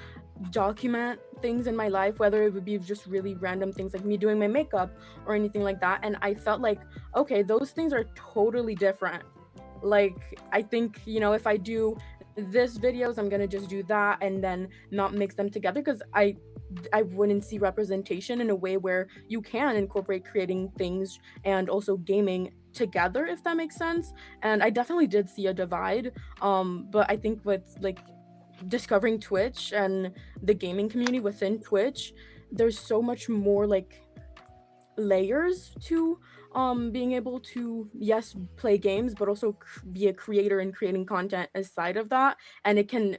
document things in my life, whether it would be just really random things like me doing my makeup or anything like that. And I felt like, okay, those things are totally different. Like, I think, if I do this videos, I'm gonna just do that and then not mix them together, because I wouldn't see representation in a way where you can incorporate creating things and also gaming together, if that makes sense. And I definitely did see a divide. But I think with like discovering Twitch and the gaming community within Twitch, there's so much more like layers to being able to, yes, play games, but also be a creator and creating content aside of that. And it can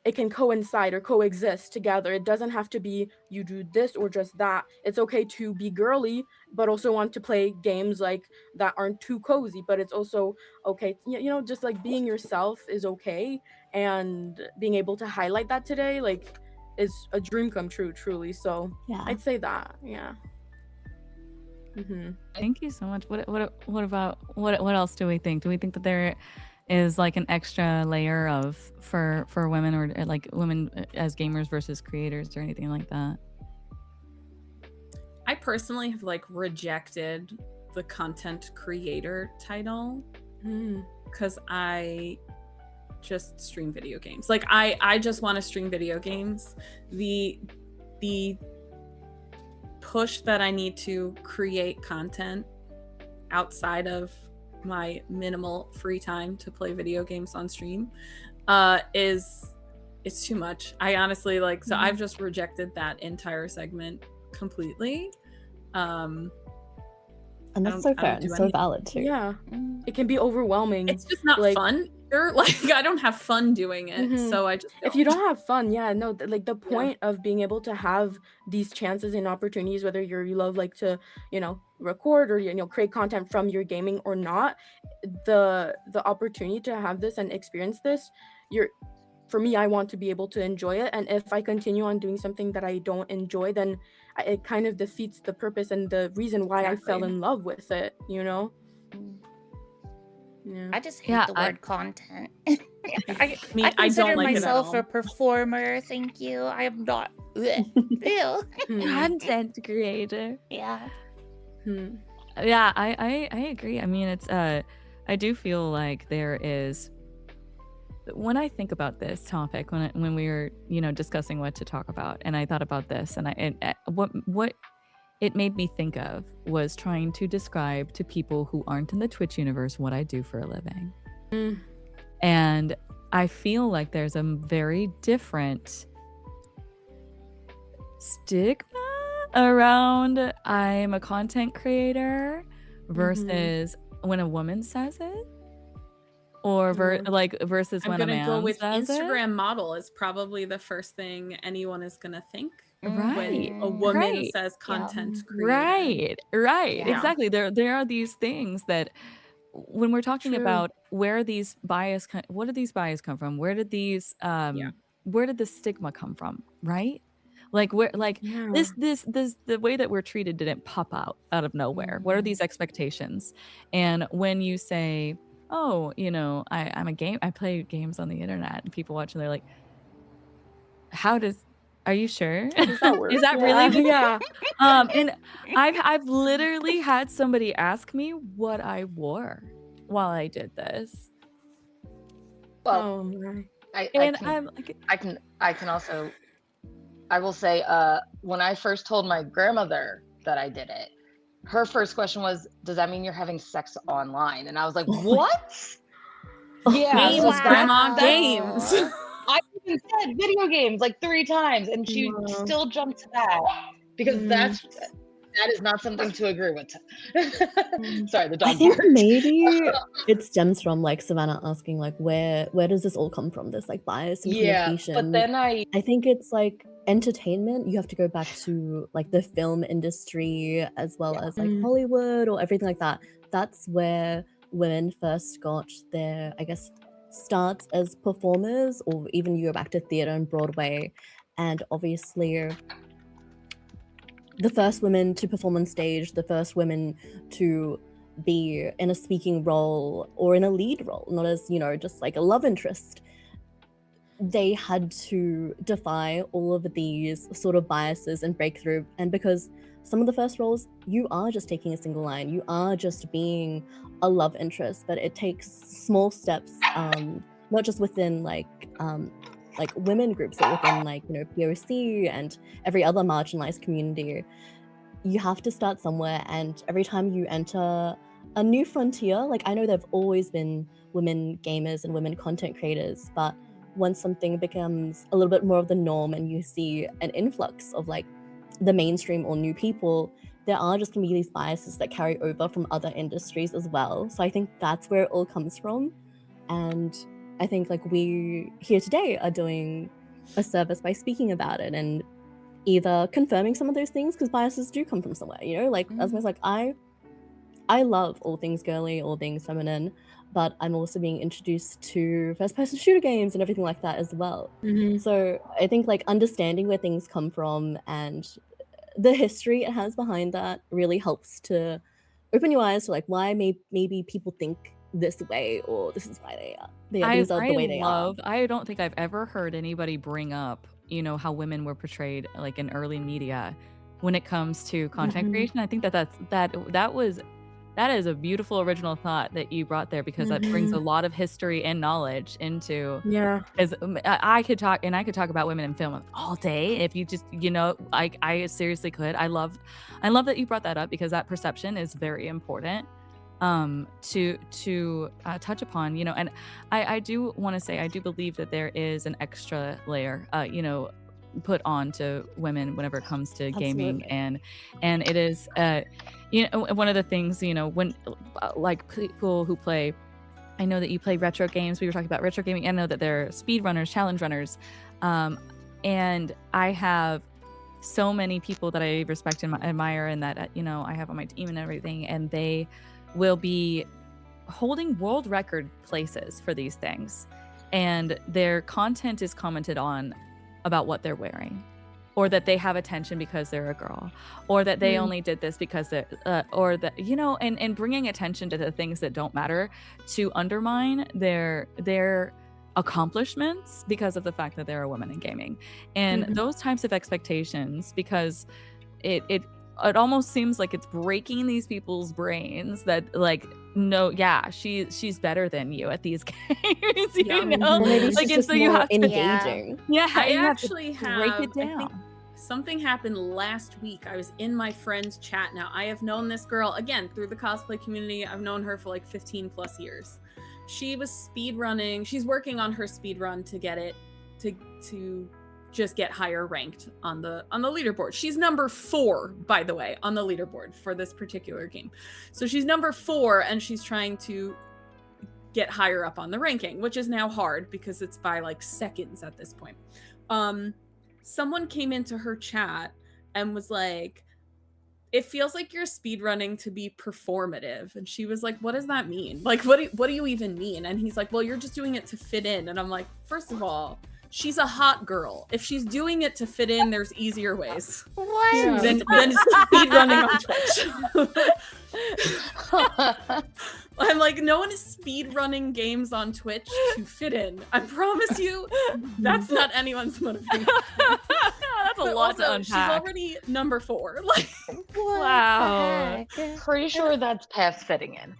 it can coincide or coexist together. It doesn't have to be you do this or just that. It's okay to be girly, but also want to play games like that aren't too cozy. But it's also okay, just like being yourself is okay. And being able to highlight that today, like, is a dream come true, truly. So Yeah. I'd say that, yeah. Thank you so much. What about what else do we think? Do we think that there is like an extra layer of for women, or like women as gamers versus creators or anything like that? I personally have like rejected the content creator title because I just stream video games. Like I just want to stream video games. The push that I need to create content outside of my minimal free time to play video games on stream it's too much. I honestly so I've just rejected that entire segment completely. And that's so fair and so valid too. Yeah, it can be overwhelming. It's just not fun. Like I don't have fun doing it, Mhm. so I just If you don't have fun, yeah, no, like the point of being able to have these chances and opportunities, whether you love like to, record or create content from your gaming or not, the opportunity to have this and experience this, for me, I want to be able to enjoy it. And if I continue on doing something that I don't enjoy, then it kind of defeats the purpose and the reason why I fell Exactly. in love with it, Yeah. I just hate Yeah, the word content. I I consider don't like it at myself all. a performer. Thank you. I am not. Ew. content creator. Yeah. Hmm. Yeah, I agree. I mean, it's I do feel like there is, when I think about this topic, when we were discussing what to talk about, and I thought about this, and what it made me think of was trying to describe to people who aren't in the Twitch universe what I do for a living. Mm. And I feel like there's a very different stigma around I'm a content creator versus when a woman says it, or versus I'm when a gonna man go with says Instagram model is probably the first thing anyone is gonna think it. Right. when a woman Right. says content creator. Right. Yeah. Exactly. There are these things that when we're talking True. about where these bias, what did these bias come from? Where did these where did the stigma come from? Right? Like where Yeah. this the way that we're treated didn't pop out of nowhere. What are these expectations? And when you say, oh, I play games on the internet, and people watch and they're like, are you sure? Does that work? Is that really the Yeah. and I've literally had somebody ask me what I wore while I did this. Well, Oh my. I can also, I will say, when I first told my grandmother that I did it, her first question was, does that mean you're having sex online? And I was like, what? Yeah, Games, so grandma, that's games. I even said video games like 3 times, and she Wow. still jumped to that because Mhm. that is not something to agree with. Sorry, the dog I think barked. maybe it stems from like Savannah asking like where does this all come from? This like bias and Yeah, connotation. but then I think it's like entertainment. You have to go back to like the film industry as well as like Mm. Hollywood or everything like that. That's where women first got their, I guess, starts as performers, or even you go back to theater and Broadway. And obviously the first women to perform on stage, the first women to be in a speaking role or in a lead role, not as, just like a love interest. They had to defy all of these sort of biases and break through. And because some of the first roles, you are just taking a single line, you are just being a love interest, but it takes small steps, not just within like women groups, but within like, POC and every other marginalized community. You have to start somewhere, and every time you enter a new frontier, like I know there've always been women gamers and women content creators, but once something becomes a little bit more of the norm and you see an influx of like the mainstream or new people, there are just gonna be these biases that carry over from other industries as well. So I think that's where it all comes from. And I think like we here today are doing a service by speaking about it and either confirming some of those things, because biases do come from somewhere, like as much like I love all things girly, all things feminine, but I'm also being introduced to first-person shooter games and everything like that as well. Mhm. So I think like understanding where things come from and the history it has behind that really helps to open your eyes to like why maybe people think this way, or this is why these are the way they are. I don't think I've ever heard anybody bring up, how women were portrayed like in early media when it comes to content Mhm. creation. I think that is a beautiful original thought that you brought there, because that brings a lot of history and knowledge into. Yeah. As I could talk about women in film all day if you just I seriously could. I love that you brought that up, because that perception is very important to touch upon, and I do want to say I do believe that there is an extra layer put on to women whenever it comes to gaming. Absolutely. and it is one of the things, when like people who play I know that you play retro games. We were talking about retro gaming. I know that they're speed runners, challenge runners. And I have so many people that I respect and admire and that, I have on my team and everything. And they will be holding world record places for these things. And their content is commented on about what they're wearing, or that they have attention because they're a girl, or that they only did this because they're, or that, and bringing attention to the things that don't matter to undermine their accomplishments because of the fact that they're a woman in gaming. And those types of expectations, because it almost seems like it's breaking these people's brains that like, no, yeah, she's better than you at these games, you know? Or maybe Like, she's and just so you more have to, engaging. I you actually have to break have, it I think down. something happened last week. I was in my friend's chat. Now, I have known this girl, again, through the cosplay community. I've known her for like 15 plus years. She was speed running. She's working on her speed run to get it, to just get higher ranked on the leaderboard. She's number 4, by the way, on the leaderboard for this particular game. So she's number 4, and she's trying to get higher up on the ranking, which is now hard because it's by like seconds at this point. Someone came into her chat and was like, it feels like you're speedrunning to be performative. And she was like, what does that mean? Like, what do you even mean? And he's like, well, you're just doing it to fit in. And I'm like, first of all, she's a hot girl. If she's doing it to fit in, there's easier ways What? than speedrunning on Twitch. I'm like, no one is speedrunning games on Twitch to fit in. I promise you, that's not anyone's motivation. That's a lot to unpack. She's already number 4. Like, Wow. Pretty sure that's past fitting in.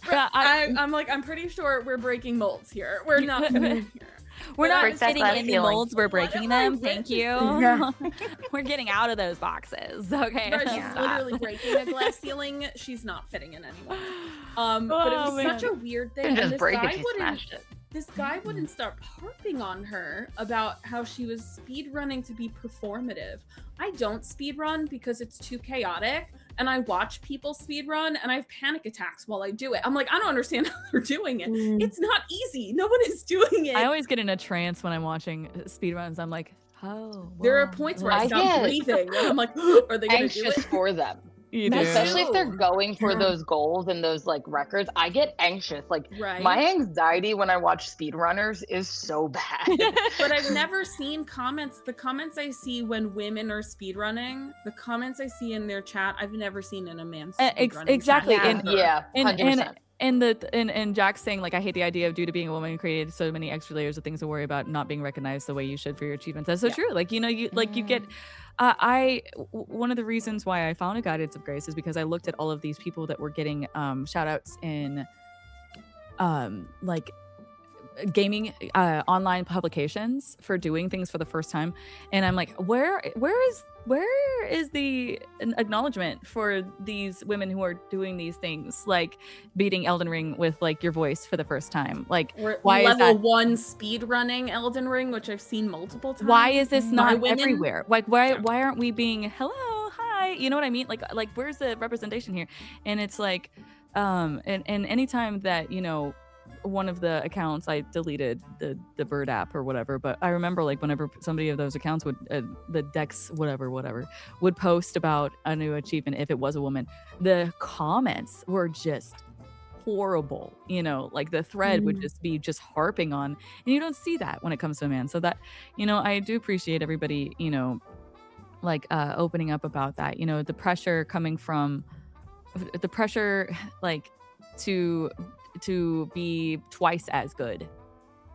Yeah, I'm like, I'm pretty sure we're breaking molds here. We're not fitting in here. we're not Break that fitting glass in the ceiling. molds, we're breaking What am I them. Thank you. Yeah. We're getting out of those boxes. Okay. No, she's Yeah. literally breaking a glass ceiling. She's not fitting in anymore. But it was Oh, such man. a weird You thing. can And just this break guy it, you wouldn't. smashed it. This guy wouldn't stop harping on her about how she was speedrunning to be performative. I don't speedrun because it's too chaotic, and I watch people speedrun and I have panic attacks while I do it. I'm like, I don't understand how they're doing it. It's not easy. No one is doing it. I always get in a trance when I'm watching speedruns. I'm like, oh. There are wow. points where I I stop get breathing and I'm like, are they gonna do Anxious it? for them. You That's do. Especially if they're No. going for Yeah. those goals and those like records. I get anxious. Like Right. my anxiety when I watch speedrunners is so bad. But I've never seen comments. The comments I see when women are speedrunning, the comments I see in their chat, I've never seen in a man's speedrunning exactly. chat And- ever. Yeah, 100%. And Jack's saying, like, I hate the idea of due to being a woman created so many extra layers of things to worry about, not being recognized the way you should for your achievements. That's so Yeah. true. Like, you get one of the reasons why I founded Guidance of Grace is because I looked at all of these people that were getting shout outs in like gaming online publications for doing things for the first time, and I'm like, where is the acknowledgement for these women who are doing these things, like beating Elden Ring with like your voice for the first time? Like, We're why is level that? 1 speed running Elden Ring, which I've seen multiple times. Why is this by not women. everywhere? Like, why Yeah. why aren't we being hello, hi? You know what I mean? Like where's the representation here? And it's like, and anytime that one of the accounts, I deleted the bird app or whatever, but I remember like whenever somebody of those accounts would the Dex whatever would post about a new achievement, if it was a woman, the comments were just horrible. Like the thread would just be harping on, and you don't see that when it comes to a man. So that I do appreciate everybody like opening up about that. The pressure coming from the pressure like to be twice as good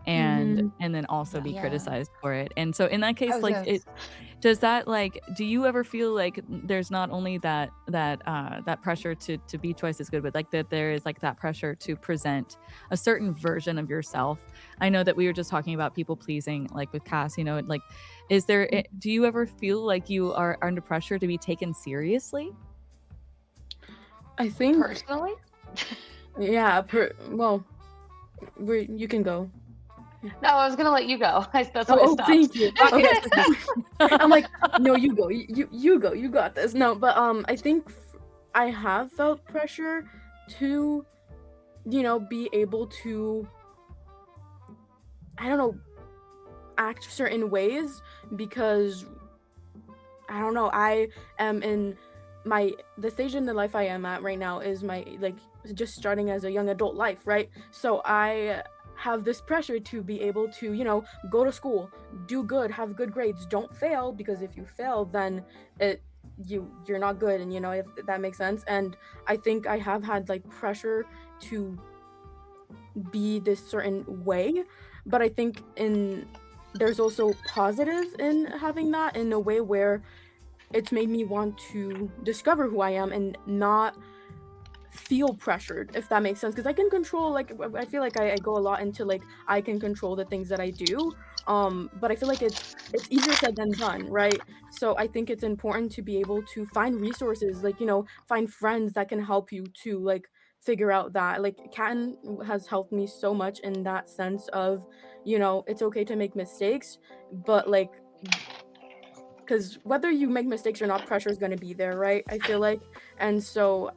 and then also be Yeah. criticized for it. And so in that case, I was like gonna it does that, like, do you ever feel like there's not only that pressure to be twice as good, but like that there is like that pressure to present a certain version of yourself? I know that we were just talking about people pleasing, like with Cass, like, is there, do you ever feel like you are under pressure to be taken seriously? I think, Personally? yeah. Well, you can go. No, I was gonna let you go. That's why I Oh, stopped. thank you. Okay. I'm like, no, you go. You go. You got this. No, but I think I have felt pressure to be able to, I don't know, act certain ways, because I don't know, I am in the stage in the life I am at right now is my, like, just starting as a young adult life, right? So I have this pressure to be able to, go to school, do good, have good grades, don't fail, because if you fail, then you're not good, and if that makes sense. And I think I have had like pressure to be this certain way, but I think there's also positives in having that, in a way where it's made me want to discover who I am and not feel pressured, if that makes sense, because I can control, like, I feel like I go a lot into, like, I can control the things that I do, but I feel like it's easier said than done, right? So I think it's important to be able to find resources, like, find friends that can help you to, like, figure out that, like, Katten has helped me so much in that sense of, it's okay to make mistakes, but, like, because whether you make mistakes or not, pressure is going to be there, right? I feel like. And so,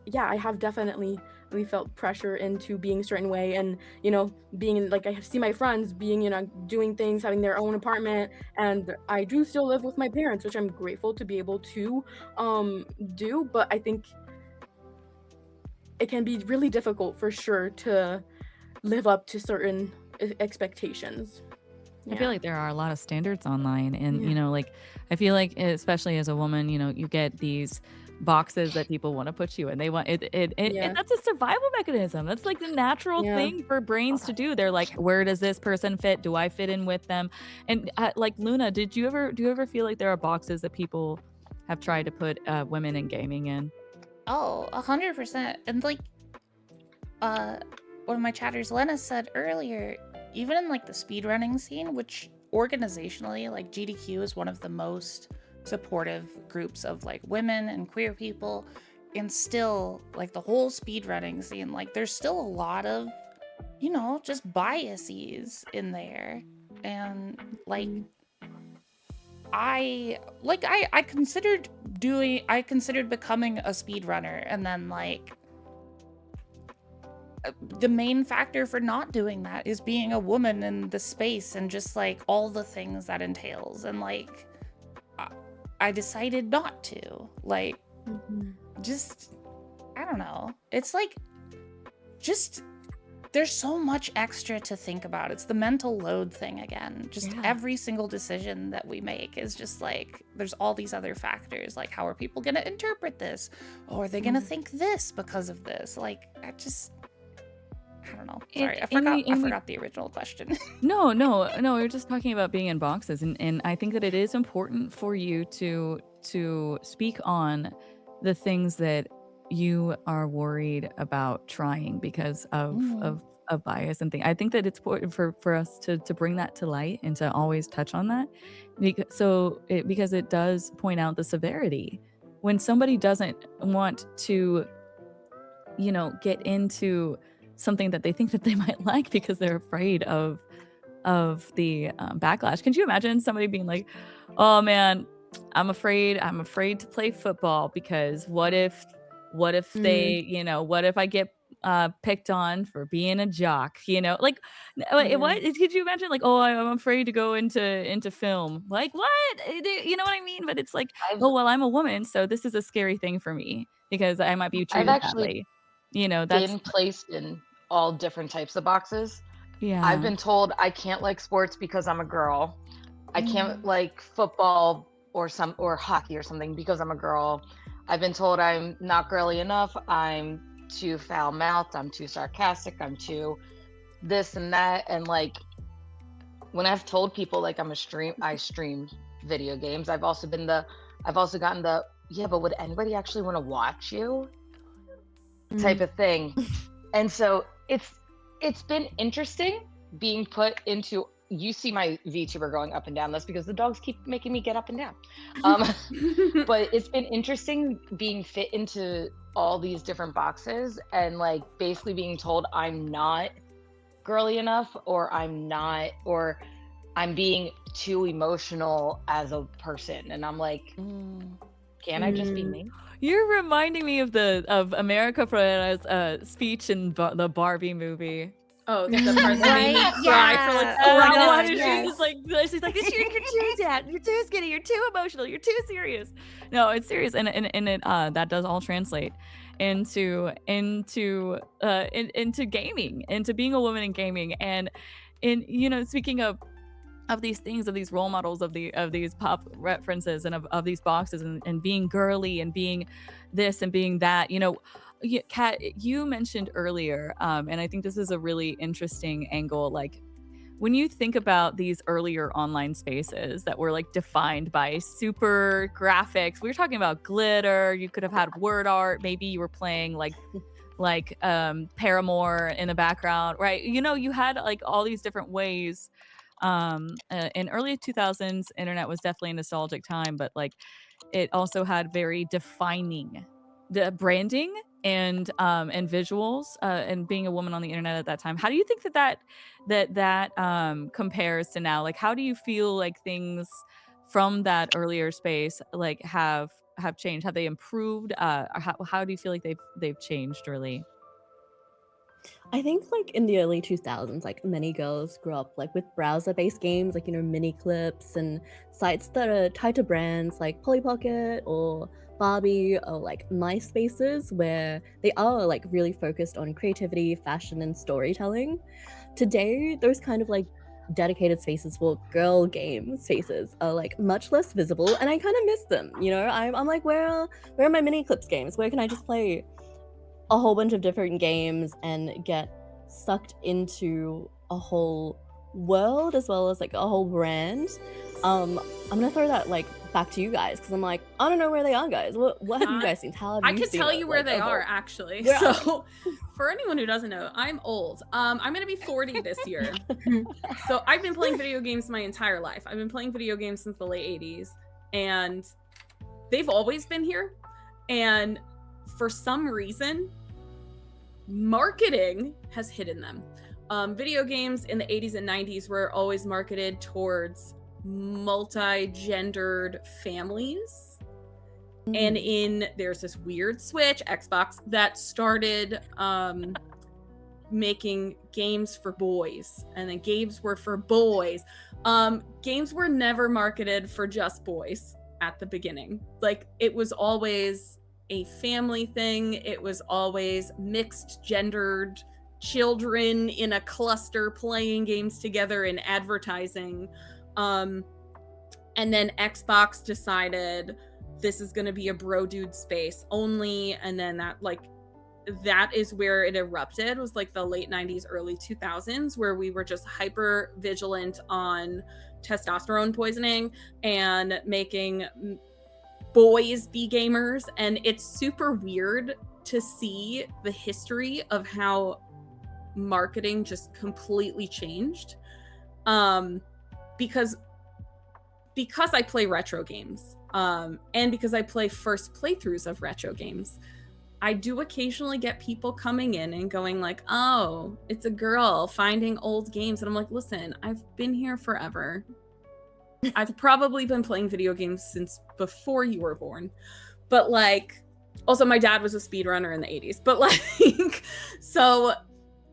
yeah, I have definitely really felt pressure into being a certain way, and being in, like, I see my friends being, doing things, having their own apartment, and I do still live with my parents, which I'm grateful to be able to do. But I think it can be really difficult, for sure, to live up to certain expectations. I feel like there are a lot of standards online, and Yeah. like, I feel like, especially as a woman, you get these boxes that people want to put you in. They want Yeah. that's a survival mechanism. That's like the natural Yeah. thing for brains to do. They're like, where does this person fit? Do I fit in with them? And like, Luna, do you ever feel like there are boxes that people have tried to put women in gaming in? Oh, 100%. And like, one of my chatters, Lena, said earlier, even in like the speedrunning scene, which organizationally, like GDQ is one of the most supportive groups of like women and queer people, and still like the whole speedrunning scene, like there's still a lot of, just biases in there. And like, I considered becoming a speedrunner, and then like the main factor for not doing that is being a woman in the space and just like all the things that entails. And like, I decided not to. Like, just, I don't know. It's like, just, there's so much extra to think about. It's the mental load thing again. Just every single decision that we make is just like, there's all these other factors. Like, how are people going to interpret this? Or are they going to think this because of this? Like, I don't know. Sorry, I forgot the original question. No, we're just talking about being in boxes, and I think that it is important for you to speak on the things that you are worried about trying because of bias and things. I think that it's important for us to bring that to light and to always touch on that, because it does point out the severity when somebody doesn't want to, get into something that they think that they might like because they're afraid of the backlash. Can you imagine somebody being like, oh man, I'm afraid to play football because what if they, what if I get picked on for being a jock, like, what could you imagine, like, oh, I'm afraid to go into film, like, what, you know what I mean? But it's like, oh well, I'm a woman, so this is a scary thing for me because I might be I've treated actually badly. That's been placed in all different types of boxes. yeah. I've been told I can't like sports because I'm a girl. I can't like football or hockey or something because I'm a girl. I've been told I'm not girly enough. I'm too foul-mouthed. I'm too sarcastic. I'm too this and that. And like, when I've told people like I stream video games. I've also gotten the, yeah, but would anybody actually want to watch you? Type of thing. And so it's been interesting being put into, you see my VTuber going up and down. That's because the dogs keep making me get up and down. But it's been interesting being fit into all these different boxes and like basically being told I'm not girly enough, or I'm being too emotional as a person. And I'm like, Can I just be me? You're reminding me of America Ferrera's speech in the Barbie movie. Oh, the part that made me Right? cry for like Yeah. 4 Oh my hours. God, She's yes. like, you're too dead, you're too skinny, you're too emotional, you're too serious. No, it's serious, and it that does all translate into gaming, into being a woman in gaming, and speaking of these things, of these role models, of these pop references, and of these boxes, and being girly, and being this and being that. Kat, you mentioned earlier, and I think this is a really interesting angle, like when you think about these earlier online spaces that were like defined by super graphics. We were talking about glitter, you could have had word art, maybe you were playing like Paramore in the background, right? You had like all these different ways. In early 2000s, internet was definitely a nostalgic time, but like it also had very defining the branding and visuals, and being a woman on the internet at that time. How do you think that compares to now? Like, how do you feel like things from that earlier space like have changed? Have they improved? Or how do you feel like they've changed really? I think like in the early 2000s, like many girls grew up like with browser-based games, like mini clips and sites that are tied to brands like Polly Pocket or Barbie or like MySpaces, where they are like really focused on creativity, fashion, and storytelling. Today, those kind of like dedicated spaces for girl game spaces are like much less visible, and I kind of miss them. I'm like, where are my mini clips games? Where can I just play a whole bunch of different games and get sucked into a whole world as well as like a whole brand? I'm gonna throw that like back to you guys, because I'm like, I don't know where they are, guys. What have you guys seen? How have I you can seen tell it, you where like, they evolve? are, actually. Where are So, for anyone who doesn't know, I'm old. I'm gonna be 40 this year. So I've been playing video games my entire life. I've been playing video games since the late 80s, and they've always been here. And for some reason, marketing has hidden them. Video games in the 80s and 90s were always marketed towards multi-gendered families. And there's this weird switch, Xbox, that started making games for boys, and then games were for boys. Games were never marketed for just boys at the beginning. Like, it was always a family thing. It was always mixed gendered children in a cluster playing games together and advertising. And then Xbox decided this is going to be a bro dude space only, and then that is where it erupted, was like the late 90s, early 2000s, where we were just hyper vigilant on testosterone poisoning and making boys be gamers. And it's super weird to see the history of how marketing just completely changed. Because I play retro games, and because I play first playthroughs of retro games, I do occasionally get people coming in and going like, oh, it's a girl finding old games. And I'm like, listen, I've been here forever. I've probably been playing video games since before you were born. But like, also my dad was a speedrunner in the 80s. But like, so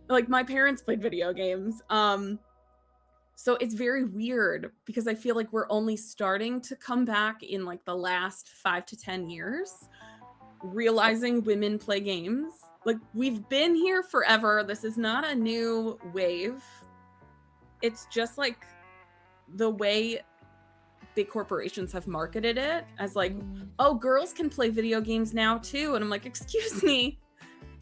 like my parents played video games. So it's very weird because I feel like we're only starting to come back in like the last 5 to 10 years, realizing women play games. Like, we've been here forever. This is not a new wave. It's just like the way big corporations have marketed it as like, oh, girls can play video games now too. And I'm like, excuse me,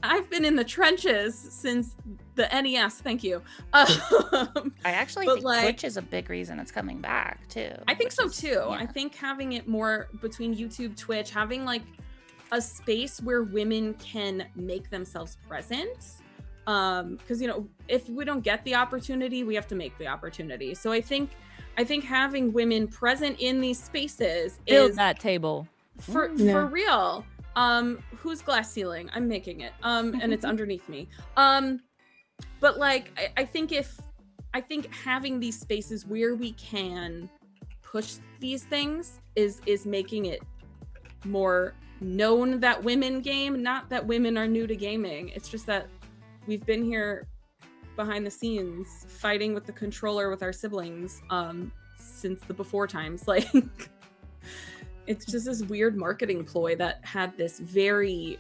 I've been in the trenches since the NES. Thank you. I actually think like, Twitch is a big reason it's coming back too. I think so too. Yeah. I think having it more between YouTube, Twitch, having like a space where women can make themselves present. Because if we don't get the opportunity, we have to make the opportunity. So I think having women present in these spaces Build is that table for real. Whose glass ceiling? I'm making it. And it's underneath me. But like, I think having these spaces where we can push these things is making it more known that women game. Not that women are new to gaming. It's just that we've been here behind the scenes fighting with the controller with our siblings since the before times. Like, it's just this weird marketing ploy that had this very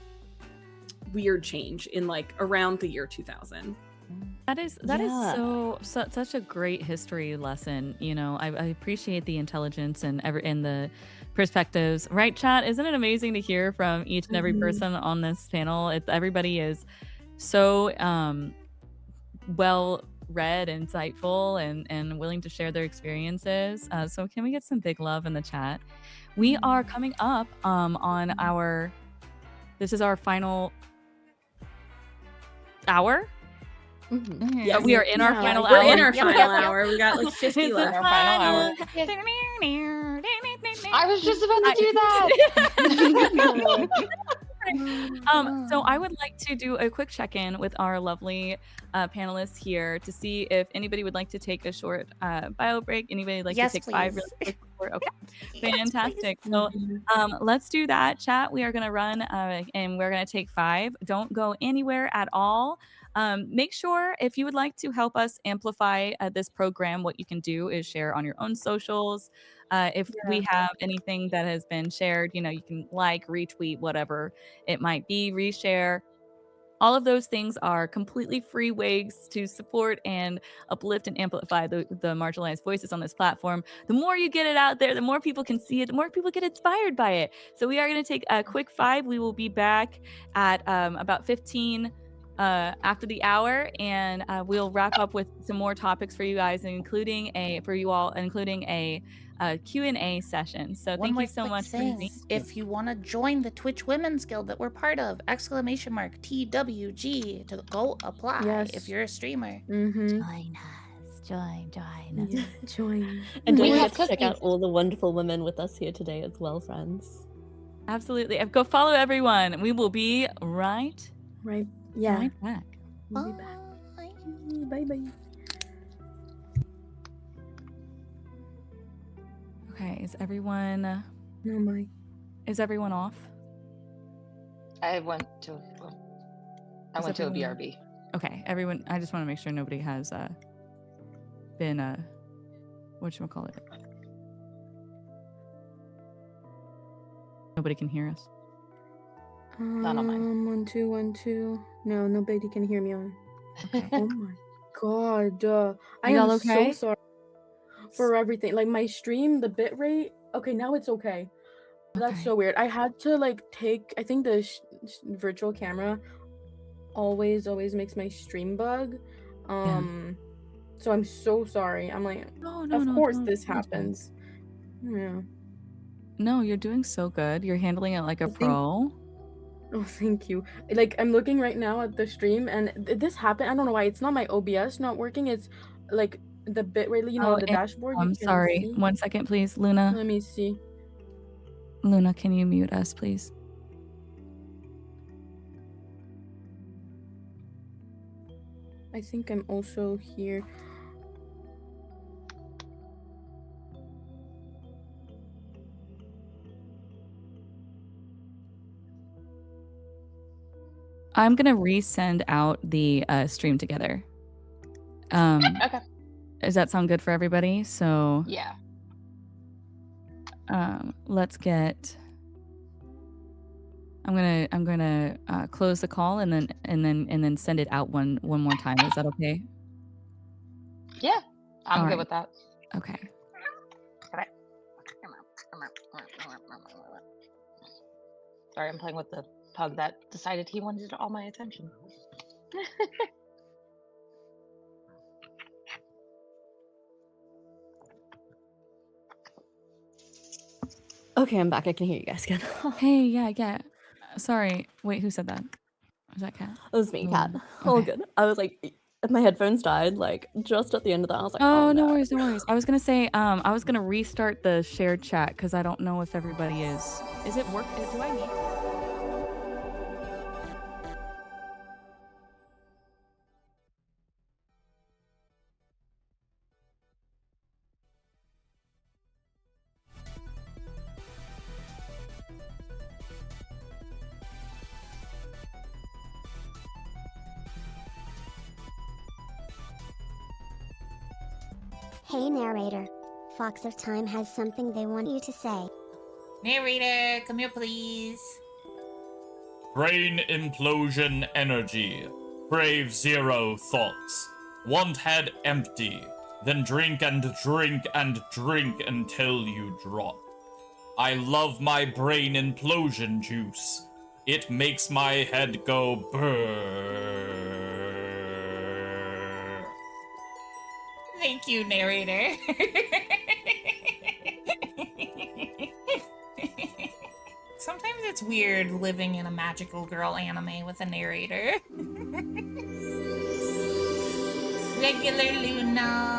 weird change in like around the year 2000. That is such a great history lesson. You know, I appreciate the intelligence and the perspectives. Right, chat? Isn't it amazing to hear from each and every person on this panel? Everybody is so well read, insightful, and willing to share their experiences. So can we get some big love in the chat? We are coming up on this is our final hour. Yes. We are in our final hour. We're in our final hour. We got like 50 It's left. our final hour. I was just about to do that. So I would like to do a quick check-in with our lovely panelists here to see if anybody would like to take a short bio break. Anybody like to take 5 really quick? Okay, fantastic. So let's do that, chat. We are going to run and we're going to take 5. Don't go anywhere at all. Make sure if you would like to help us amplify this program, what you can do is share on your own socials. If we have anything that has been shared, you know, you can like, retweet, whatever it might be, reshare. All of those things are completely free ways to support and uplift and amplify the marginalized voices on this platform. The more you get it out there, the more people can see it, the more people get inspired by it. So we are going to take a quick 5. We will be back at about 15 after the hour, and we'll wrap up with some more topics for you guys, including a Q&A session. So thank you so much for being. If you want to join the Twitch Women's Guild that we're part of, !TWG to go apply if you're a streamer. Join us. Join. Yeah, join. And don't forget to check out all the wonderful women with us here today as well, friends. Absolutely. Go follow everyone. We will be right back. We'll be back. Bye. Okay, is everyone off? I went to a BRB. Okay, everyone, I just want to make sure nobody has been whatchamacallit. Nobody can hear us. Not on mine. 1 2 1 2. No, nobody can hear me on. Okay. Oh my god. I y'all am okay? so sorry for everything. Like my stream, the bitrate. Okay, now it's okay. That's so weird. I had to like take. I think the virtual camera always makes my stream bug. So I'm so sorry. I'm like, of course this happens. Yeah. No, you're doing so good. You're handling it like a pro. Oh, thank you. Like, I'm looking right now at the stream, and this happened. I don't know why. It's not my OBS not working. It's like the bitrate, you know, the dashboard. I'm sorry. See. 1 second, please, Luna. Let me see. Luna, can you mute us, please? I think I'm also here. I'm gonna resend out the stream together. Okay. Does that sound good for everybody? So yeah. Let's get. I'm gonna close the call and then send it out one more time. Is that okay? Yeah, I'm good with that. Okay. Sorry, I'm playing with the pug that decided he wanted all my attention. Okay, I'm back. I can hear you guys again. Hey, yeah. Sorry. Wait, who said that? Was that Kat? It was me, Kat. All good. I was like, my headphones died like just at the end of that. I was like, oh no worries. I was gonna say, I was gonna restart the shared chat because I don't know if everybody is. Is it work? Do I need to? Hey narrator. Fox of Time has something they want you to say. Narrator, come here, please. Brain implosion energy. Crave zero thoughts. Want head empty. Then drink and drink and drink until you drop. I love my brain implosion juice. It makes my head go brrrr. Thank you, narrator. Sometimes it's weird living in a magical girl anime with a narrator. Regular Luna.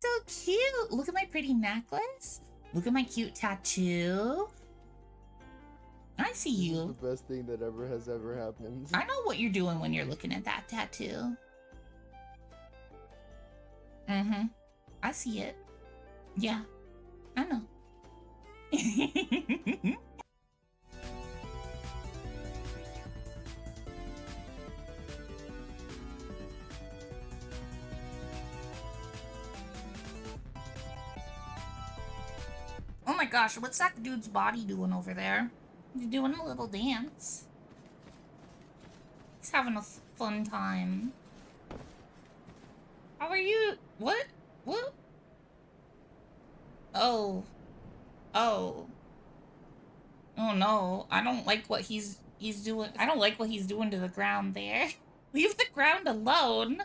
So cute. Look at my pretty necklace. Look at my cute tattoo. I see you. It's the best thing that ever has ever happened. I know what you're doing when you're looking at that tattoo. Mm-hmm. I see it. Yeah, I know. Oh my gosh, what's that dude's body doing over there? He's doing a little dance. He's having a fun time. How are you? What? What? Oh. Oh. Oh no. I don't like what he's doing. I don't like what he's doing to the ground there. Leave the ground alone.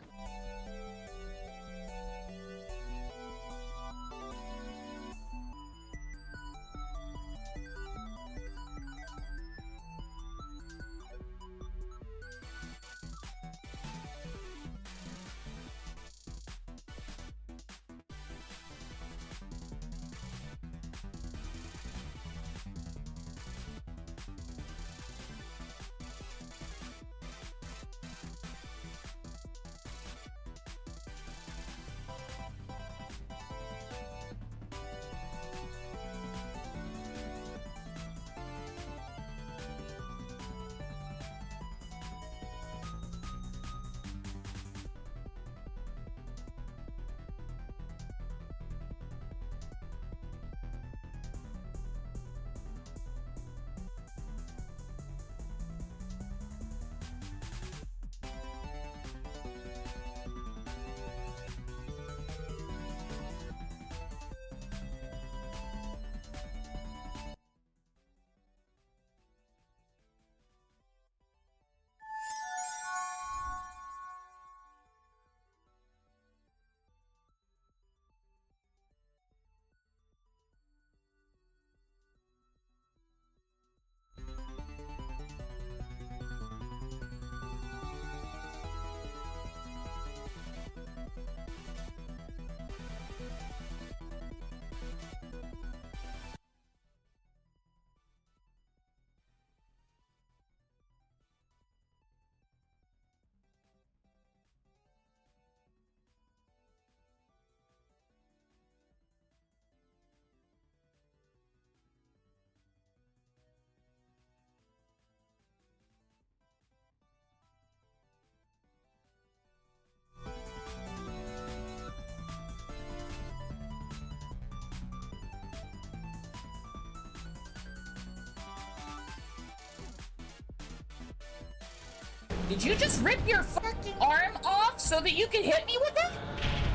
Did you just rip your fucking arm off so that you can hit me with it?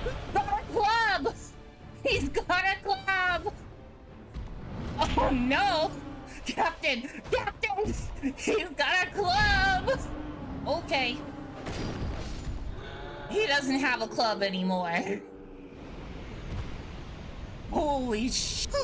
He's got a club! He's got a club! Oh no! Captain! Captain! He's got a club! Okay. He doesn't have a club anymore. Holy shit!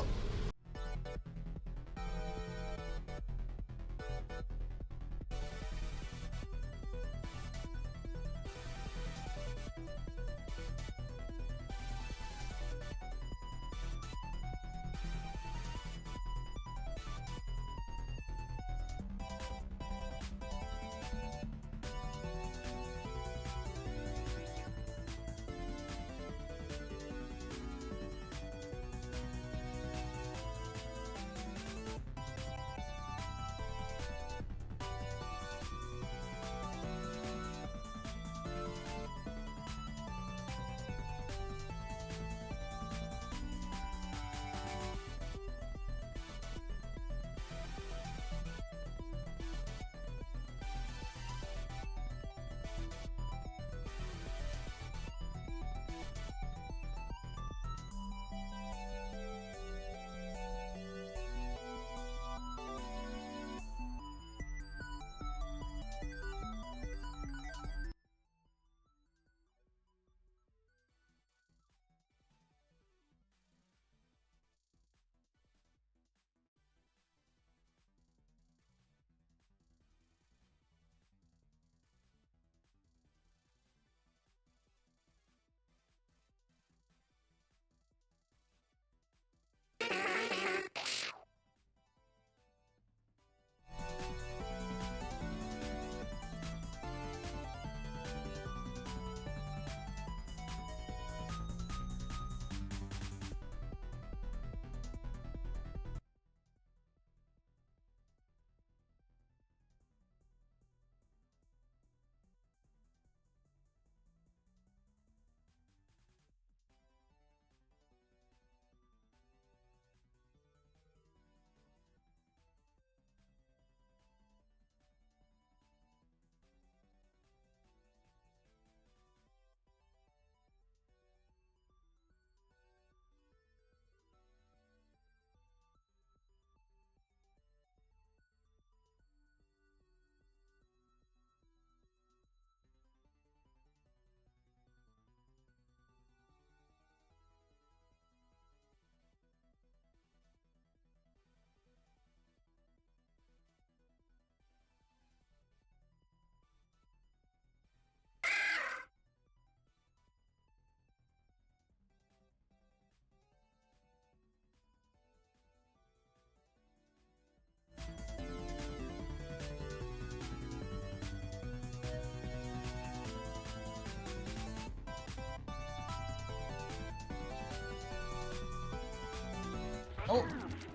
Oh,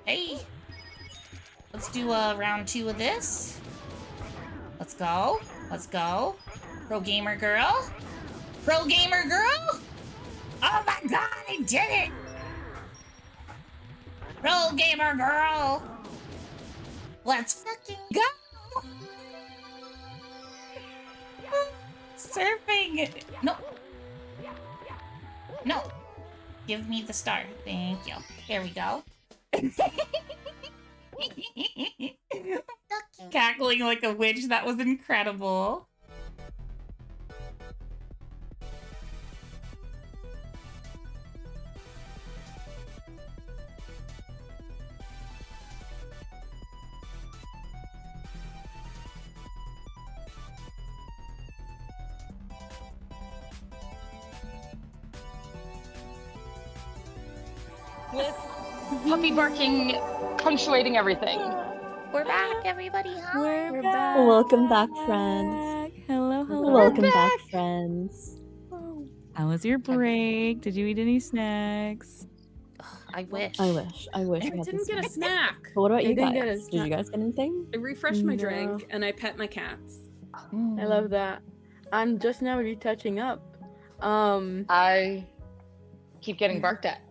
hey. Let's do round 2 of this. Let's go. Let's go. Pro gamer girl. Pro gamer girl. Oh my god, I did it. Pro gamer girl. Let's fucking go. Surfing. No. No. Give me the star. Thank you. There we go. Cackling like a witch. That was incredible. With puppy barking punctuating everything. We're back, everybody. Hi. We're back. Welcome back, friends. Hello, hello. Welcome back, friends. How was your break? Did you eat any snacks? I wish. I wish. I we had didn't this get a snack. snack. But what about I you didn't get a guys? Did you guys get anything? I refreshed my No. drink and I pet my cats. I love that. I'm just now retouching up. I keep getting barked at.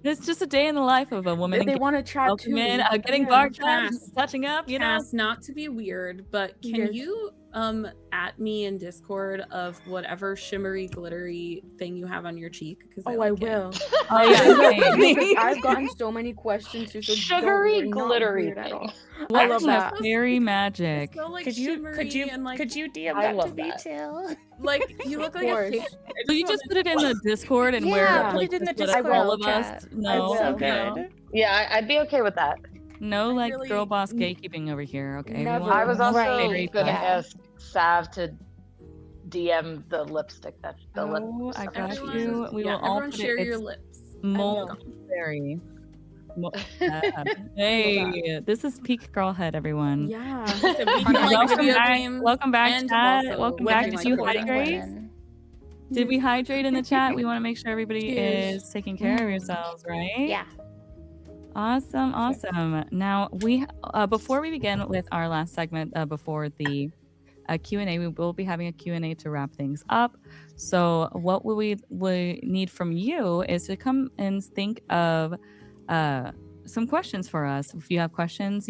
It's just a day in the life of a woman. They want to chat Welcome too. in, getting Yeah. bar Cass, tabs, touching up, you know. Cass, not to be weird, but can Yes. you at me in Discord of whatever shimmery glittery thing you have on your cheek? Because Oh, I will. Oh yeah, Because I've gotten so many questions too. So Sugary, don't worry, not glittery weird at thing. all. what I love is that. fairy magic? So like Could you shimmery and like DM I that to love me that. too? like you look like a course. fairy. So you just put it in the Discord and Yeah, where put like it in the just let Discord all of chat. us know. will. So Okay. good. Yeah, I'd be okay with that. No, like really- girl boss gatekeeping over here. Okay. we Never. want I was also Right, gonna yeah. ask Sav to DM the lipstick that the lip. Oh, I stuff got that she Everyone- you. uses. We yeah, will all everyone put share it. your It's lips. mulberry. Hey, this is peak girlhead, everyone. Yeah. Listen, we can like Welcome video back. games. Welcome back, and chat. also Welcome women back. like Did you women. hydrate? Did we hydrate in the chat? We want to make sure everybody Cheers. is taking care of yourselves, right? Yeah. Awesome, awesome. Now we before we begin with our last segment before the Q&A, we will be having a Q&A to wrap things up. So what we need from you is to come and think of some questions for us. If you have questions,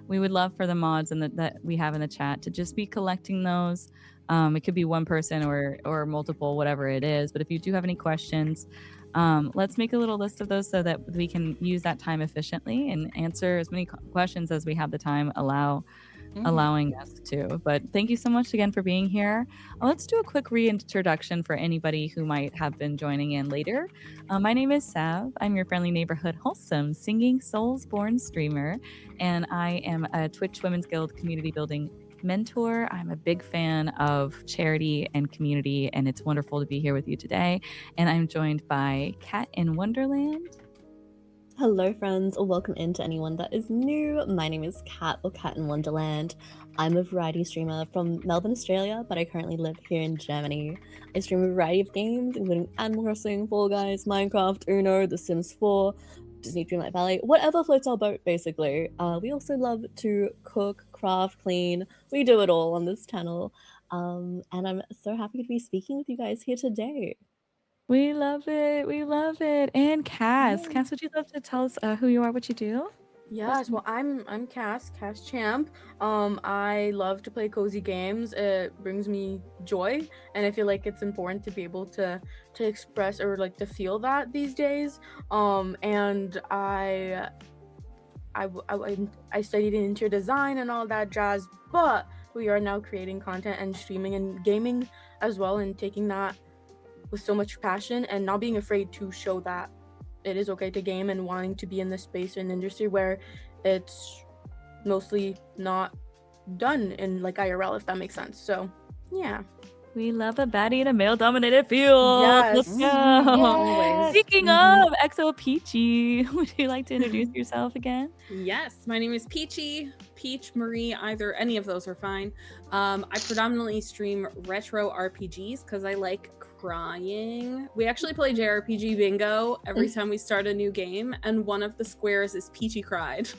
we would love for the mods and that we have in the chat to just be collecting those. It could be one person or multiple, whatever it is. But if you do have any questions, let's make a little list of those so that we can use that time efficiently and answer as many questions as we have the time allowing us to. But thank you so much again for being here. Let's do a quick reintroduction for anybody who might have been joining in later. My name is Sav. I'm your friendly neighborhood wholesome singing Soulsborne streamer, and I am a Twitch Women's Guild community building mentor. I'm a big fan of charity and community, and it's wonderful to be here with you today. And I'm joined by Cat in Wonderland. Hello, friends, or welcome in to anyone that is new. My name is Cat or Cat in Wonderland. I'm a variety streamer from Melbourne, Australia, but I currently live here in Germany. I stream a variety of games, including Animal Crossing, Fall Guys, Minecraft, Uno, The Sims 4, Disney Dreamlight Valley, whatever floats our boat, basically. We also love to cook, craft, clean. We do it all on this channel. And I'm so happy to be speaking with you guys here today. We love it. We love it. And Cass, would you love to tell us who you are, what you do? Yes, well, I'm Cass Champ. I love to play cozy games. It brings me joy, and I feel like it's important to be able to express or like to feel that these days. And I studied in interior design and all that jazz, but we are now creating content and streaming and gaming as well, and taking that with so much passion and not being afraid to show that it is okay to game and wanting to be in this space and industry where it's mostly not done in like IRL, if that makes sense. So yeah. We love a baddie in a male-dominated field. Yes. Let's go. Always. Speaking of XO Peachy, would you like to introduce yourself again? Yes, my name is Peachy, Peach, Marie, either any of those are fine. I predominantly stream retro RPGs because I like crying. We actually play JRPG bingo every time we start a new game, and one of the squares is Peachy cried.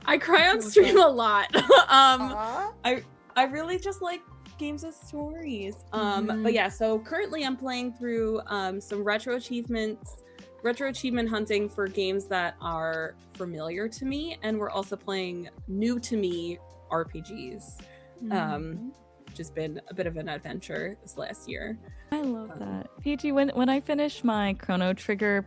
I cry on stream a lot. I really just like games with stories. But yeah, so currently I'm playing through some retro achievement hunting for games that are familiar to me, and we're also playing new to me RPGs. Which has been a bit of an adventure this last year. I love that. Peachy, when I finish my Chrono Trigger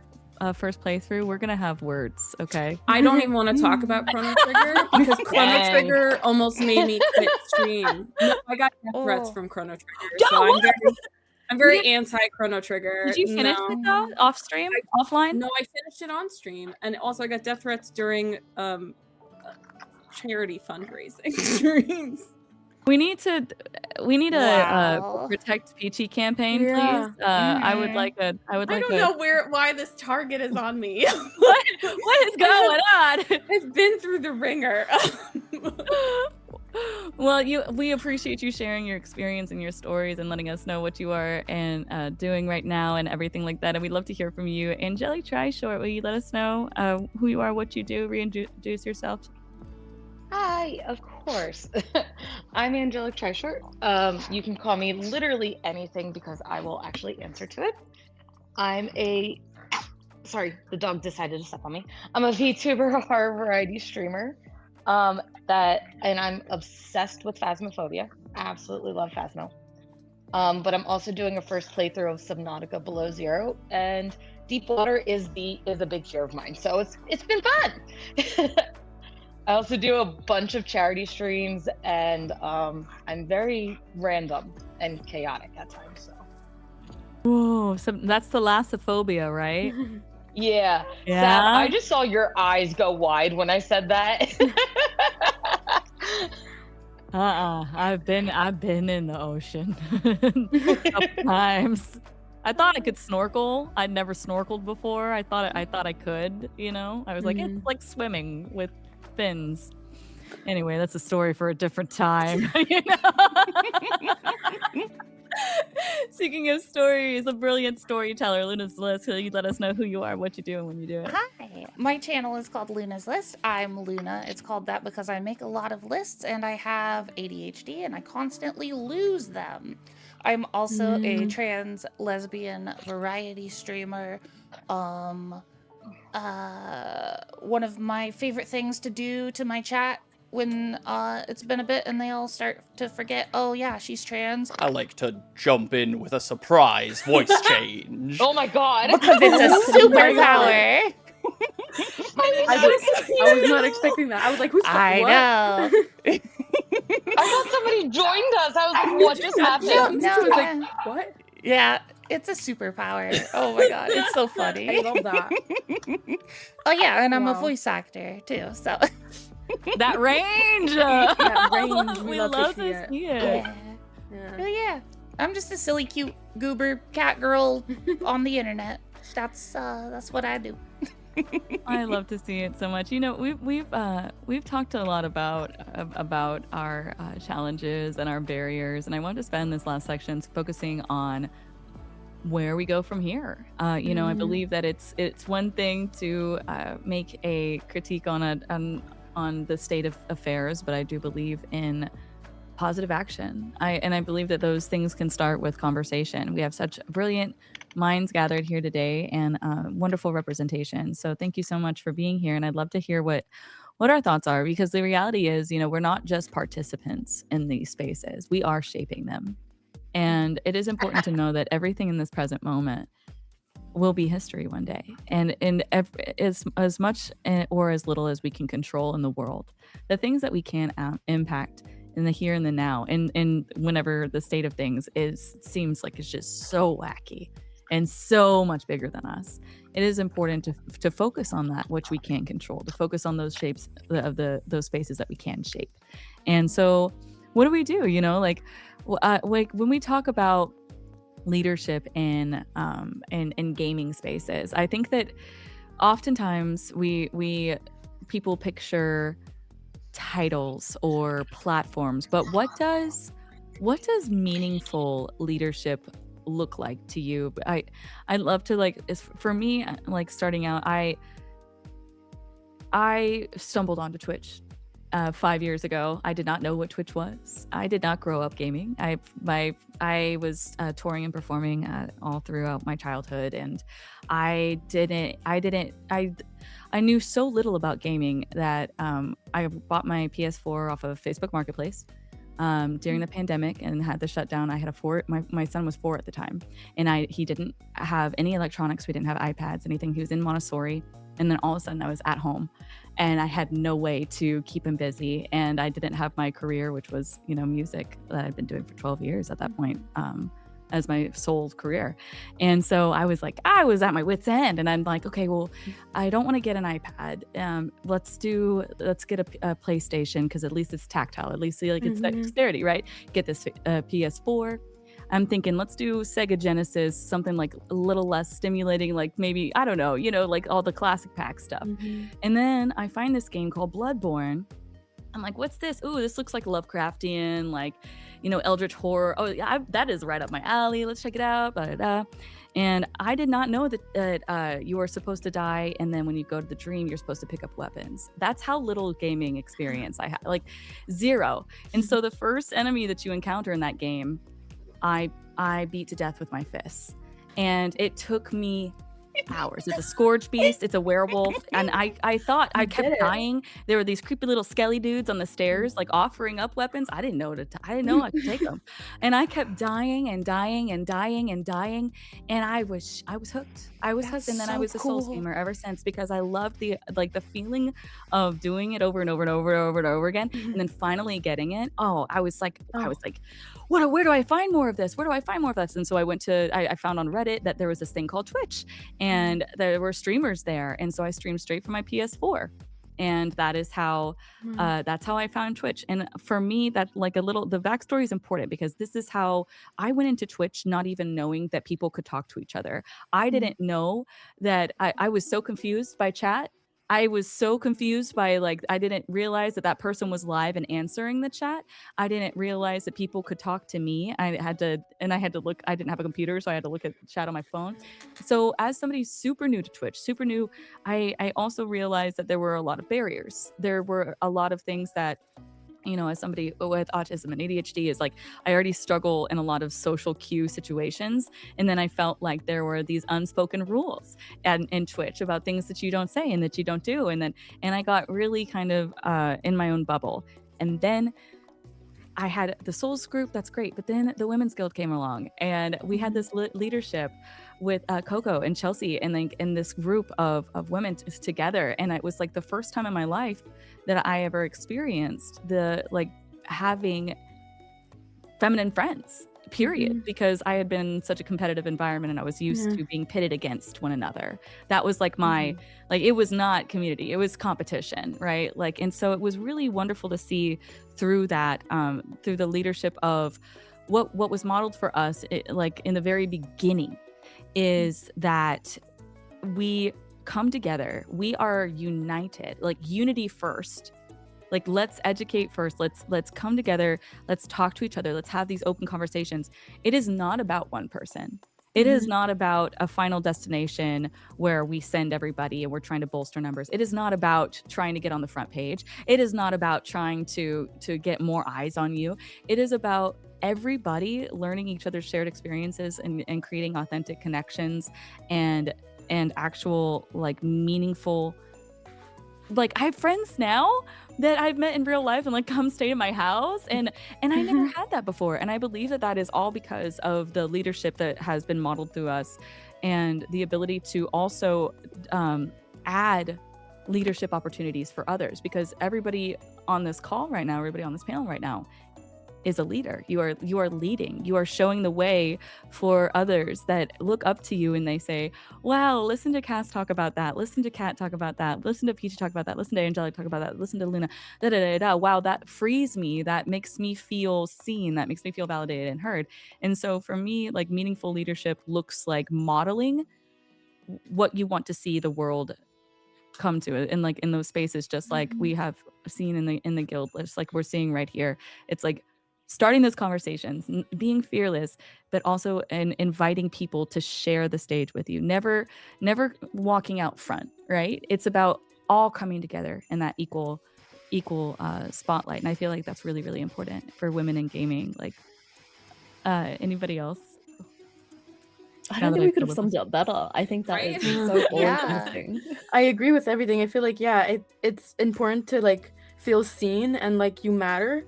first playthrough, we're gonna have words, okay? I don't even want to talk about Chrono Trigger because Chrono Trigger almost made me quit stream. No, I got death threats from Chrono Trigger, so I'm very anti Chrono Trigger. Did you finish it though? Off stream? Offline? No, I finished it on stream, and also I got death threats during charity fundraising streams. We need to protect Peachy campaign, please. I would like I don't know why this target is on me. what is going on? I've been through the ringer. Well, we appreciate you sharing your experience and your stories and letting us know what you are and doing right now and everything like that. And we'd love to hear from you. Angelic Tryshort, will you let us know who you are, what you do, reintroduce yourself? Hi, of course. I'm Angelic Tryshort. You can call me literally anything because I will actually answer to it. I'm a sorry, the dog decided to step on me. I'm a VTuber horror variety streamer. And I'm obsessed with Phasmophobia. Absolutely love Phasmo. But I'm also doing a first playthrough of Subnautica Below Zero, and deep water is a big fear of mine. So it's been fun. I also do a bunch of charity streams, and I'm very random and chaotic at times. So. Whoa, so that's the Thalassophobia, right? Yeah. Yeah. Sab, I just saw your eyes go wide when I said that. I've been in the ocean a couple times. I thought I could snorkel. I'd never snorkeled before. I thought I could, you know. I was like, it's like swimming with fins. Anyway, that's a story for a different time. You know? Speaking of stories, a brilliant storyteller, Luna's List. Will you let us know who you are, what you do, and when you do it? Hi, my channel is called Luna's List. I'm Luna. It's called that because I make a lot of lists and I have ADHD and I constantly lose them. I'm also a trans lesbian variety streamer. One of my favorite things to do to my chat when it's been a bit and they all start to forget, oh yeah, she's trans. I like to jump in with a surprise voice change. Oh my god. Because it's a superpower. I was not expecting that. I was like, who's I what? know. I thought somebody joined us. I was like, what just happened? I was like, what? Yeah, it's a superpower. Oh my god, it's so funny. I love that. Oh yeah, and I'm a Wow. voice actor too, so. That range! That range, We love to see it. Yeah. Oh yeah, I'm just a silly, cute goober cat girl on the internet. That's what I do. I love to see it so much. You know, we've talked a lot about our challenges and our barriers, and I want to spend this last section focusing on where we go from here. You know, I believe that it's one thing to make a critique on the state of affairs, but I do believe in positive action. I believe that those things can start with conversation. We have such brilliant minds gathered here today and wonderful representation. So thank you so much for being here. And I'd love to hear what our thoughts are, because the reality is, you know, we're not just participants in these spaces. We are shaping them. And it is important to know that everything in this present moment will be history one day, and as much or as little as we can control in the world, the things that we can impact in the here and the now, and whenever the state of things seems like it's just so wacky and so much bigger than us, it is important to focus on that which we can control, to focus on those shapes of those spaces that we can shape. And so what do? You know, like when we talk about leadership in gaming spaces, I think that oftentimes people picture titles or platforms, but what does meaningful leadership look like to you? I'd love to, for me, like starting out, I stumbled onto Twitch 5 years ago. I did not know what Twitch was. I did not grow up gaming. I was touring and performing all throughout my childhood, and I knew so little about gaming that I bought my PS4 off of Facebook Marketplace during the pandemic and had the shutdown. I had my son was 4 at the time, and he didn't have any electronics. We didn't have iPads, anything. He was in Montessori. And then all of a sudden I was at home and I had no way to keep him busy. And I didn't have my career, which was, you know, music that I'd been doing for 12 years at that point, as my sole career. And so I was at my wit's end, and I'm like, okay, well, I don't want to get an iPad. Let's get a PlayStation, because at least it's tactile. At least it's dexterity, right? Get this PS4. I'm thinking, let's do Sega Genesis, something like a little less stimulating, like maybe, I don't know, you know, like all the classic pack stuff. And then I find this game called Bloodborne. I'm like, what's this? Ooh, this looks like Lovecraftian, like, you know, Eldritch horror. Oh, yeah, that is right up my alley. Let's check it out. Blah, blah, blah. And I did not know that you are supposed to die, and then when you go to the dream, you're supposed to pick up weapons. That's how little gaming experience I had, like 0. And so the first enemy that you encounter in that game, I beat to death with my fists. And it took me hours. It's a scourge beast. It's a werewolf. And I thought I You kept did it. dying. There were these creepy little skelly dudes on the stairs, like offering up weapons. I didn't know I didn't know I could take them. And I kept dying and dying and dying and dying. And I was hooked. I was hooked. And then I was a soul screamer ever since, because I loved the feeling of doing it over and over and over and over and over again. And then finally getting it. Oh, I was like, where do I find more of this? Where do I find more of this? And so I found on Reddit that there was this thing called Twitch, and there were streamers there. And so I streamed straight from my PS4. And that is how that's how I found Twitch. And for me, that the backstory is important, because this is how I went into Twitch, not even knowing that people could talk to each other. I didn't know that I was so confused by chat. I was so confused by I didn't realize that person was live and answering the chat. I didn't realize that people could talk to me. I had to look. I didn't have a computer, so I had to look at chat on my phone. So as somebody super new to Twitch, super new, I also realized that there were a lot of barriers. There were a lot of things that, as somebody with autism and ADHD, is I already struggle in a lot of social cue situations. And then I felt like there were these unspoken rules in Twitch about things that you don't say and that you don't do. And I got really kind of in my own bubble. And then I had the Souls group. That's great. But then the Women's Guild came along, and we had this leadership with Coco and Chelsea, and in this group of women together. And it was the first time in my life that I ever experienced having feminine friends, period. Because I had been in such a competitive environment, and I was used to being pitted against one another. That was my it was not community, it was competition, right? And so it was really wonderful to see through that, through the leadership of what was modeled for us, in the very beginning, is that we come together, we are united, unity first. Let's educate first. Let's come together. Let's talk to each other. Let's have these open conversations. It is not about one person. It is not about a final destination where we send everybody and we're trying to bolster numbers. It is not about trying to get on the front page. It is not about trying to get more eyes on you. It is about everybody learning each other's shared experiences and creating authentic connections and actual meaningful. I have friends now that I've met in real life and come stay in my house, and I never had that before. And I believe that is all because of the leadership that has been modeled through us, and the ability to also add leadership opportunities for others, because everybody on this call right now, everybody on this panel right now, is a leader. You are leading. You are showing the way for others that look up to you, and they say, wow, listen to Cass talk about that. Listen to Kat talk about that. Listen to Peachy talk about that. Listen to Angelica talk about that. Listen to Luna. Da, da, da, da. Wow, that frees me. That makes me feel seen. That makes me feel validated and heard. And so for me, meaningful leadership looks like modeling what you want to see the world come to it, and in those spaces, just like we have seen in the guild, just like we're seeing right here. It's starting those conversations, being fearless, but also inviting people to share the stage with you. Never walking out front, right? It's about all coming together in that equal spotlight. And I feel like that's really, really important for women in gaming. Anybody else? I don't think we could have summed it up better. I think that is so all-encompassing. I agree with everything. I feel it's important to feel seen and you matter.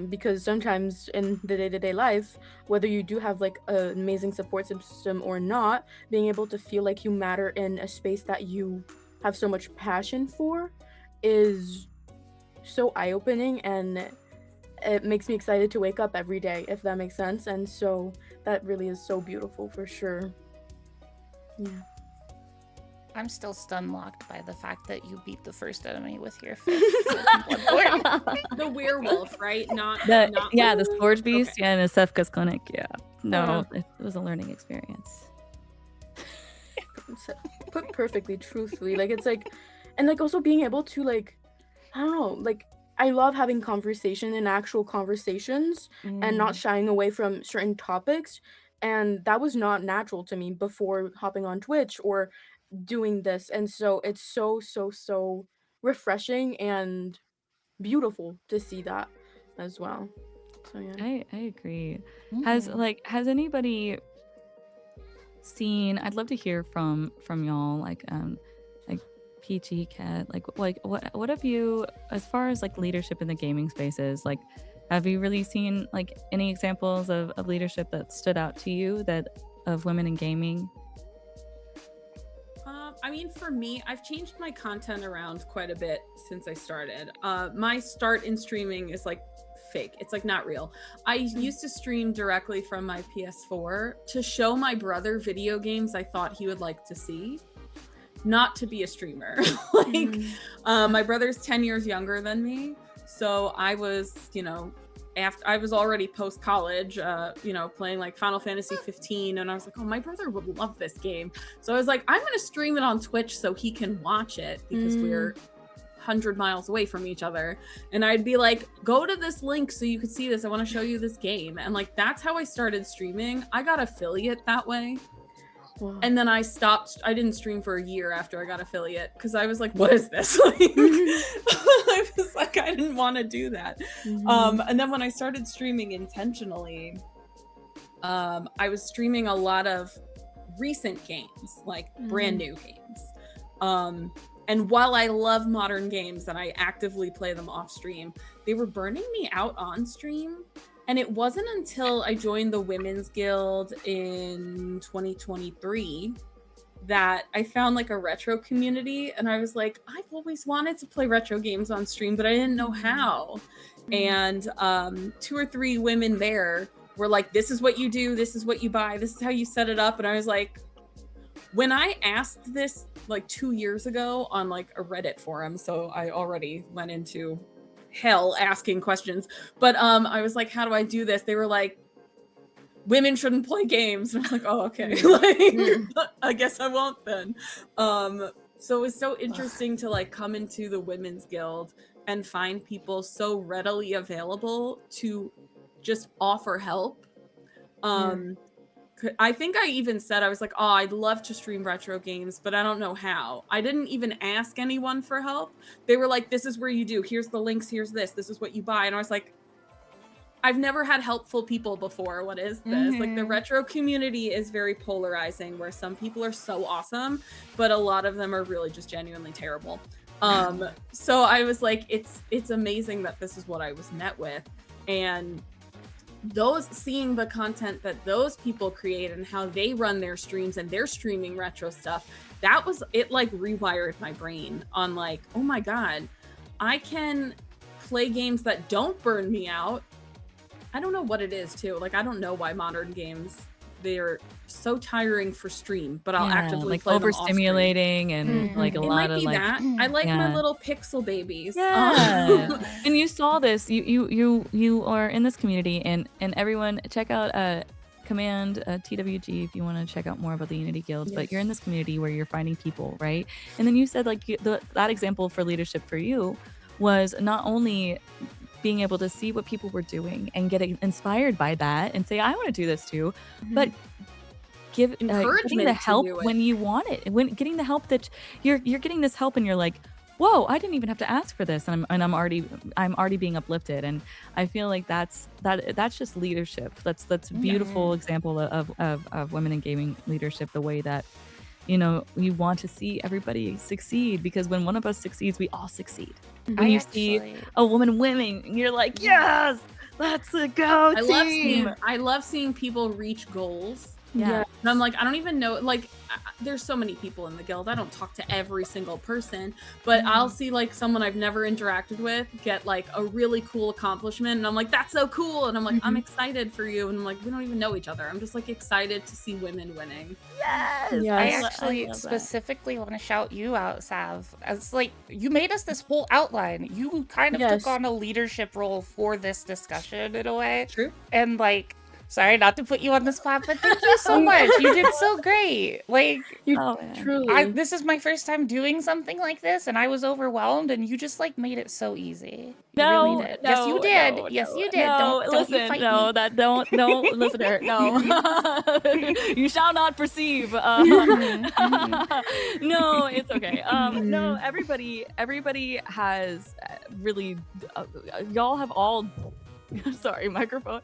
Because sometimes in the day-to-day life, whether you do have an amazing support system or not, being able to feel like you matter in a space that you have so much passion for is so eye-opening, and it makes me excited to wake up every day, if that makes sense. And so that really is so beautiful, for sure. Yeah. I'm still stun-locked by the fact that you beat the first enemy with your fist. The werewolf, right? The Scourge Beast, okay. and the Sefka's Clinic, yeah. No, it was a learning experience. Put perfectly, truthfully. It's and also being able to I don't know, I love having conversation and actual conversations and not shying away from certain topics. And that was not natural to me before hopping on Twitch or doing this. And so it's so refreshing and beautiful to see that as well. So yeah. I agree. Has anybody seen? I'd love to hear from y'all, like Peachy, Cat, like what have you, as far as like leadership in the gaming spaces, like have you really seen like any examples of leadership that stood out to you, that of women in gaming? I mean, for me, I've changed my content around quite a bit since I started. My start in streaming is like fake. It's like not real. I used to stream directly from my PS4 to show my brother video games I thought he would like to see, not to be a streamer. Like, my brother's 10 years younger than me. So I was, you know, after I was already post college, you know, playing like Final Fantasy 15, and I was like, oh, my brother would love this game. So I was like, I'm gonna stream it on Twitch so he can watch it, because we're 100 miles away from each other. And I'd be like, go to this link so you could see this. I want to show you this game. And like, that's how I started streaming. I got affiliate that way. Wow. And then I stopped. I didn't stream for a year after I got affiliate, because I was like, what is this? Like, I was like, I didn't want to do that. And then when I started streaming intentionally, I was streaming a lot of recent games, like brand new games. And while I love modern games and I actively play them off stream, they were burning me out on stream. And it wasn't until I joined the Women's Guild in 2023 that I found like a retro community. And I was like, I've always wanted to play retro games on stream, but I didn't know how. And 2 or 3 women there were like, this is what you do, this is what you buy, this is how you set it up. And I was like, when I asked this like 2 years ago on like a Reddit forum, so I already went into hell asking questions, but I was like, how do I do this? They were like, women shouldn't play games. And I was like, oh, okay. Like, I guess I won't then. So it was so interesting to like come into the Women's Guild and find people so readily available to just offer help. I think I even said, I was like, oh, I'd love to stream retro games, but I don't know how. I didn't even ask anyone for help. They were like, this is where you do. Here's the links. Here's this. This is what you buy. And I was like, I've never had helpful people before. What is this? Like, the retro community is very polarizing, where some people are so awesome, but a lot of them are really just genuinely terrible. So I was like, it's amazing that this is what I was met with. And seeing the content that those people create and how they run their streams and they're streaming retro stuff, that was, it like rewired my brain on like, oh my God, I can play games that don't burn me out. I don't know what it is too. Like, I don't know why modern games, they're so tiring for stream, but I'll actively like play overstimulating them and like a lot of like, I like my little pixel babies. And you saw this, you are in this community, and everyone check out Command TWG if you want to check out more about the Unity Guild. But you're in this community where you're finding people, right? And then you said like that example for leadership for you was not only being able to see what people were doing and get inspired by that and say, I want to do this too, but give getting the help when you want it, when getting the help that you're getting this help and you're like, whoa, I didn't even have to ask for this, and I'm already being uplifted. And I feel like that's just leadership. That's a beautiful example of women in gaming leadership, the way that, you know, you want to see everybody succeed, because when one of us succeeds, we all succeed. When you see a woman winning, you're like, yes, let's go team. I love seeing people reach goals. Yeah. And I'm like, I don't even know, like, there's so many people in the guild. I don't talk to every single person, but I'll see like someone I've never interacted with get like a really cool accomplishment, and I'm like, that's so cool. And I'm like, I'm excited for you. And I'm like, we don't even know each other. I'm just like excited to see women winning. Yes. I actually specifically want to shout you out, Sav. As like, you made us this whole outline. You kind of took on a leadership role for this discussion in a way. True. And like, sorry not to put you on the spot, but thank you so much. You did so great. Like, truly. This is my first time doing something like this, and I was overwhelmed, and you just like made it so easy. You really did. Yes, you did. Yes, you did. Don't listen. you fight No, me. that don't listen to her. No, you shall not perceive. No, it's okay. No, everybody has really. Y'all have all sorry, microphone.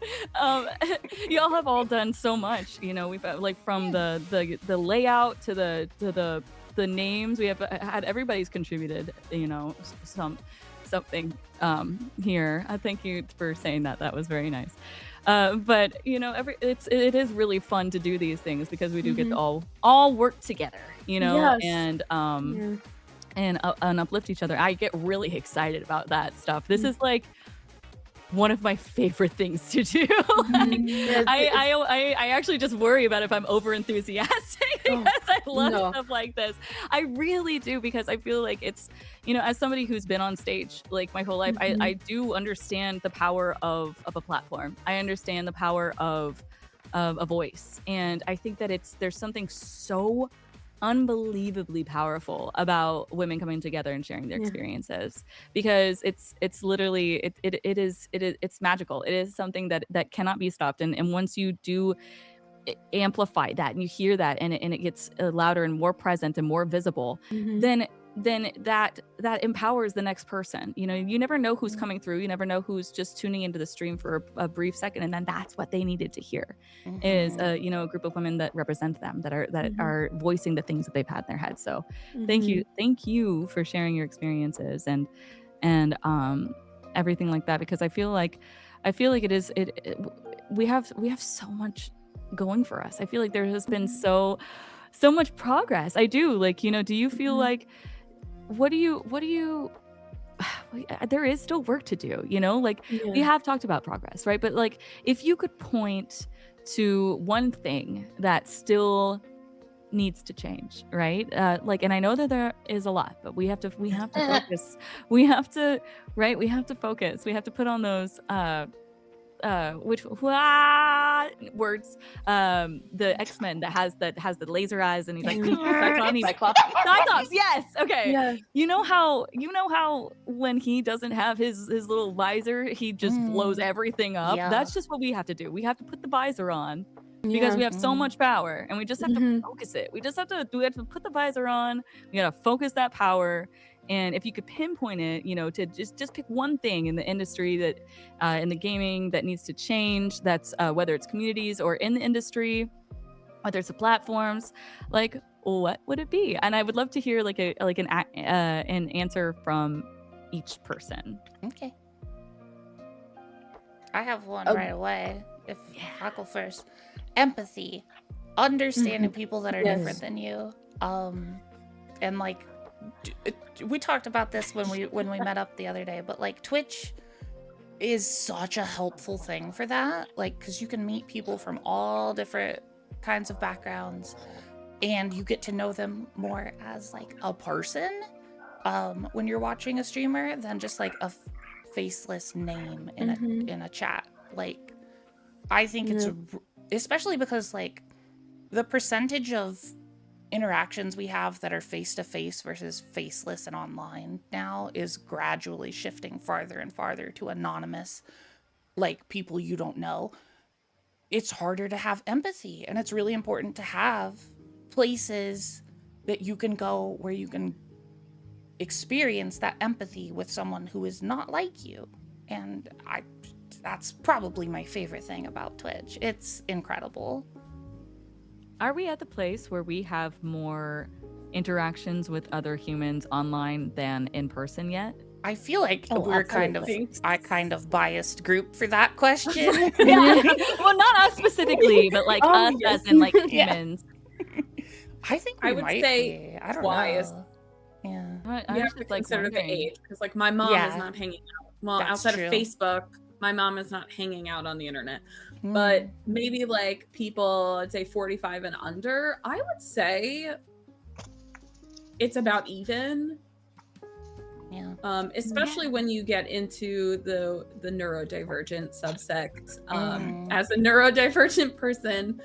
Y'all have all done so much. You know, we've like from the layout to the names. We have had everybody's contributed. You know, something here. Thank you for saying that. That was very nice. But you know, it is really fun to do these things because we do get to all work together. You know, and and uplift each other. I get really excited about that stuff. This is like one of my favorite things to do. Like, I actually just worry about if I'm over enthusiastic because I love stuff like this. I really do, because I feel like it's, you know, as somebody who's been on stage like my whole life, I do understand the power of a platform. I understand the power of a voice, and I think that there's something so unbelievably powerful about women coming together and sharing their experiences, because it's literally it's magical. It is something that cannot be stopped, and once you do amplify that and you hear that and it gets louder and more present and more visible, then that empowers the next person. You know, you never know who's coming through. You never know who's just tuning into the stream for a brief second, and then that's what they needed to hear is you know, a group of women that represent them, that are voicing the things that they've had in their heads. So thank you for sharing your experiences and everything like that, because I feel like we have so much going for us. I feel like there has been so much progress. I do, like, you know, do you feel like what do you there is still work to do, you know, like we have talked about progress, right? But like, if you could point to one thing that still needs to change, right? Like, and I know that there is a lot, but we have to focus. We have to focus. We have to put on those words, the X-Men that has the laser eyes, and he's like Cyclops. Yes. Okay. Yeah. You know how when he doesn't have his little visor, he just blows everything up. That's just what we have to do. We have to put the visor on, because we have so much power, and we just have to focus it. We have to put the visor on. We gotta focus that power. And if you could pinpoint it, you know, to just pick one thing in the industry that, in the gaming, that needs to change, that's whether it's communities or in the industry, whether it's the platforms, like, what would it be? And I would love to hear like an answer from each person. Okay. I have one right away. If I'll go first. Empathy, understanding people that are different than you, and like. We talked about this when we met up the other day, but like Twitch is such a helpful thing for that, like, because you can meet people from all different kinds of backgrounds, and you get to know them more as like a person when you're watching a streamer than just like a faceless name in a chat. Like, I think it's especially because like the percentage of interactions we have that are face-to-face versus faceless and online now is gradually shifting farther and farther to anonymous, like people you don't know. It's harder to have empathy, and it's really important to have places that you can go where you can experience that empathy with someone who is not like you. And that's probably my favorite thing about Twitch. It's incredible. Are we at the place where we have more interactions with other humans online than in person yet? I feel like we're kind of biased group for that question. Well, not us specifically, but like us as in like humans. I think I would say be. I don't biased. know. Yeah. You have to consider the age, because like my mom is not hanging out. Well, outside of Facebook, my mom is not hanging out on the internet. But maybe like people, I'd say 45 and under, I would say it's about even. Yeah. Especially when you get into the neurodivergent subsect. As a neurodivergent person,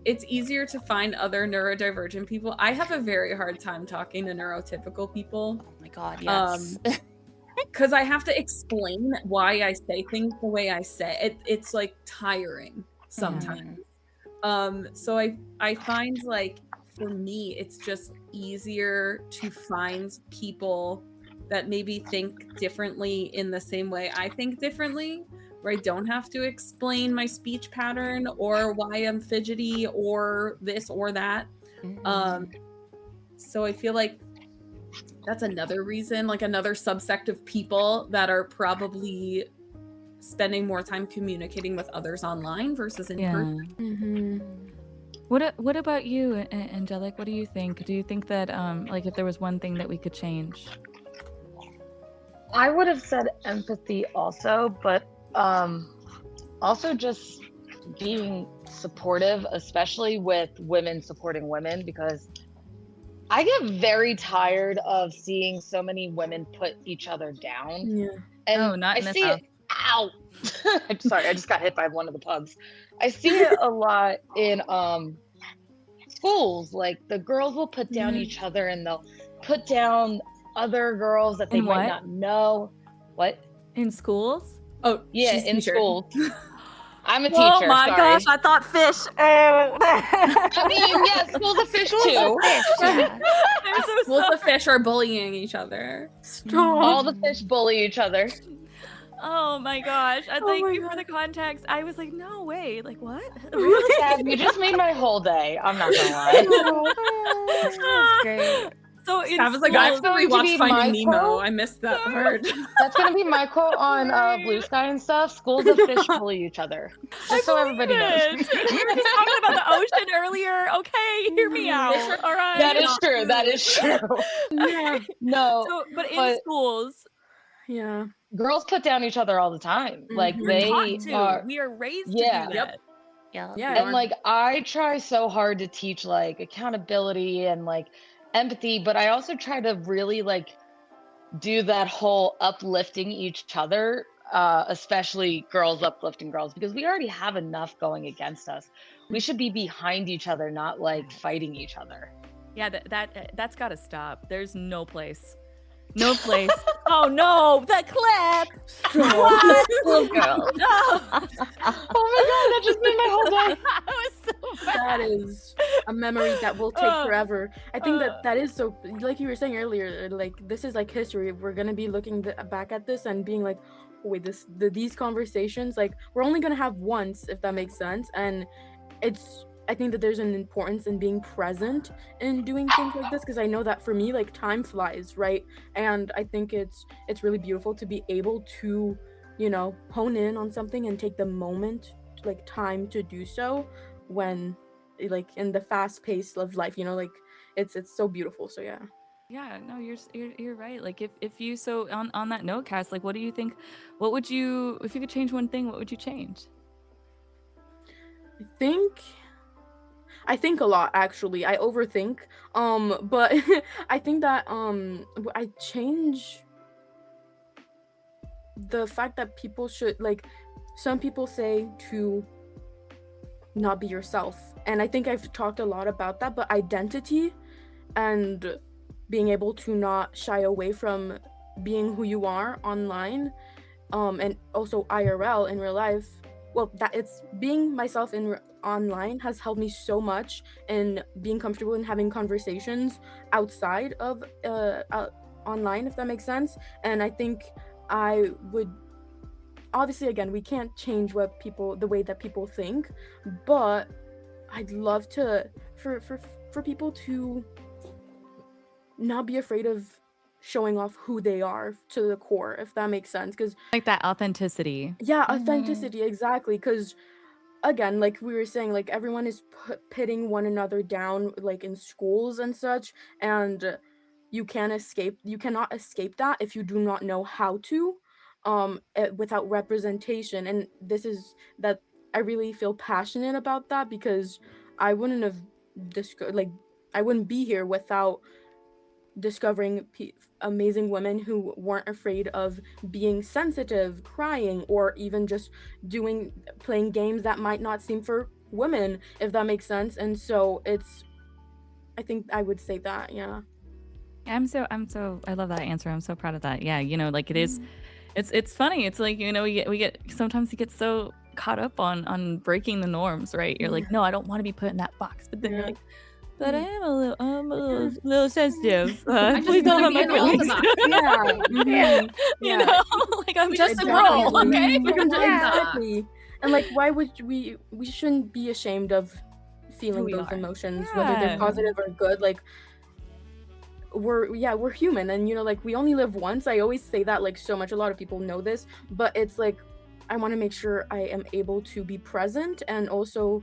it's easier to find other neurodivergent people. I have a very hard time talking to neurotypical people. Oh my God, yes. Because I have to explain why I say things the way I say it. It's like tiring sometimes. So I find like for me, it's just easier to find people that maybe think differently in the same way I think differently, where I don't have to explain my speech pattern or why I'm fidgety or this or that. So I feel like that's another reason, like another subsect of people that are probably spending more time communicating with others online versus in person. What about you, Angelic? What do you think? Do you think that like if there was one thing that we could change? I would have said empathy also, but also just being supportive, especially with women supporting women, because I get very tired of seeing so many women put each other down. Yeah. And not I in this see house. it. Ow! Sorry, I just got hit by one of the pugs. I see it a lot in schools. Like the girls will put down each other, and they'll put down other girls that they In might what? not know. What? In schools? Oh, Yeah, she's a in teacher. school. I'm a teacher. Oh my sorry. gosh, I thought fish. I mean, yeah, school's a fish too. Schools of fish are bullying each other. All the fish bully each other. Oh my gosh. Oh Thank my you for God. the context. I was like, no way. Like, what? Yeah, you just made my whole day. I'm not gonna lie. That's great. So in I was like, I have to That's going to rewatch be Finding my Nemo. quote. I missed that part. That's gonna be my quote on Blue Sky and stuff. Schools of fish bully each other. Just so everybody knows. We were just talking about the ocean earlier. Okay, hear me out. All right. That is true. That is true. Yeah. No, So, but in but schools, Yeah. girls put down each other all the time. Like Mhm. we're they taught to. are. We are raised Yeah. to do that. Yeah. Yeah. And like I try so hard to teach like accountability and like empathy, but I also try to really like do that whole uplifting each other, especially girls uplifting girls, because we already have enough going against us. We should be behind each other, not like fighting each other. Yeah, that's got to stop. There's no place. No place. Oh no, the clip. What? Little girl. No. Oh my god, that just made my whole day. That was so bad. That is a memory that will take forever. I think that is so, like you were saying earlier, like this is like history. We're gonna be looking back at this and being like, oh, wait, these conversations, like we're only gonna have once, if that makes sense. And I think that there's an importance in being present in doing things like this, because I know that for me, like time flies, right? And I think it's really beautiful to be able to, you know, hone in on something and take the moment, like time to do so when like in the fast pace of life, you know, like it's so beautiful. So yeah. Yeah, no, you're right. Like if you so on that note, Cass, like what do you think? What would you, if you could change one thing, what would you change? I think a lot, actually. I overthink. But I think that I change the fact that people should, like, some people say to not be yourself. And I think I've talked a lot about that, but identity and being able to not shy away from being who you are online, and also IRL in real life. Well, that it's being myself online has helped me so much in being comfortable in having conversations outside of online, if that makes sense. And I think I would, obviously, again, we can't change the way that people think, but I'd love to for people to not be afraid of showing off who they are to the core, if that makes sense. Because Like that authenticity. yeah, authenticity, exactly. Because again, like we were saying, like everyone is pitting one another down, like in schools and such, and you cannot escape that if you do not know how to, without representation. And this is that I really feel passionate about that, because I wouldn't have I wouldn't be here without discovering amazing women who weren't afraid of being sensitive, crying, or even just playing games that might not seem for women, if that makes sense. And so I think I would say that, yeah. I love that answer. I'm so proud of that. Yeah, you know, like it is, it's funny. It's like, you know, sometimes you get so caught up on breaking the norms, right? You're like, no, I don't want to be put in that box. But then you're like, but I am a little sensitive. I just Please don't want to hurt be my in all the feelings. boxes. Yeah. You know, like I'm just a Exactly. girl, okay? Exactly. And like, why would we shouldn't be ashamed of feeling we those are. emotions, whether they're Yeah. positive or good. Like, we're human, and like, we only live once. I always say that, like, so much. A lot of people know this, but it's like, I want to make sure I am able to be present, and also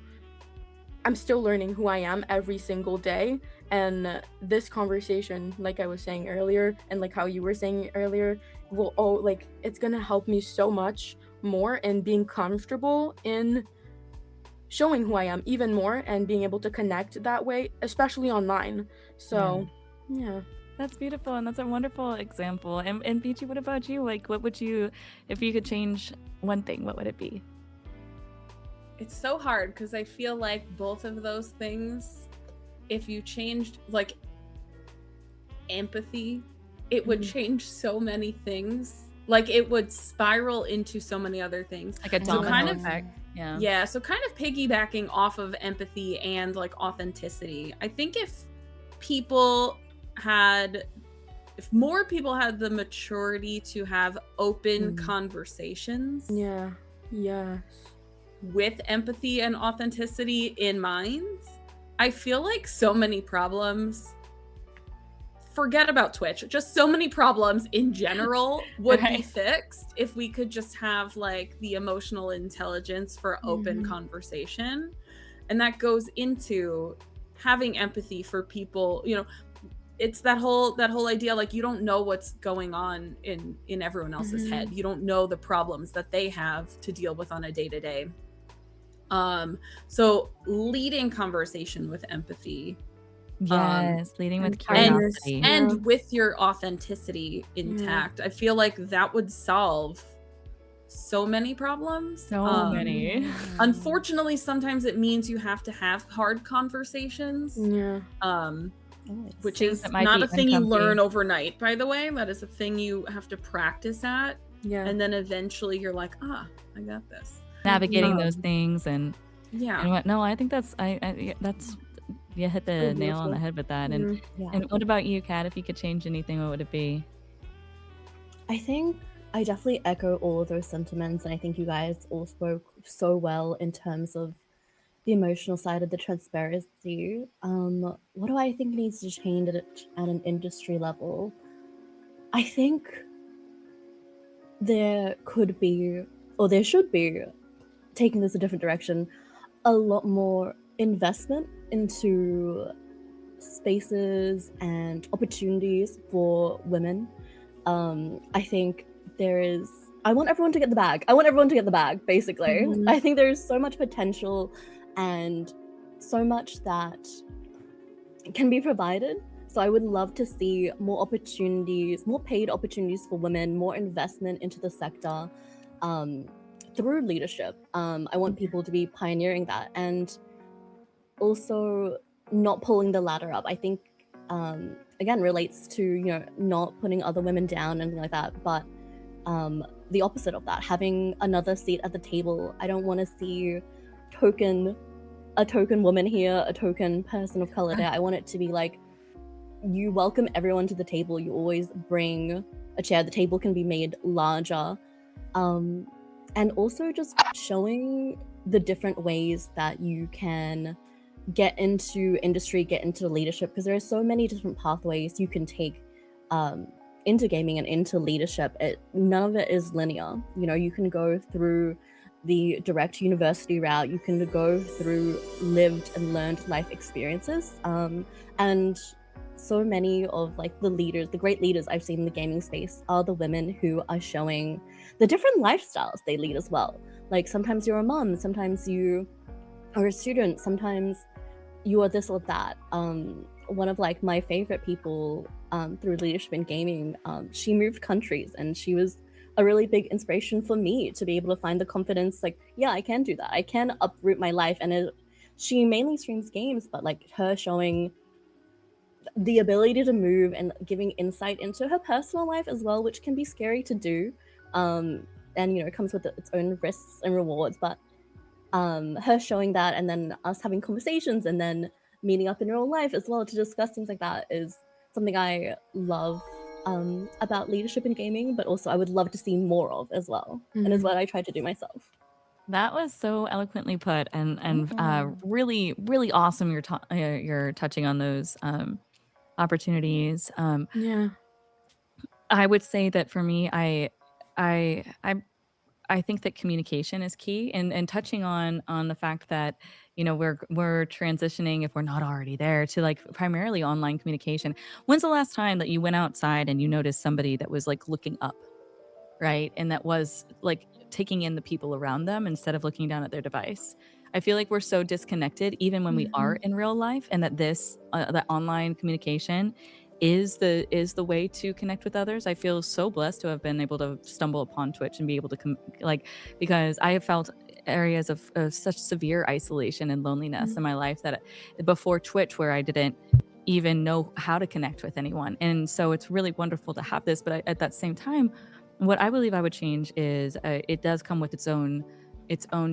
I'm still learning who I am every single day. And this conversation, like I was saying earlier, and like how you were saying earlier, it's gonna help me so much more in being comfortable in showing who I am even more, and being able to connect that way, especially online. So yeah. That's beautiful, and that's a wonderful example. And Peachy, what about you? Like, what would you, if you could change one thing, what would it be? It's so hard because I feel like both of those things, if you changed like empathy, it would change so many things. Like, it would spiral into so many other things. Like a So domino kind of- effect. Yeah. Yeah, so kind of piggybacking off of empathy and like authenticity. I think if more people had the maturity to have open conversations Yes. with empathy and authenticity in mind, I feel like so many problems, forget about Twitch, just so many problems in general would be fixed if we could just have like the emotional intelligence for open conversation. And that goes into having empathy for people. It's that whole idea, like, you don't know what's going on in everyone else's head. You don't know the problems that they have to deal with on a day-to-day. So leading conversation with empathy. Yes, leading with kindness. curiosity. And with your authenticity intact. I feel like that would solve so many problems. So many. Unfortunately, sometimes it means you have to have hard conversations. Which Things is that might not be a thing you uncomfy. learn overnight, by the way. That is a thing you have to practice at. Yeah. And then eventually you're like, I got this. Navigating those things and what? No, I think that's you hit the So nail on the beautiful. head with that. And what about you, Kat? If you could change anything, what would it be? I think I definitely echo all of those sentiments, and I think you guys all spoke so well in terms of the emotional side of the transparency. What do I think needs to change at an industry level? I think there could be, or there should be, taking this a different direction, a lot more investment into spaces and opportunities for women. I think I want everyone to get the bag. Basically. I think there is so much potential and so much that can be provided. So I would love to see more opportunities, more paid opportunities for women, more investment into the sector through leadership. I want people to be pioneering that, and also not pulling the ladder up. I think again relates to not putting other women down and things like that, but the opposite of that, having another seat at the table. I don't want to see a token woman here, a token person of color there. I want it to be like, you welcome everyone to the table. You always bring a chair. The table can be made larger, and also just showing the different ways that you can get into industry, get into leadership, because there are so many different pathways you can take into gaming and into leadership. None of it is linear. You can go through the direct university route, you can go through lived and learned life experiences, and so many of like the great leaders I've seen in the gaming space are the women who are showing the different lifestyles they lead as well. Like, sometimes you're a mom, sometimes you are a student, sometimes you are this or that. One of like my favorite people through leadership in gaming, she moved countries, and she was a really big inspiration for me to be able to find the confidence, like, yeah, I can do that. I can uproot my life. And she mainly streams games, but like her showing the ability to move and giving insight into her personal life as well, which can be scary to do. And it comes with its own risks and rewards, but her showing that, and then us having conversations, and then meeting up in real life as well to discuss things like that is something I love about leadership in gaming, but also I would love to see more of as well, and is what I try to do myself. That was so eloquently put, and really, really awesome. You're touching on those opportunities. Yeah. I would say that for me, I think that communication is key, and touching on the fact that, you know, we're transitioning, if we're not already there, to like primarily online communication. When's the last time that you went outside and you noticed somebody that was like looking up, right? And that was like taking in the people around them instead of looking down at their device. I feel like we're so disconnected even when we are in real life, and that this that online communication is the way to connect with others. I feel so blessed to have been able to stumble upon Twitch and be able to because I have felt areas of such severe isolation and loneliness in my life that before Twitch, where I didn't even know how to connect with anyone. And so it's really wonderful to have this, but at that same time, what I believe I would change is it does come with its own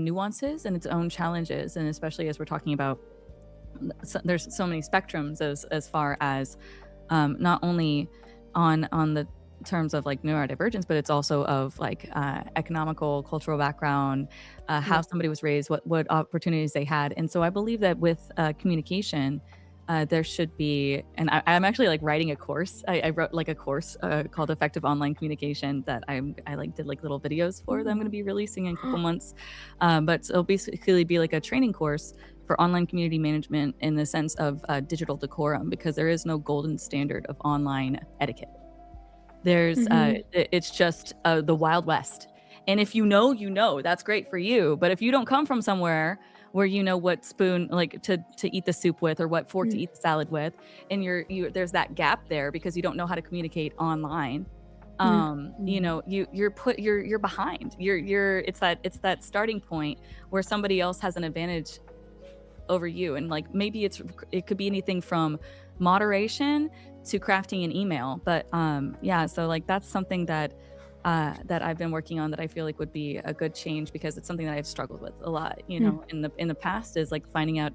nuances and its own challenges, and especially as we're talking about, there's so many spectrums as far as not only on the terms of like neurodivergence, but it's also of like economical, cultural background, how somebody was raised, what opportunities they had. And so I believe that with communication, there should be, and I'm actually like writing a course. I wrote like a course called Effective Online Communication that I like did like little videos for that I'm going to be releasing in a couple months. But it'll basically be like a training course for online community management in the sense of digital decorum, because there is no golden standard of online etiquette. There's it's just the Wild West. And if you know, that's great for you. But if you don't come from somewhere where you know what spoon like to eat the soup with, or what fork to eat the salad with, and there's that gap there because you don't know how to communicate online. You know, you're behind. It's that starting point where somebody else has an advantage over you, and like maybe it could be anything from moderation to crafting an email. But yeah, so like that's something that I've been working on that I feel like would be a good change, because it's something that I've struggled with a lot, you know, in the past, is like finding out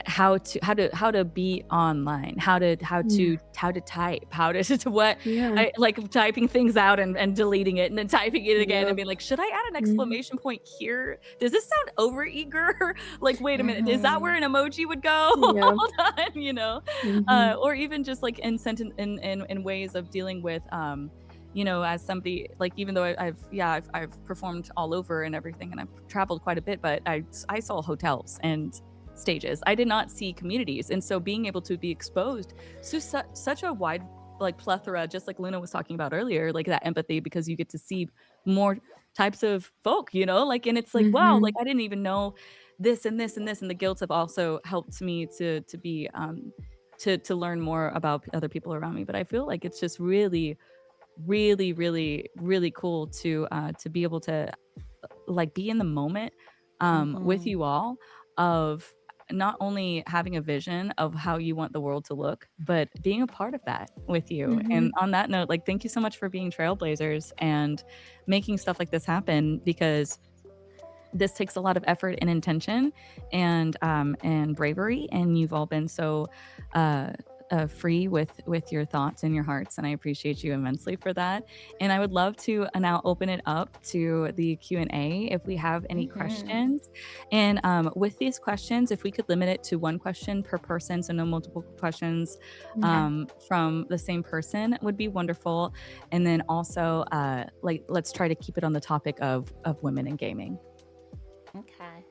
how to be online, how to type, how to what I like typing things out and deleting it and then typing it again and being like, should I add an exclamation point here? Does this sound over eager? Like, wait a minute, is that where an emoji would go? Hold on, you know. Or even just like in ways of dealing with you know, as somebody, like, even though I've performed all over and everything, and I've traveled quite a bit, but I saw hotels and stages. I did not see communities. And so being able to be exposed to such a wide like plethora, just like Luna was talking about earlier, like that empathy, because you get to see more types of folk, you know, like, and it's like, wow, like I didn't even know this and this and this, and the guilds have also helped me to be to learn more about other people around me. But I feel like it's just really, really, really, really cool to be able to like be in the moment with you all, of not only having a vision of how you want the world to look, but being a part of that with you. And on that note, like, thank you so much for being trailblazers and making stuff like this happen, because this takes a lot of effort and intention and bravery, and you've all been so free with your thoughts and your hearts, and I appreciate you immensely for that. And I would love to now open it up to the Q&A if we have any questions. And with these questions, if we could limit it to one question per person, so no multiple questions from the same person, would be wonderful. And then also like, let's try to keep it on the topic of women in gaming. Okay.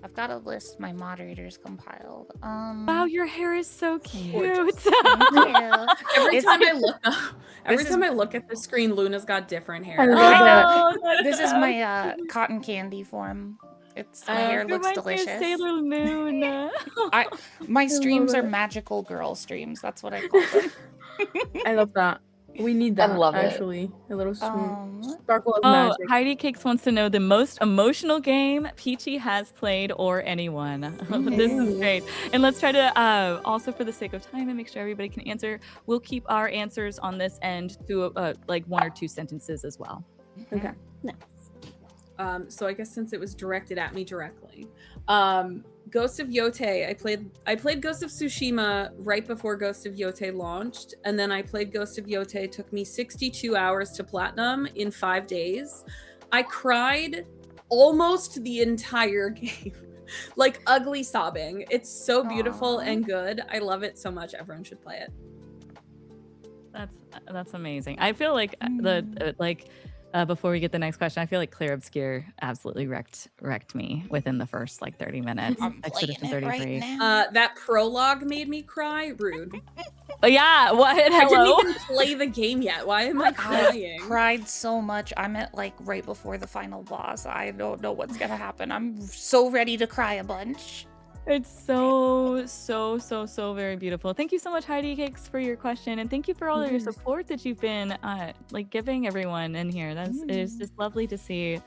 I've got a list my moderators compiled. Wow, your hair is so cute. Every time I look at the screen, Luna's got different hair. This is my cotton candy form. My hair looks delicious. Sailor Moon. My streams are magical girl streams. That's what I call them. I love that. We need that. I love actually. A little sparkle of magic. Heidi Cakes wants to know the most emotional game Peachy has played, or anyone. This is great. And let's try to also, for the sake of time and make sure everybody can answer, we'll keep our answers on this end to like 1 or 2 sentences as well. Okay. Nice. So I guess since it was directed at me directly, Ghost of Yote. I played Ghost of Tsushima right before Ghost of Yote launched, and then I played Ghost of Yote. It took me 62 hours to platinum in 5 days. I cried almost the entire game. Like ugly sobbing. It's so beautiful and good. I love it so much. Everyone should play it. That's amazing. I feel like before we get the next question, I feel like Clear Obscure absolutely wrecked me within the first like 30 minutes. Expedition 33. That prologue made me cry. Rude. Oh yeah, what? Hello? I didn't even play the game yet. Why am I crying? I've cried so much. I'm at like right before the final boss. I don't know what's gonna happen. I'm so ready to cry a bunch. It's so very beautiful. Thank you so much, Heidi Cakes, for your question, and thank you for all of your support that you've been like giving everyone in here. It's just lovely to see.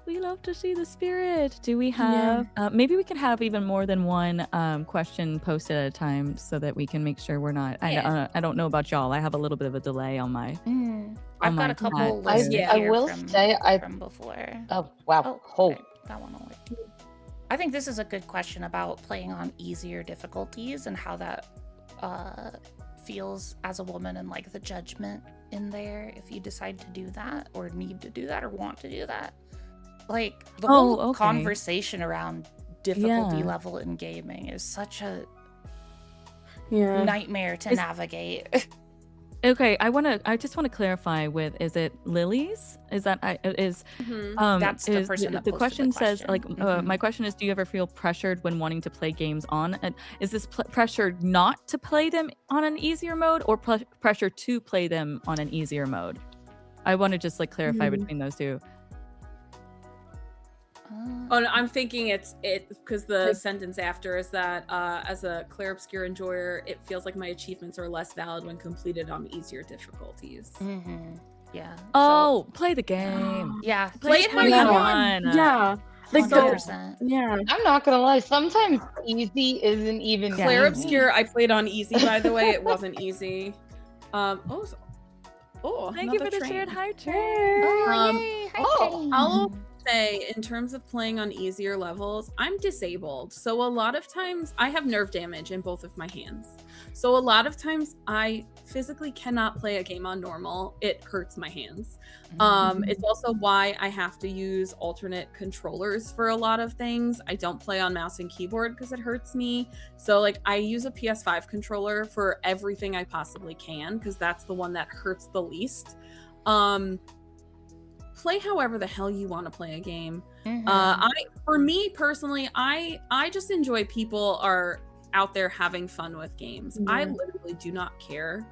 We love to see the spirit. Do we have maybe we can have even more than one question posted at a time so that we can make sure we're not I don't know about y'all. I have a little bit of a delay on my I've got a couple listed I will say from before. Oh wow. Okay. That one only. I think this is a good question about playing on easier difficulties and how that feels as a woman and like the judgment in there if you decide to do that or need to do that or want to do that. Like the whole conversation around difficulty level in gaming is such a nightmare to navigate. Okay, I just want to clarify with, is it Lily's? Is that that's the person that the posted question says like question. my question is, do you ever feel pressured when wanting to play games on? And is this pressure not to play them on an easier mode or pressure to play them on an easier mode? I want to just like clarify between those two. Oh, no, I'm thinking it's because the sentence after is that as a Claire Obscure enjoyer, it feels like my achievements are less valid when completed on easier difficulties. Yeah. Oh, play the game. Yeah. Play it how you want. Yeah. Like 100%. Yeah. I'm not gonna lie, sometimes easy isn't even Claire easy. Obscure, I played on easy, by the way. It wasn't easy. Thank you for the shared high train. Yay, hi, train. I'll say, in terms of playing on easier levels, I'm disabled. So a lot of times I have nerve damage in both of my hands. So a lot of times I physically cannot play a game on normal. It hurts my hands. It's also why I have to use alternate controllers for a lot of things. I don't play on mouse and keyboard because it hurts me. So like I use a PS5 controller for everything I possibly can because that's the one that hurts the least. Play however the hell you want to play a game. For me personally, I just enjoy people are out there having fun with games. I literally do not care.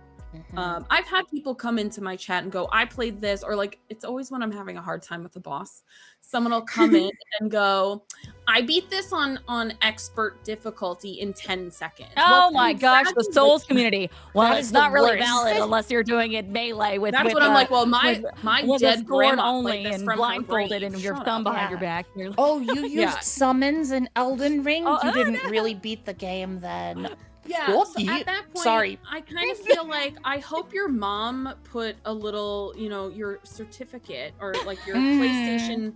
I've had people come into my chat and go, I played this, or like it's always when I'm having a hard time with the boss. Someone will come in and go, I beat this on expert difficulty in 10 seconds. Oh my gosh, the Souls community. Well, That it's is not the really worst. valid unless you're doing it melee with. That's with, what I'm like. Well, my with a dead sword grandma only played this and from her blindfolded grave. and your Shut thumb up. behind your back. You're Oh, you used summons in Elden Ring? Oh, You oh, didn't no. really beat the game then. Yeah, so Whoopsie. at that point, Sorry. I kind of feel like I hope your mom put a little, your certificate or like your PlayStation,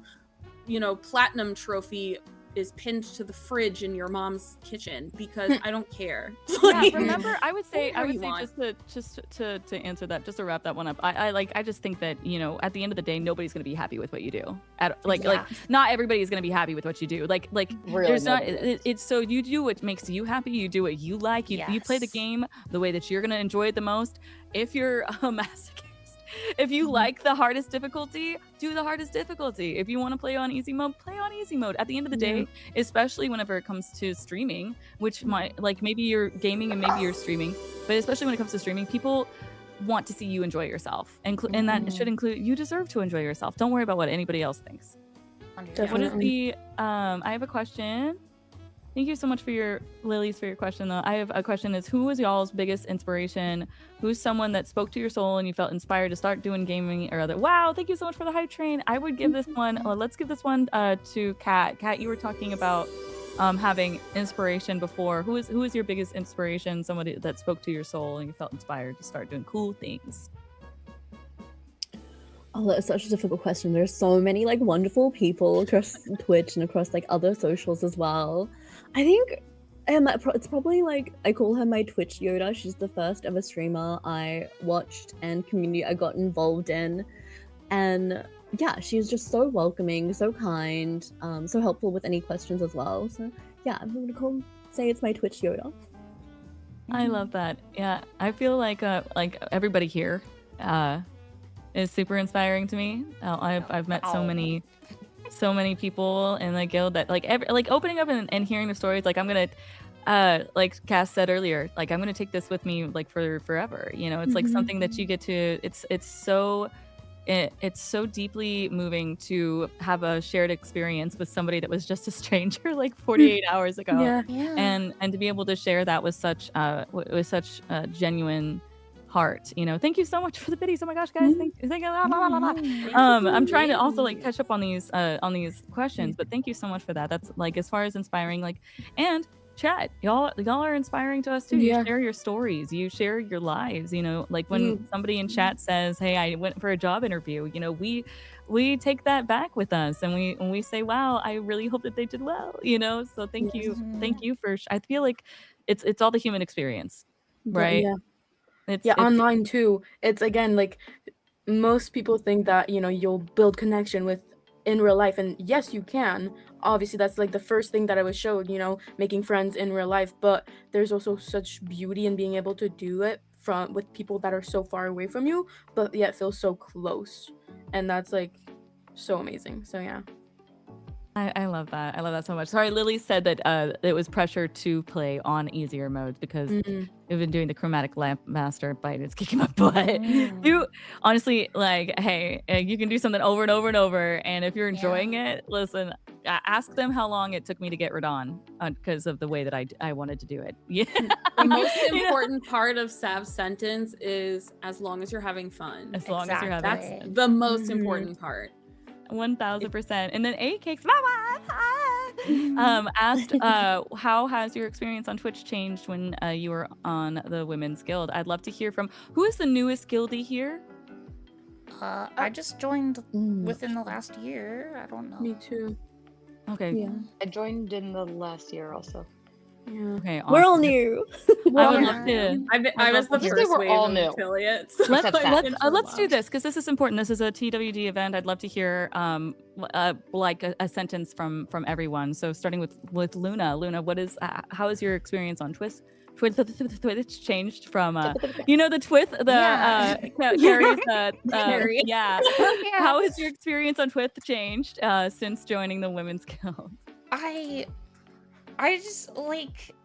platinum trophy is pinned to the fridge in your mom's kitchen because I don't care. Yeah, remember, I would say Whatever you just to answer that, just to wrap that one up. I just think that at the end of the day, nobody's gonna be happy with what you do. Like not everybody's gonna be happy with what you do. Like Really there's not. nobody It's so you do what makes you happy. You do what you like. You play the game the way that you're gonna enjoy it the most. If you're a masochist, if you like the hardest difficulty, do the hardest difficulty. If you want to play on easy mode, play on easy mode. At the end of the day, especially whenever it comes to streaming, which might like maybe you're gaming and maybe you're streaming, but especially when it comes to streaming, people want to see you enjoy yourself, and that should include you deserve to enjoy yourself. Don't worry about what anybody else thinks. What is the? I have a question. Thank you so much for your Lilies for your question though. I have a question: is who was y'all's biggest inspiration? Who's someone that spoke to your soul and you felt inspired to start doing gaming or other? Wow, thank you so much for the hype train. I would give this one. Let's give this one to Kat. Kat, you were talking about having inspiration before. Who is your biggest inspiration? Somebody that spoke to your soul and you felt inspired to start doing cool things. Oh, that's such a difficult question. There's so many like wonderful people across Twitch and across like other socials as well. I think it's probably like I call her my Twitch Yoda. She's the first ever streamer I watched and community I got involved in, and yeah, she's just so welcoming, so kind, so helpful with any questions as well. So yeah, I'm gonna say it's my Twitch Yoda. I love that. Yeah, I feel like everybody here is super inspiring to me. I've met so many people in the guild that like opening up and hearing the stories. Like I'm gonna like Cass said earlier, like I'm gonna take this with me like for forever. You know, it's like something that you get to. It's so deeply moving to have a shared experience with somebody that was just a stranger like 48 hours ago. Yeah. And to be able to share that with such genuine heart. You know, thank you so much for the biddies. Oh my gosh, guys, thank you. I'm trying to also like catch up on these questions, but thank you so much for that. That's like as far as inspiring, like, and chat, y'all are inspiring to us too. You share your stories, you share your lives, you know, like when somebody in chat says, hey, I went for a job interview, you know, we take that back with us and we say, wow, I really hope that they did well, you know. So thank you for I feel like it's all the human experience, right? It's online too. It's again like most people think that, you know, you'll build connection with in real life, and yes, you can. Obviously, that's like the first thing that I was showed, you know, making friends in real life. But there's also such beauty in being able to do it with people that are so far away from you, but yet feel so close, and that's like so amazing. So yeah. I love that. I love that so much. Sorry, Lily said that it was pressure to play on easier modes because we've been doing the chromatic lamp master bite. It's kicking my butt. You honestly, like, hey, you can do something over and over and over, and if you're enjoying it, listen. Ask them how long it took me to get Radon because of the way that I wanted to do it. Yeah. The most important part of Sav's sentence is as long as you're having fun. As long as you're having That's fun. the most important part. 1000%. And then A Cakes, my wife, asked, how has your experience on Twitch changed when you were on the Women's Guild? I'd love to hear from who is the newest guildie here. I just joined within the last year. I don't know. Me too. Okay. Yeah. I joined in the last year also. Yeah. Okay. Awesome. We're all new. I would love to. I was the first we're wave all of new. affiliates. Let's do this because this is important. This is a TWD event. I'd love to hear like a sentence from everyone. So starting with Luna. Luna, what is how is your experience on Twitch changed from you know the Twith Carrie's Carrie. yeah. How has your experience on Twith changed since joining the Women's Guild? I just like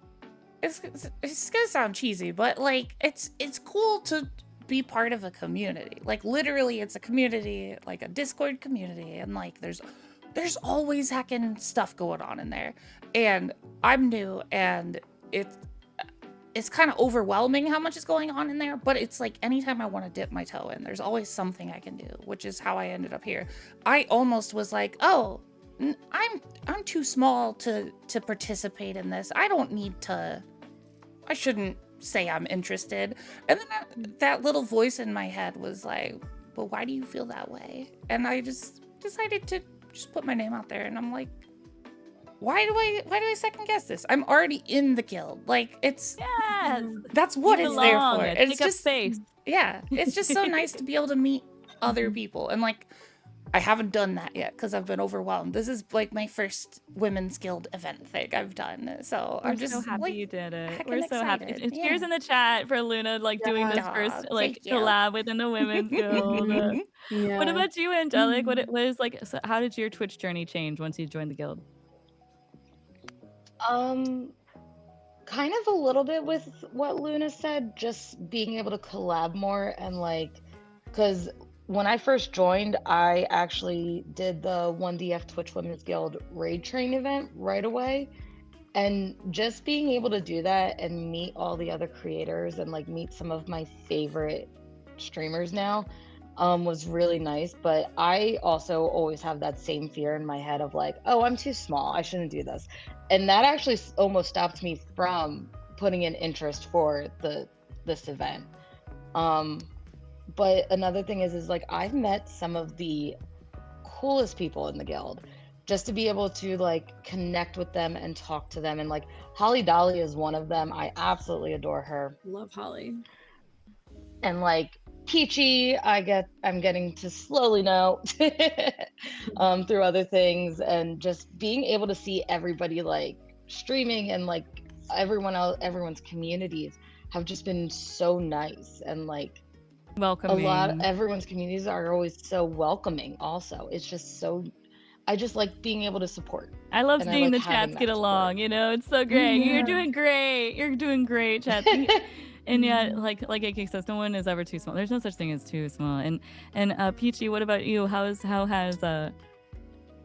it's gonna sound cheesy, but like it's cool to be part of a community. Like literally it's a community, like a Discord community, and like there's always hacking stuff going on in there. And I'm new, and it's kind of overwhelming how much is going on in there, but it's like anytime I want to dip my toe in, there's always something I can do, which is how I ended up here. I almost was like, oh, I'm too small to participate in this. I don't need to. I shouldn't say I'm interested. And then that little voice in my head was like, but why do you feel that way? And I just decided to just put my name out there, and I'm like, why do I second guess this? I'm already in the guild. Like that's what it's there for. It's just space. Yeah, it's just so nice to be able to meet other people. And like I haven't done that yet because I've been overwhelmed. This is like my first Women's Guild event thing I've done. So I'm just so happy like, you did it. We're so excited. happy. Cheers in the chat for Luna doing this first collab within the Women's Guild. What about you, Angelic? What is like? So how did your Twitch journey change once you joined the guild? Kind of a little bit with what Luna said, just being able to collab more and like, because when I first joined, I actually did the 1DF Twitch Women's Guild Raid Train event right away. And just being able to do that and meet all the other creators and like meet some of my favorite streamers now was really nice. But I also always have that same fear in my head of like, oh, I'm too small, I shouldn't do this. And that actually almost stopped me from putting in interest for this event. But another thing is like I've met some of the coolest people in the guild, just to be able to like connect with them and talk to them. And like Holly Dolly is one of them. I absolutely adore her. Love Holly. And like Peachy, I'm getting to slowly know through other things, and just being able to see everybody like streaming, and like everyone's communities have just been so nice, and like Welcoming. everyone's communities are always so welcoming also. It's just so, I just like being able to support. I love And I seeing like the having chats that get support. along, you know, it's so great. Yeah. You're doing great. You're doing great, chat. And yeah, like AK says, no one is ever too small. There's no such thing as too small. And Peachy, what about you? How has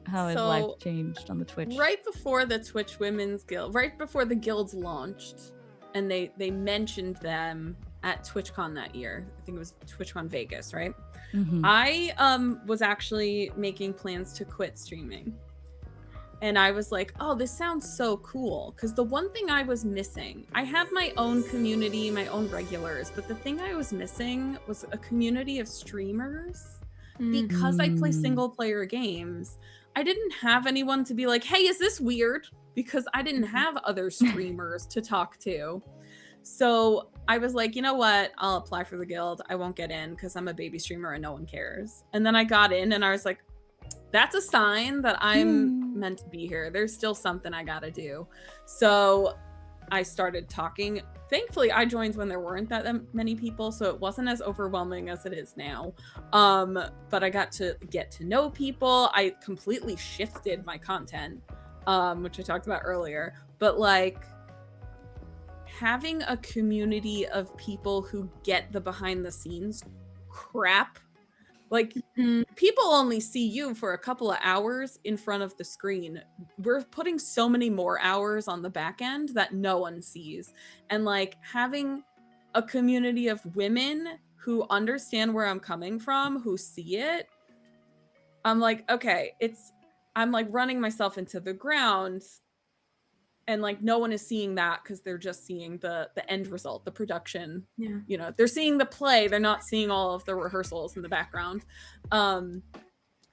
life changed on the Twitch? Right before the Twitch Women's Guild, right before the guilds launched, and they mentioned them at TwitchCon that year. I think it was TwitchCon Vegas, right? Mhm. I was actually making plans to quit streaming. And I was like, oh, this sounds so cool. Because the one thing I was missing, I had my own community, my own regulars, but the thing I was missing was a community of streamers. Because I play single player games, I didn't have anyone to be like, hey, is this weird? Because I didn't have other streamers to talk to. So I was like, you know what? I'll apply for the guild. I won't get in because I'm a baby streamer and no one cares. And then I got in and I was like, that's a sign that I'm meant to be here. There's still something I gotta do. So I started talking. Thankfully, I joined when there weren't that many people, so it wasn't as overwhelming as it is now. But I got to get to know people. I completely shifted my content, which I talked about earlier. But like, having a community of people who get the behind the scenes crap, like people only see you for a couple of hours in front of the screen. We're putting so many more hours on the back end that no one sees. And like having a community of women who understand where I'm coming from, who see it, I'm like, okay, I'm like running myself into the ground. And like no one is seeing that because they're just seeing the end result, the production. Yeah. You know, they're seeing the play, they're not seeing all of the rehearsals in the background.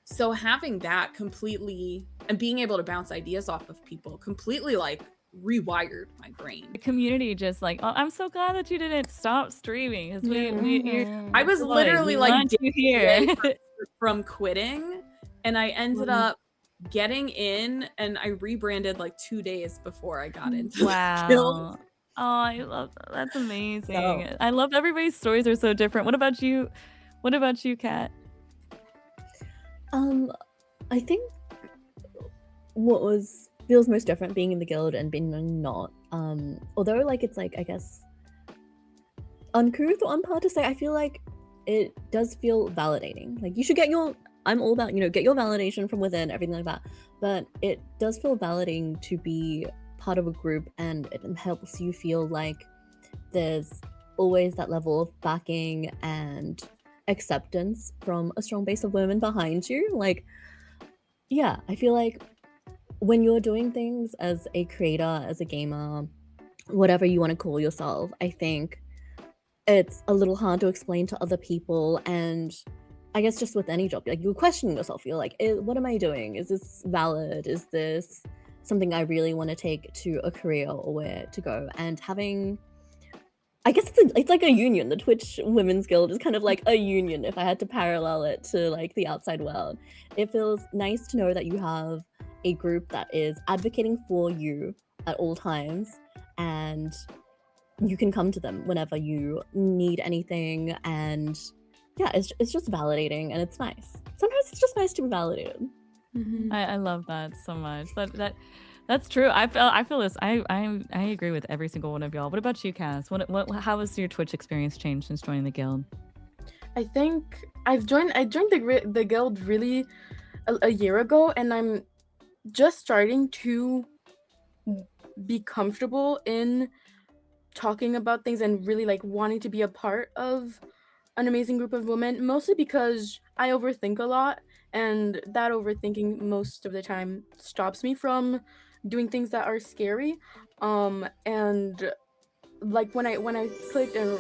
So having that completely, and being able to bounce ideas off of people, completely like rewired my brain. The community just like, oh, I'm so glad that you didn't stop streaming. Because I was literally like you here from quitting, and I ended up getting in, and I rebranded like 2 days before I got into the guild. Wow. Oh, I love that. That's amazing. I love everybody's stories are so different. What about you? What about you, Kat? I think what feels most different being in the guild and being not, although like it's like, I guess, uncouth or unpar to say, I feel like it does feel validating. Like you should get I'm all about, get your validation from within, everything like that. But it does feel validating to be part of a group, and it helps you feel like there's always that level of backing and acceptance from a strong base of women behind you. Like, yeah, I feel like when you're doing things as a creator, as a gamer, whatever you want to call yourself, I think it's a little hard to explain to other people. And I guess just with any job, like you're questioning yourself. You're like, what am I doing? Is this valid? Is this something I really want to take to a career, or where to go? And having, I guess it's like a union. The Twitch Women's Guild is kind of like a union. If I had to parallel it to like the outside world, it feels nice to know that you have a group that is advocating for you at all times, and you can come to them whenever you need anything. And yeah, it's just validating, and it's nice. Sometimes it's just nice to be validated. I love that so much. That's true. I feel this. I agree with every single one of y'all. What about you, Cass? How has your Twitch experience changed since joining the guild? I think I joined the guild really a year ago, and I'm just starting to be comfortable in talking about things and really like wanting to be a part of an amazing group of women, mostly because I overthink a lot, and that overthinking most of the time stops me from doing things that are scary. And like when I clicked and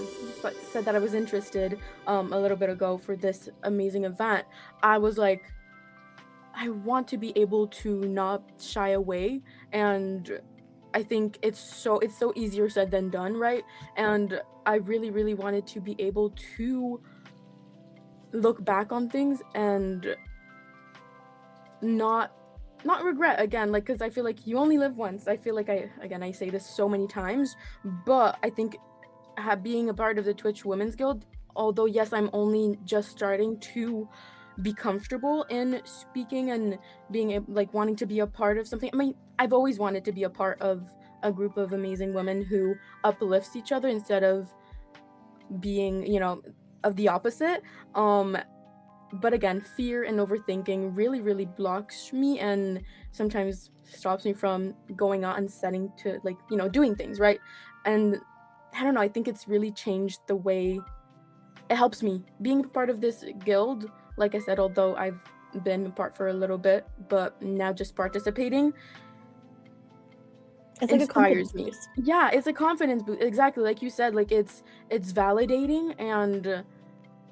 said that I was interested a little bit ago for this amazing event, I was like, I want to be able to not shy away, and I think it's so easier said than done, right? And I really wanted to be able to look back on things and not regret again, like, because I feel like you only live once. I feel like I say this so many times, but I think being a part of the Twitch Women's Guild, although yes, I'm only just starting to be comfortable in speaking and being like wanting to be a part of something. I mean, I've always wanted to be a part of a group of amazing women who uplifts each other instead of being, of the opposite. But again, fear and overthinking really blocks me and sometimes stops me from going out and setting to, like, doing things, right? And I don't know, I think it's really changed the way it helps me being part of this guild. Like I said, although I've been apart for a little bit, but now just participating, It's like a confidence inspires me. boost. Yeah, it's a confidence boost. Exactly, like you said, like it's validating, and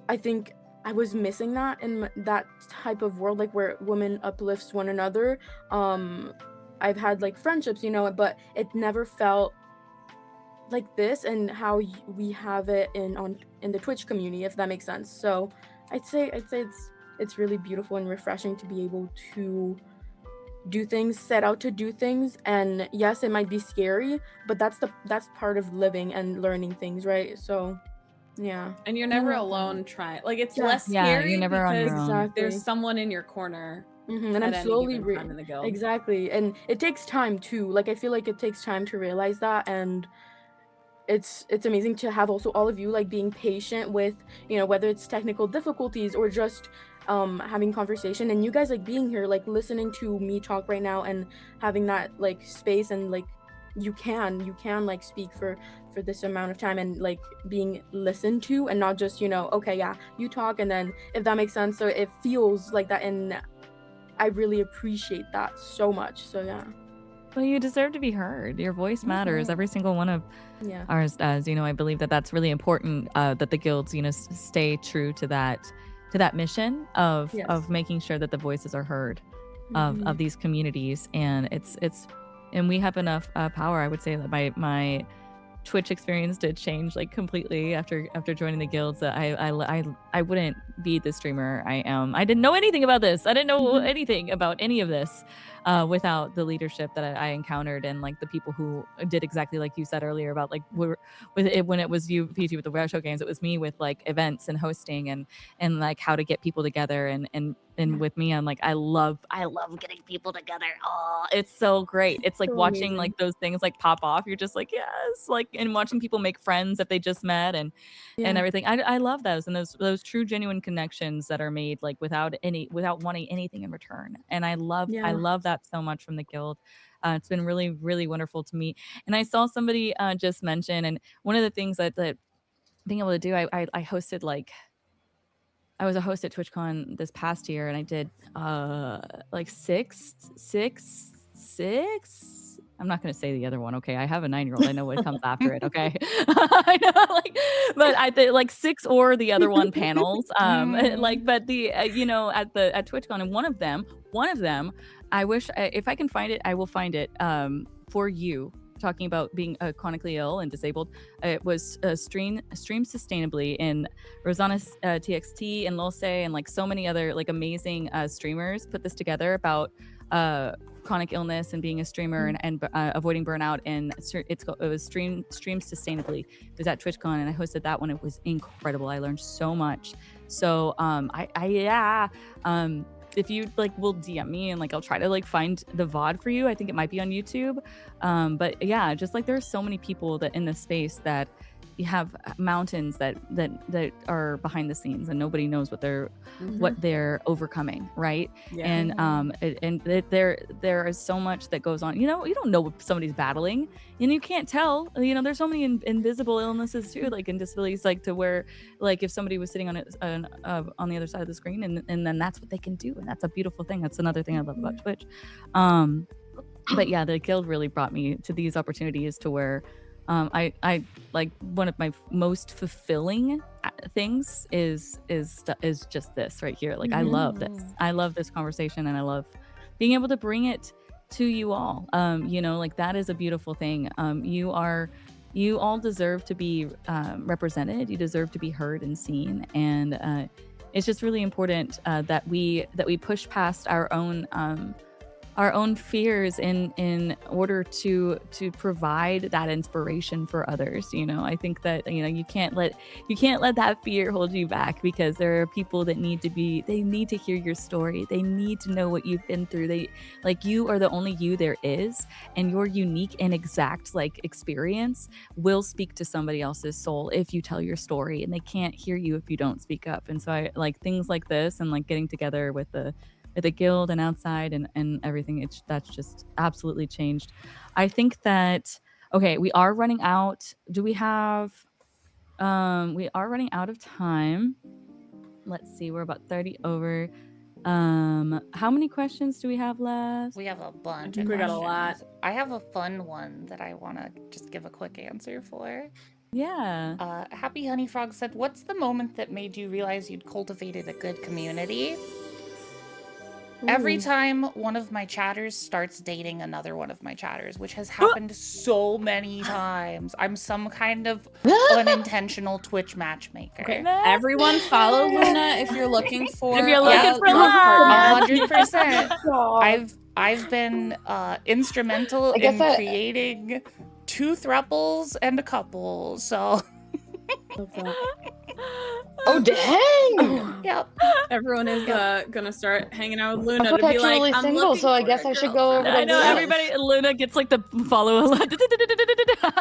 I think I was missing that in that type of world, like where women uplifts one another. I've had like friendships, but it never felt like this, and how we have it in the Twitch community, if that makes sense. So I'd say it's really beautiful and refreshing to be able to do things, set out to do things, and yes, it might be scary, but that's part of living and learning things, right? So yeah. And you're never Yeah. alone trying. Like, it's Yeah. less Yeah, scary you're never on your because own. Exactly. there's someone in your corner And at I'm any slowly given time in the guild. exactly, and it takes time too. Like I feel like it takes time to realize that, and it's amazing to have also all of you like being patient with, whether it's technical difficulties or just having conversation, and you guys like being here, like listening to me talk right now and having that like space, and like you can like speak for this amount of time and like being listened to, and not just, okay, yeah, you talk, and then if that makes sense. So it feels like that, and I really appreciate that so much. So yeah. Well, you deserve to be heard. Your voice matters. Every single one of Yeah. ours does. I believe that that's really important, that the guilds, stay true to that mission of Yes. making sure that the voices are heard Mhm. of these communities. And and we have enough power. I would say that my Twitch experience did change like completely after joining the guilds. That I wouldn't be the streamer I am. I didn't know anything about this. I didn't know anything about any of this without the leadership that I encountered, and like the people who did exactly like you said earlier about like when it was you, PG, with the retro games. It was me with like events and hosting and like how to get people together, and with me, I'm like, I love getting people together. Oh, it's so great. It's like So watching amazing. like those things like pop off. You're just like, yes, like, and watching people make friends that they just met and everything. I love those, and those true genuine connections that are made like without wanting anything in return. And I love that so much from the guild. It's been really, really wonderful to me. And I saw somebody just mention, and one of the things that being able to do, I hosted like, I was a host at TwitchCon this past year, and I did like six. I'm not going to say the other one. Okay, I have a 9-year-old. I know what comes after it. Okay, I know, like, but I did like 6 or the other one panels. Like, but the at TwitchCon, and one of them, I wish if I can find it, I will find it for you. Talking about being chronically ill and disabled, it was stream sustainably, and Rosanna TXT and Lose and like so many other like amazing streamers put this together about chronic illness and being a streamer and avoiding burnout, and it was stream sustainably. It was at TwitchCon, and I hosted that one. It was incredible. I learned so much. So if you like will DM me, and like I'll try to like find the VOD for you. I think it might be on YouTube. But yeah, just like there's so many people that in this space that you have mountains that are behind the scenes, and nobody knows what they're overcoming, right? Yeah. And there is so much that goes on. You don't know what somebody's battling, and you can't tell. There's so many invisible illnesses too, like in disabilities, like to where like if somebody was sitting on the other side of the screen, and then that's what they can do, and that's a beautiful thing. That's another thing I love about Twitch. But yeah, the guild really brought me to these opportunities to where I like one of my most fulfilling things is just this right here. Like I love this. I love this conversation, and I love being able to bring it to you all. You know, like that is a beautiful thing. You all deserve to be represented. You deserve to be heard and seen, and it's just really important that we push past our own fears in order to provide that inspiration for others. You know, I think that, you know, you can't let that fear hold you back, because there are people that need to hear your story. They need to know what you've been through. You are the only you there is, and your unique and exact like experience will speak to somebody else's soul if you tell your story, and they can't hear you if you don't speak up. And so I like things like this, and like getting together with the guild and outside and everything. That's just absolutely changed. I think that, okay, we are running out. Do we have, we are running out of time. Let's see, we're about 30 over. How many questions do we have left? We have a bunch. We got a lot. I have a fun one that I want to just give a quick answer for. Yeah. Happy Honey Frog said, "What's the moment that made you realize you'd cultivated a good community?" Every time one of my chatters starts dating another one of my chatters, which has happened so many times. I'm some kind of unintentional Twitch matchmaker. Okay, everyone follow Luna if you're looking for. If you're looking for love, 100%. I've been instrumental in creating 2 thruples and a couple. So. Oh dang! Yep. Everyone is gonna start hanging out with Luna I'm to be like, perpetually I'm single, so I guess I should go over to I know Luna. everybody. Luna gets like the follow a lot.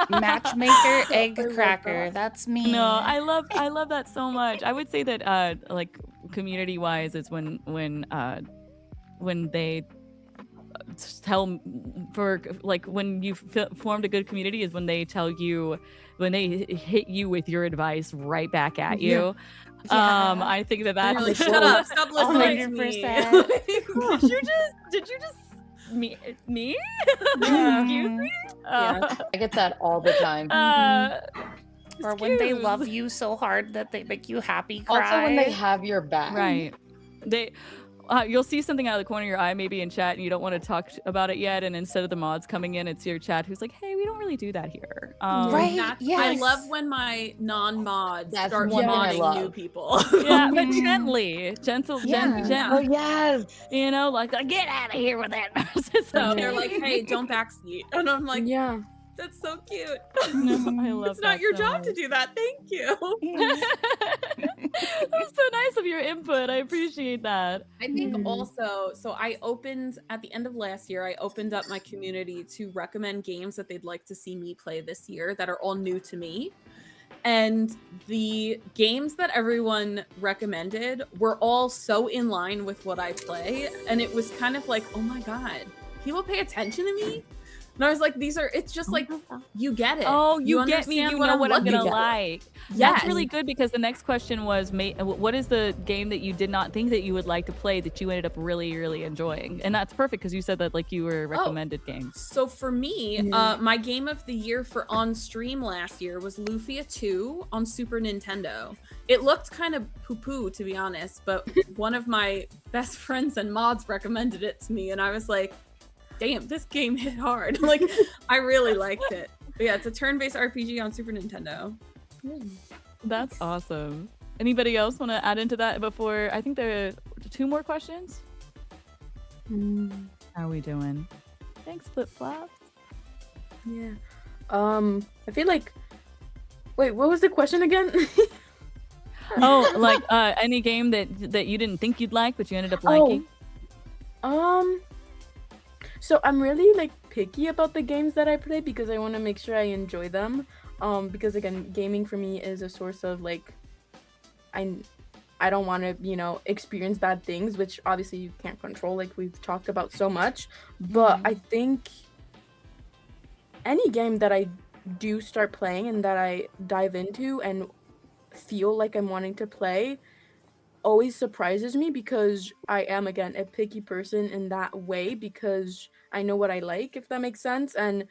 Matchmaker, egg cracker. That's me. No, I love that so much. I would say that like community wise is when they tell for like when you've formed a good community is when they tell you, when they hit you with your advice right back at you. I think that's like, shut up, stop listening to me. Did you just me excuse me? I get that all the time. Or when they love you so hard that they make you happy cry. Also when they have your back. Right. You'll see something out of the corner of your eye maybe in chat, and you don't want to talk about it yet, and instead of the mods coming in, it's your chat who's like, hey, we don't really do that here. Right. Yes. I love when my non-mods start one thing I modding love. new people. Yeah, but gently. Gentle. Oh yes. You know, like get out of here with that narcissism. They're like, hey, don't backseat. And I'm like, Yeah. that's so cute. No, I love It's not that your so job much. to do that. Thank you. That was so nice of your input. I appreciate that. I think also, so I opened at the end of last year, I opened up my community to recommend games that they'd like to see me play this year that are all new to me. And the games that everyone recommended were all so in line with what I play. And it was kind of like, oh my God, people pay attention to me? And I was like, it's just like, you get it. Oh, you get me. You know what I'm going to looking at. like. Yes. That's really good, because the next question was, what is the game that you did not think that you would like to play that you ended up really, really enjoying? And that's perfect, because you said that like you were recommended games. So for me, my game of the year for on stream last year was Lufia 2 on Super Nintendo. It looked kind of poo-poo, to be honest, but one of my best friends and mods recommended it to me, and I was like, damn, this game hit hard. Like, I really liked it. But yeah, it's a turn-based RPG on Super Nintendo. That's awesome. Anybody else want to add into that before? I think there are 2 more questions. How are we doing? Thanks, Flip Flops. Yeah. I feel like. Wait, what was the question again? Oh, like any game that you didn't think you'd like, but you ended up liking. So I'm really like picky about the games that I play because I want to make sure I enjoy them. Because again, gaming for me is a source of like, I don't want to, experience bad things, which obviously you can't control, like we've talked about so much. But I think any game that I do start playing and that I dive into and feel like I'm wanting to play always surprises me, because I am, again, a picky person in that way, because I know what I like, if that makes sense. And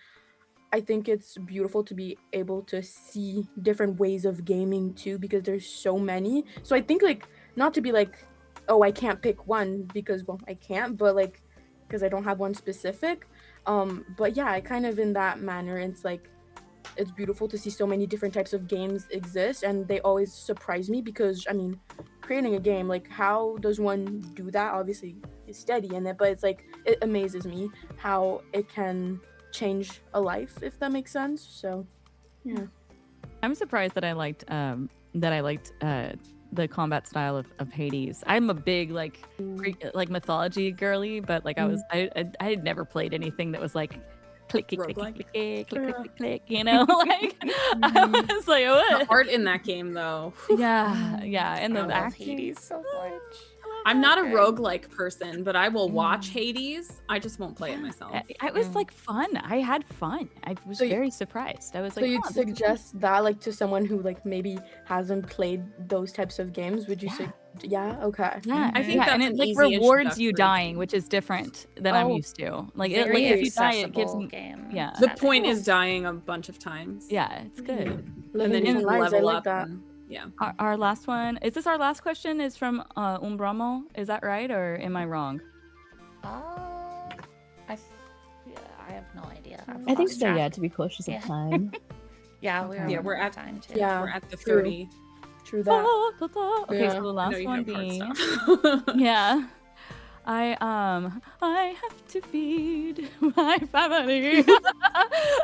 I think it's beautiful to be able to see different ways of gaming too, because there's so many. So I think like not to be like, oh, I can't pick one because well I can't, but like because I don't have one specific. But yeah, I kind of in that manner. It's like it's beautiful to see so many different types of games exist, and they always surprise me because I mean, creating a game, like how does one do that? Obviously, it's steady in it, but it's like it amazes me how it can change a life, if that makes sense. So yeah. I'm surprised that I liked the combat style of Hades. I'm a big like mythology girly, but like I had never played anything that was like click click click click click click click click, you know, like I was like what? The art in that game though. Yeah, and the I love acting. Hades so much. I'm not a Okay. roguelike person, but I will watch Hades. I just won't play it myself. It was like fun. I had fun. I was So very surprised. I was So like, you'd "Oh, this is suggest that like to someone who like maybe hasn't played those types of games? Would you say yeah? Okay. Yeah, I think yeah, that's and an it like easy rewards you introductory dying, game. which is different than I'm Oh, used to. Like, Very if you die, it gives accessible me. game. Yeah, The point is dying a bunch of times. yeah, it's good. And Living then you different can lives. I level like up. that. And, yeah. Our last one is this. Our last question is from Umbramo. Is that right, or am I wrong? I have no idea. I've I think lost so, track. yeah, to be cautious Yeah. of time. Yeah, Okay. We're at at time too. Yeah. We're at the True. 30. True that. Okay, Yeah. so the I know last you one have hard being stuff. yeah. I have to feed my family.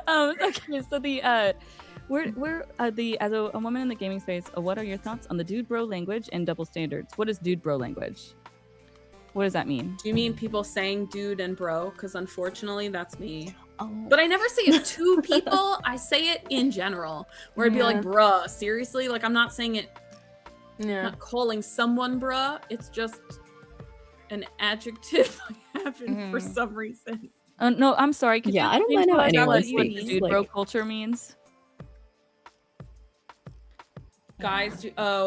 Okay, so we're as a woman in the gaming space, what are your thoughts on the dude bro language and double standards? What is dude bro language? What does that mean? Do you mean people saying dude and bro? Because unfortunately, that's me. Oh. But I never say it to people. I say it in general, where I'd be like, bruh, seriously? Like, I'm not saying it, Yeah. not calling someone bruh. It's just an adjective I have for some reason. No, I'm sorry. Could Yeah, you I don't explain mind to how us anyone what speaks, the dude like- bro culture means? Guys, Guys,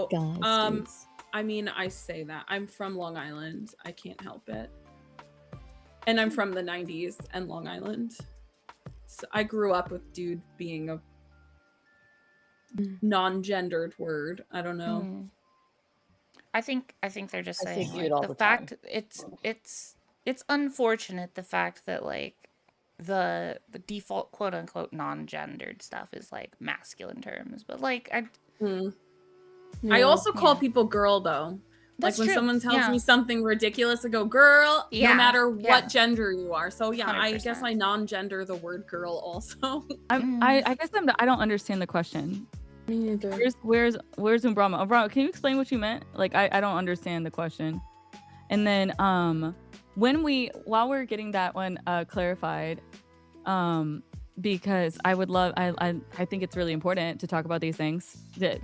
dudes. I mean, I say that. I'm from Long Island. I can't help it. And I'm from the 90s and Long Island. So I grew up with dude being a non-gendered word. I don't know. I think they're just I saying say dude like, all the the fact it's unfortunate the fact that like the default quote unquote non-gendered stuff is like masculine terms, but like I also call people girl though. That's like when true. someone tells Yeah. me something ridiculous, I go girl, Yeah, no matter yeah. what gender you are. So yeah, I guess 100%. I non-gender the word girl also. I guess I don't understand the question. Me neither. Where's Umbrama? Umbrama, can you explain what you meant? Like I don't understand the question. And then while we're getting that one clarified, because I would love I think it's really important to talk about these things that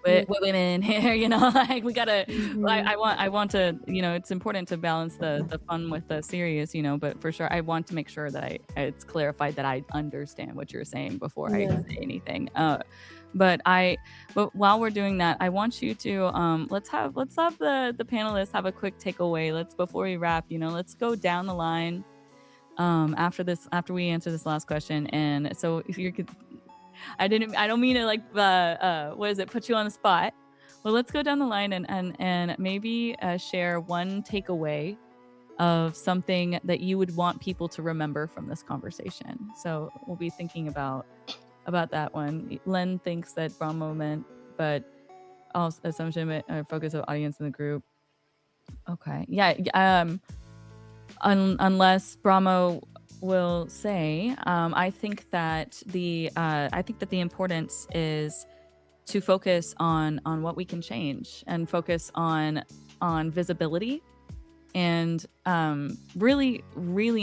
with women here, you know, like we gotta I want to, you know, it's important to balance the fun with the serious, you know, but for sure I want to make sure that it's clarified that I understand what you're saying before I say anything. But while we're doing that, I want you to let's have the panelists have a quick takeaway. Before we wrap, you know, let's go down the line after we answer this last question. And so if you could, I don't mean to like what is it, put you on the spot. Well, let's go down the line and maybe share one takeaway of something that you would want people to remember from this conversation. So we'll be thinking about that one. Len thinks that Brahmo meant, but also assumption meant focus of audience in the group. Okay, yeah. Unless Brahmo will say, I think that the importance is to focus on what we can change and focus on visibility and really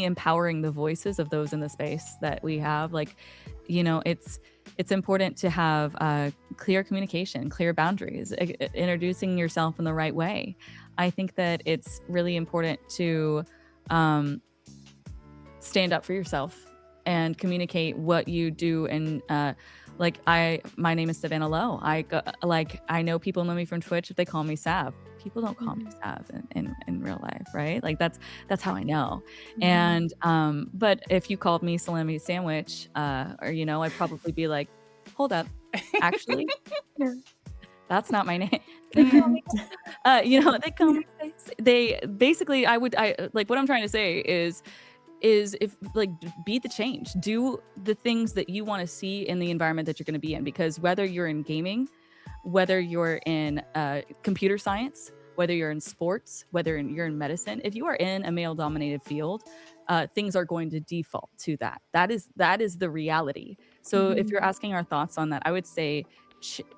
empowering the voices of those in the space that we have. Like, you know, it's important to have clear communication, clear boundaries, introducing yourself in the right way. I think that it's really important to stand up for yourself and communicate what you do and like my name is Savannah Lowe. I know people know me from Twitch if they call me Sav. People don't call me Sav in real life, right? Like that's how I know. And but if you called me Salami Sandwich, or I'd probably be like, hold up, actually, that's not my name. They call me, they call me. They basically, I like what I'm trying to say is if like be the change, do the things that you want to see in the environment that you're going to be in, because whether you're in gaming, whether you're in computer science, whether you're in sports, whether you're in medicine, if you are in a male dominated field, things are going to default to that. That is the reality. So if you're asking our thoughts on that, I would say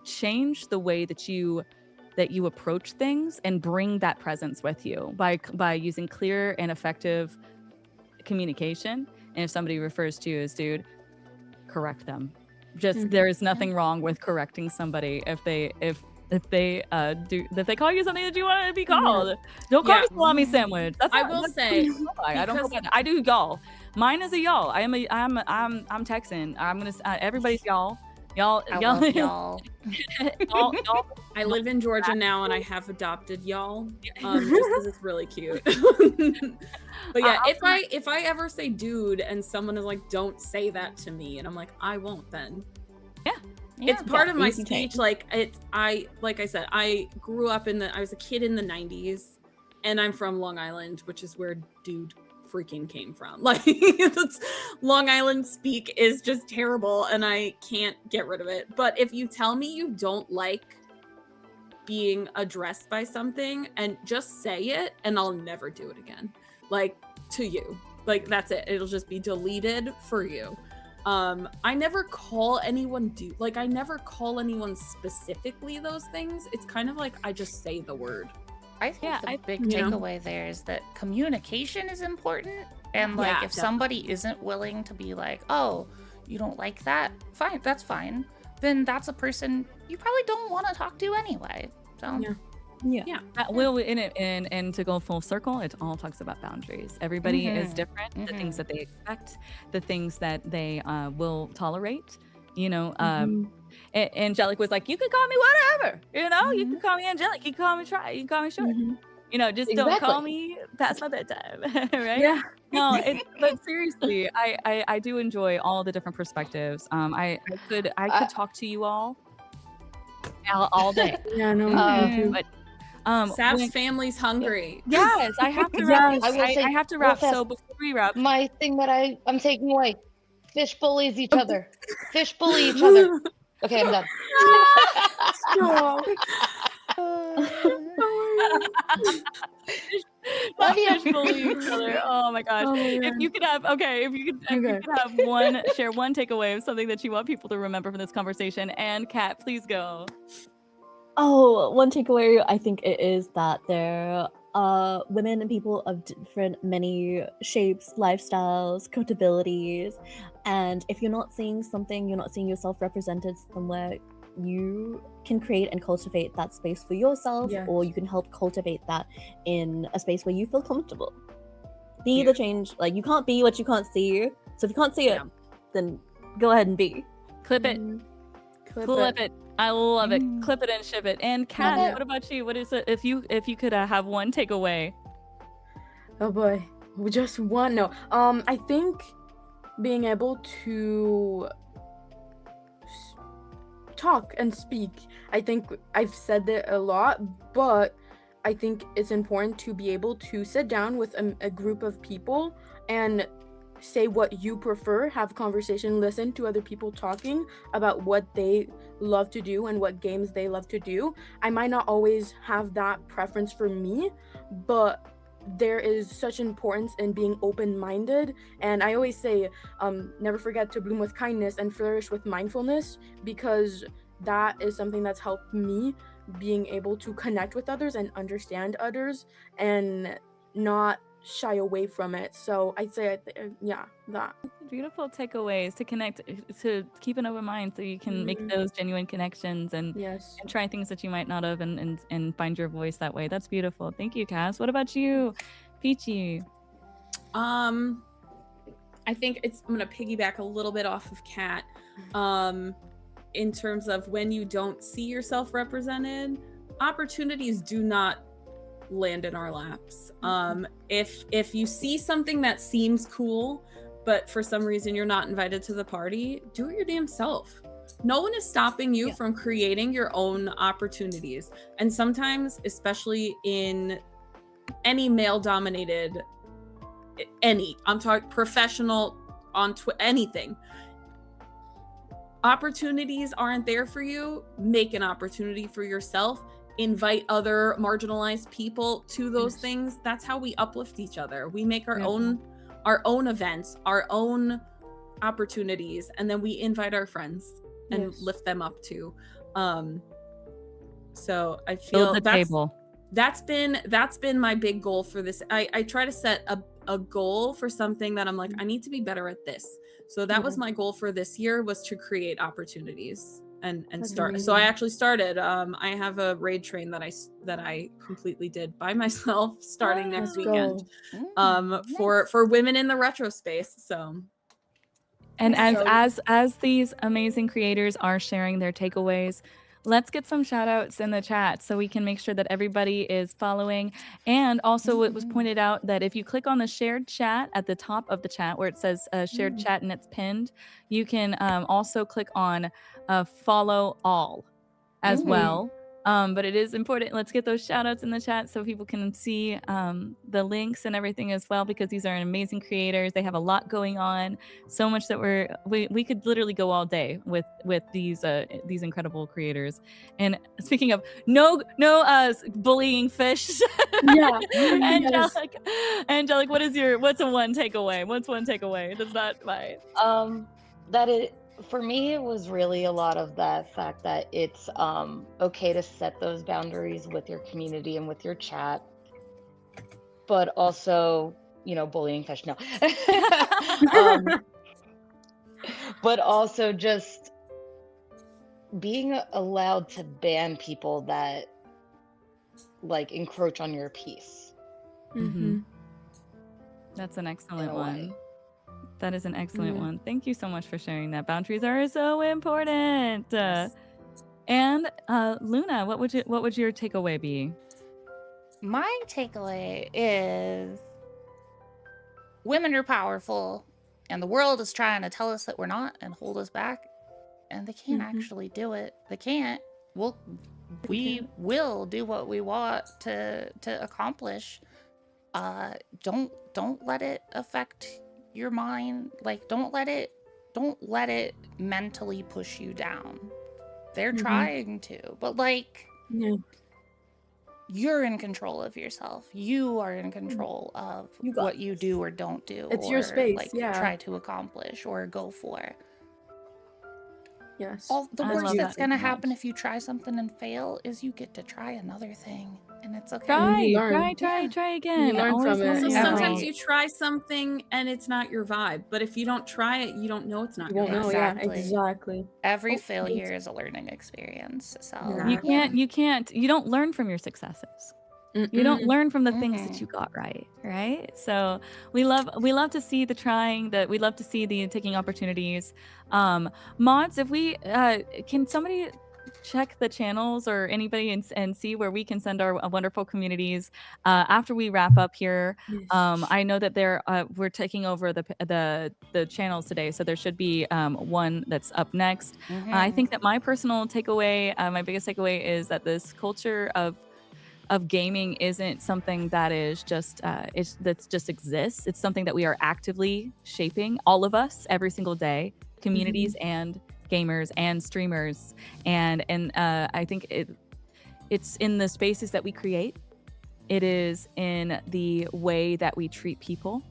change the way that you approach things and bring that presence with you by using clear and effective communication. And if somebody refers to you as dude, correct them. Just there is nothing wrong with correcting somebody if they call you something that you want to be called. Don't call me salami sandwich. I don't know about that. I do y'all. Mine is a y'all. I'm Texan. I'm gonna everybody's y'all. Y'all. Y'all. I live in Georgia now, and I have adopted y'all, just because it's really cute. But yeah, if I ever say dude and someone is like, don't say that to me, and I'm like, I won't then. Yeah. It's part of my speech. Like I said, I grew up I was a kid in the 90s, and I'm from Long Island, which is where dude freaking came from. Like Long Island speak is just terrible, and I can't get rid of it. But if you tell me you don't like being addressed by something, and just say it, and I'll never do it again. Like, to you. Like, that's it. It'll just be deleted for you. I never call anyone dude. Like, I never call anyone specifically those things. It's kind of like I just say the word. I think the big takeaway there is that communication is important. And like, if somebody isn't willing to be like, oh, you don't like that? Fine, that's fine. Then that's a person you probably don't want to talk to anyway. So yeah. And to go full circle, it all talks about boundaries. Everybody is different. The things that they expect, the things that they will tolerate. Angelic was like, you can call me whatever, you can call me Angelic, you can call me Try, you can call me Short, just don't call me past my bedtime. Right? Yeah. No, but seriously, I do enjoy all the different perspectives. I could talk to you all day. Yeah, no, but Sav's family's hungry. Yes, I have to wrap. I have to wrap. So before we wrap, my thing that I'm taking away: fish bullies each other. Fish bully each other. Okay, I'm done. Stop. Fish bully each other. Oh my gosh! If you could have share one takeaway of something that you want people to remember from this conversation, and Kat, please go. Oh, one takeaway, I think it is that there are women and people of many shapes, lifestyles, capabilities, and if you're not seeing something, you're not seeing yourself represented somewhere, you can create and cultivate that space for yourself, or you can help cultivate that in a space where you feel comfortable. Be the change. Like, you can't be what you can't see, so if you can't see it, then go ahead and be. Clip it. Clip it. I love it. Clip it and ship it. And Kat, what about you? What is it? If you could have one takeaway? Oh boy, just one. No. I think being able to talk and speak. I think I've said that a lot, but I think it's important to be able to sit down with a group of people and say what you prefer, have conversation, listen to other people talking about what they love to do and what games they love to do. I might not always have that preference for me, but there is such importance in being open-minded, and I always say never forget to bloom with kindness and flourish with mindfulness, because that is something that's helped me being able to connect with others and understand others and not shy away from it. So I'd say that. Beautiful takeaways to connect, to keep an open mind so you can make those genuine connections and try things that you might not have and find your voice that way. That's beautiful. Thank you, Cass. What about you, Peachy? I think I'm gonna piggyback a little bit off of Kat. in terms of when you don't see yourself represented, opportunities do not land in our laps. If you see something that seems cool, but for some reason you're not invited to the party, do it your damn self. No one is stopping you from creating your own opportunities. And sometimes, especially in any male-dominated, I'm talking professional, on anything, opportunities aren't there for you. Make an opportunity for yourself. Invite other marginalized people to those things. That's how we uplift each other. We make our own events, our own opportunities, and then we invite our friends and lift them up too. So I feel Build the table. That's been my big goal for this. I try to set a goal for something that I'm like, I need to be better at this. So that was my goal for this year, was to create opportunities and start. amazing. So I actually started. I have a raid train that I completely did by myself starting next Let's weekend. go. For women in the retro space. So. And as these amazing creators are sharing their takeaways, let's get some shout outs in the chat so we can make sure that everybody is following. And also it was pointed out that if you click on the shared chat at the top of the chat where it says shared chat and it's pinned, you can also click on follow all as well. But it is important. Let's get those shout outs in the chat so people can see the links and everything as well, because these are amazing creators. They have a lot going on, so much that we could literally go all day with these incredible creators. And speaking of no bullying fish, Angelic, what's a one takeaway? What's one takeaway? That's not mine. For me, it was really a lot of that fact that it's okay to set those boundaries with your community and with your chat, but also, bullying fish, no. But also just being allowed to ban people that encroach on your peace. That's an excellent one. That is an excellent one. Thank you so much for sharing that. Boundaries are so important. And Luna, what would your takeaway be? My takeaway is women are powerful, and the world is trying to tell us that we're not and hold us back, and they can't actually do it. They can't. We will do what we want to accomplish. Don't let it affect your mind. Don't let it mentally push you down. They're trying to, but you're in control of yourself. You are in control of what you do or don't do. It's your space. Try to accomplish or go for. Yes. The worst that's gonna happen if you try something and fail is you get to try another thing, and it's okay. Try again. You learn from it. So Yeah. sometimes you try something and it's not your vibe, but if you don't try it, you don't know it's not You your won't know. vibe. Yeah, exactly. Every failure is a learning experience. So you don't learn from your successes. You don't learn from the things that you got right? So we love to see the trying, that we love to see the taking opportunities. Mods, if we can somebody check the channels or anybody and see where we can send our wonderful communities after we wrap up here. I know that we're taking over the channels today, so there should be one that's up next. I think that my personal takeaway, my biggest takeaway, is that this culture of gaming isn't something that is just that just exists. It's something that we are actively shaping, all of us, every single day, communities and gamers and streamers, and I think it's in the spaces that we create. It is in the way that we treat people,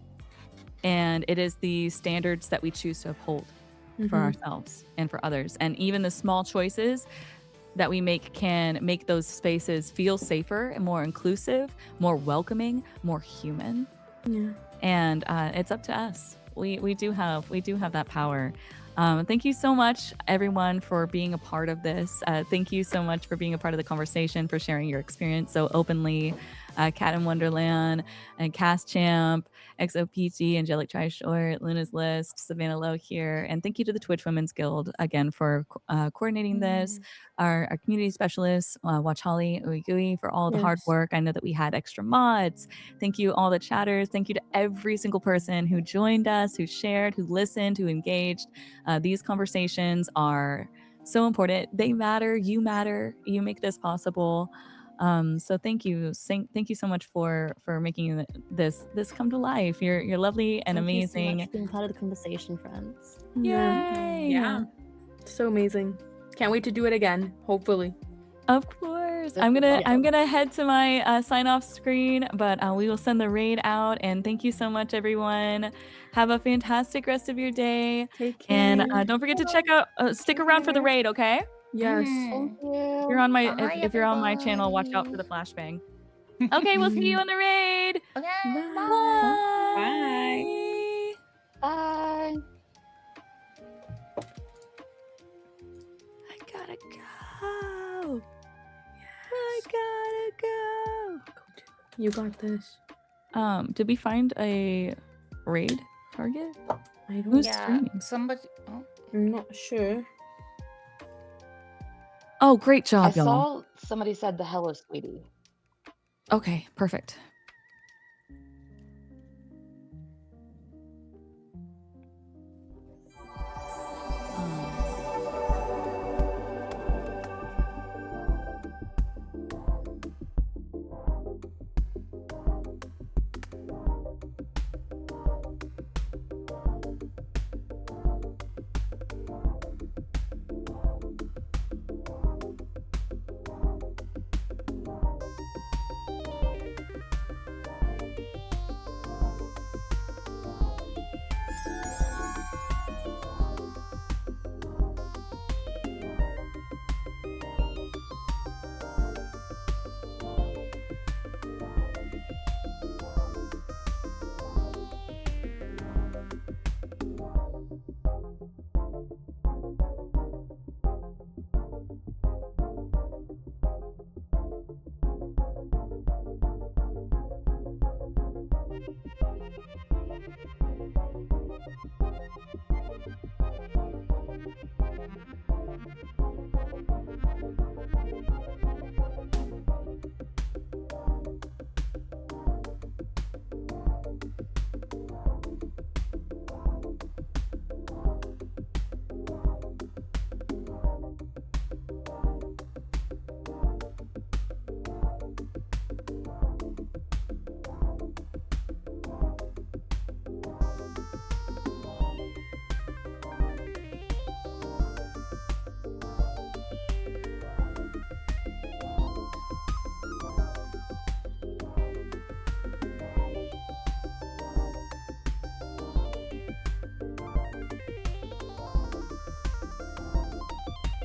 and it is the standards that we choose to uphold for ourselves and for others. And even the small choices that we make can make those spaces feel safer and more inclusive, more welcoming, more human. And it's up to us. We do have that power. Thank you so much, everyone, for being a part of this. Thank you so much for being a part of the conversation, for sharing your experience so openly. Cat in Wonderland, and Cast Champ, XOPT, Angelic Try Short, Luna's List, Savannah Lowe here. And thank you to the Twitch Women's Guild again for coordinating this. Our community specialists, Watch Holly, Ooey Gooey, for all the hard Yes. work. I know that we had extra mods. Thank you, all the chatters. Thank you to every single person who joined us, who shared, who listened, who engaged. These conversations are so important. They matter. You matter. You make this possible. So thank you. Thank you so much for making this come to life. You're lovely and Thank you so amazing. much for being part of the conversation, friends. Yay! Yeah. So amazing. Can't wait to do it again, hopefully. Of course. I'm gonna head to my sign off screen, but we will send the raid out. And thank you so much, everyone. Have a fantastic rest of your day. Take care. And don't forget to check out, stick around for the raid, okay? Yes. Thank you. If you're on my Bye, if you're on my channel, watch out for the flashbang. Okay, we'll see you on the raid. Okay, Bye. Bye. I gotta go. I gotta go. You got this. Did we find a raid target? I don't. Who's yeah, streaming? somebody. Oh. I'm not sure. Oh, great I job, y'all. saw somebody said the hello, sweetie. Okay, perfect.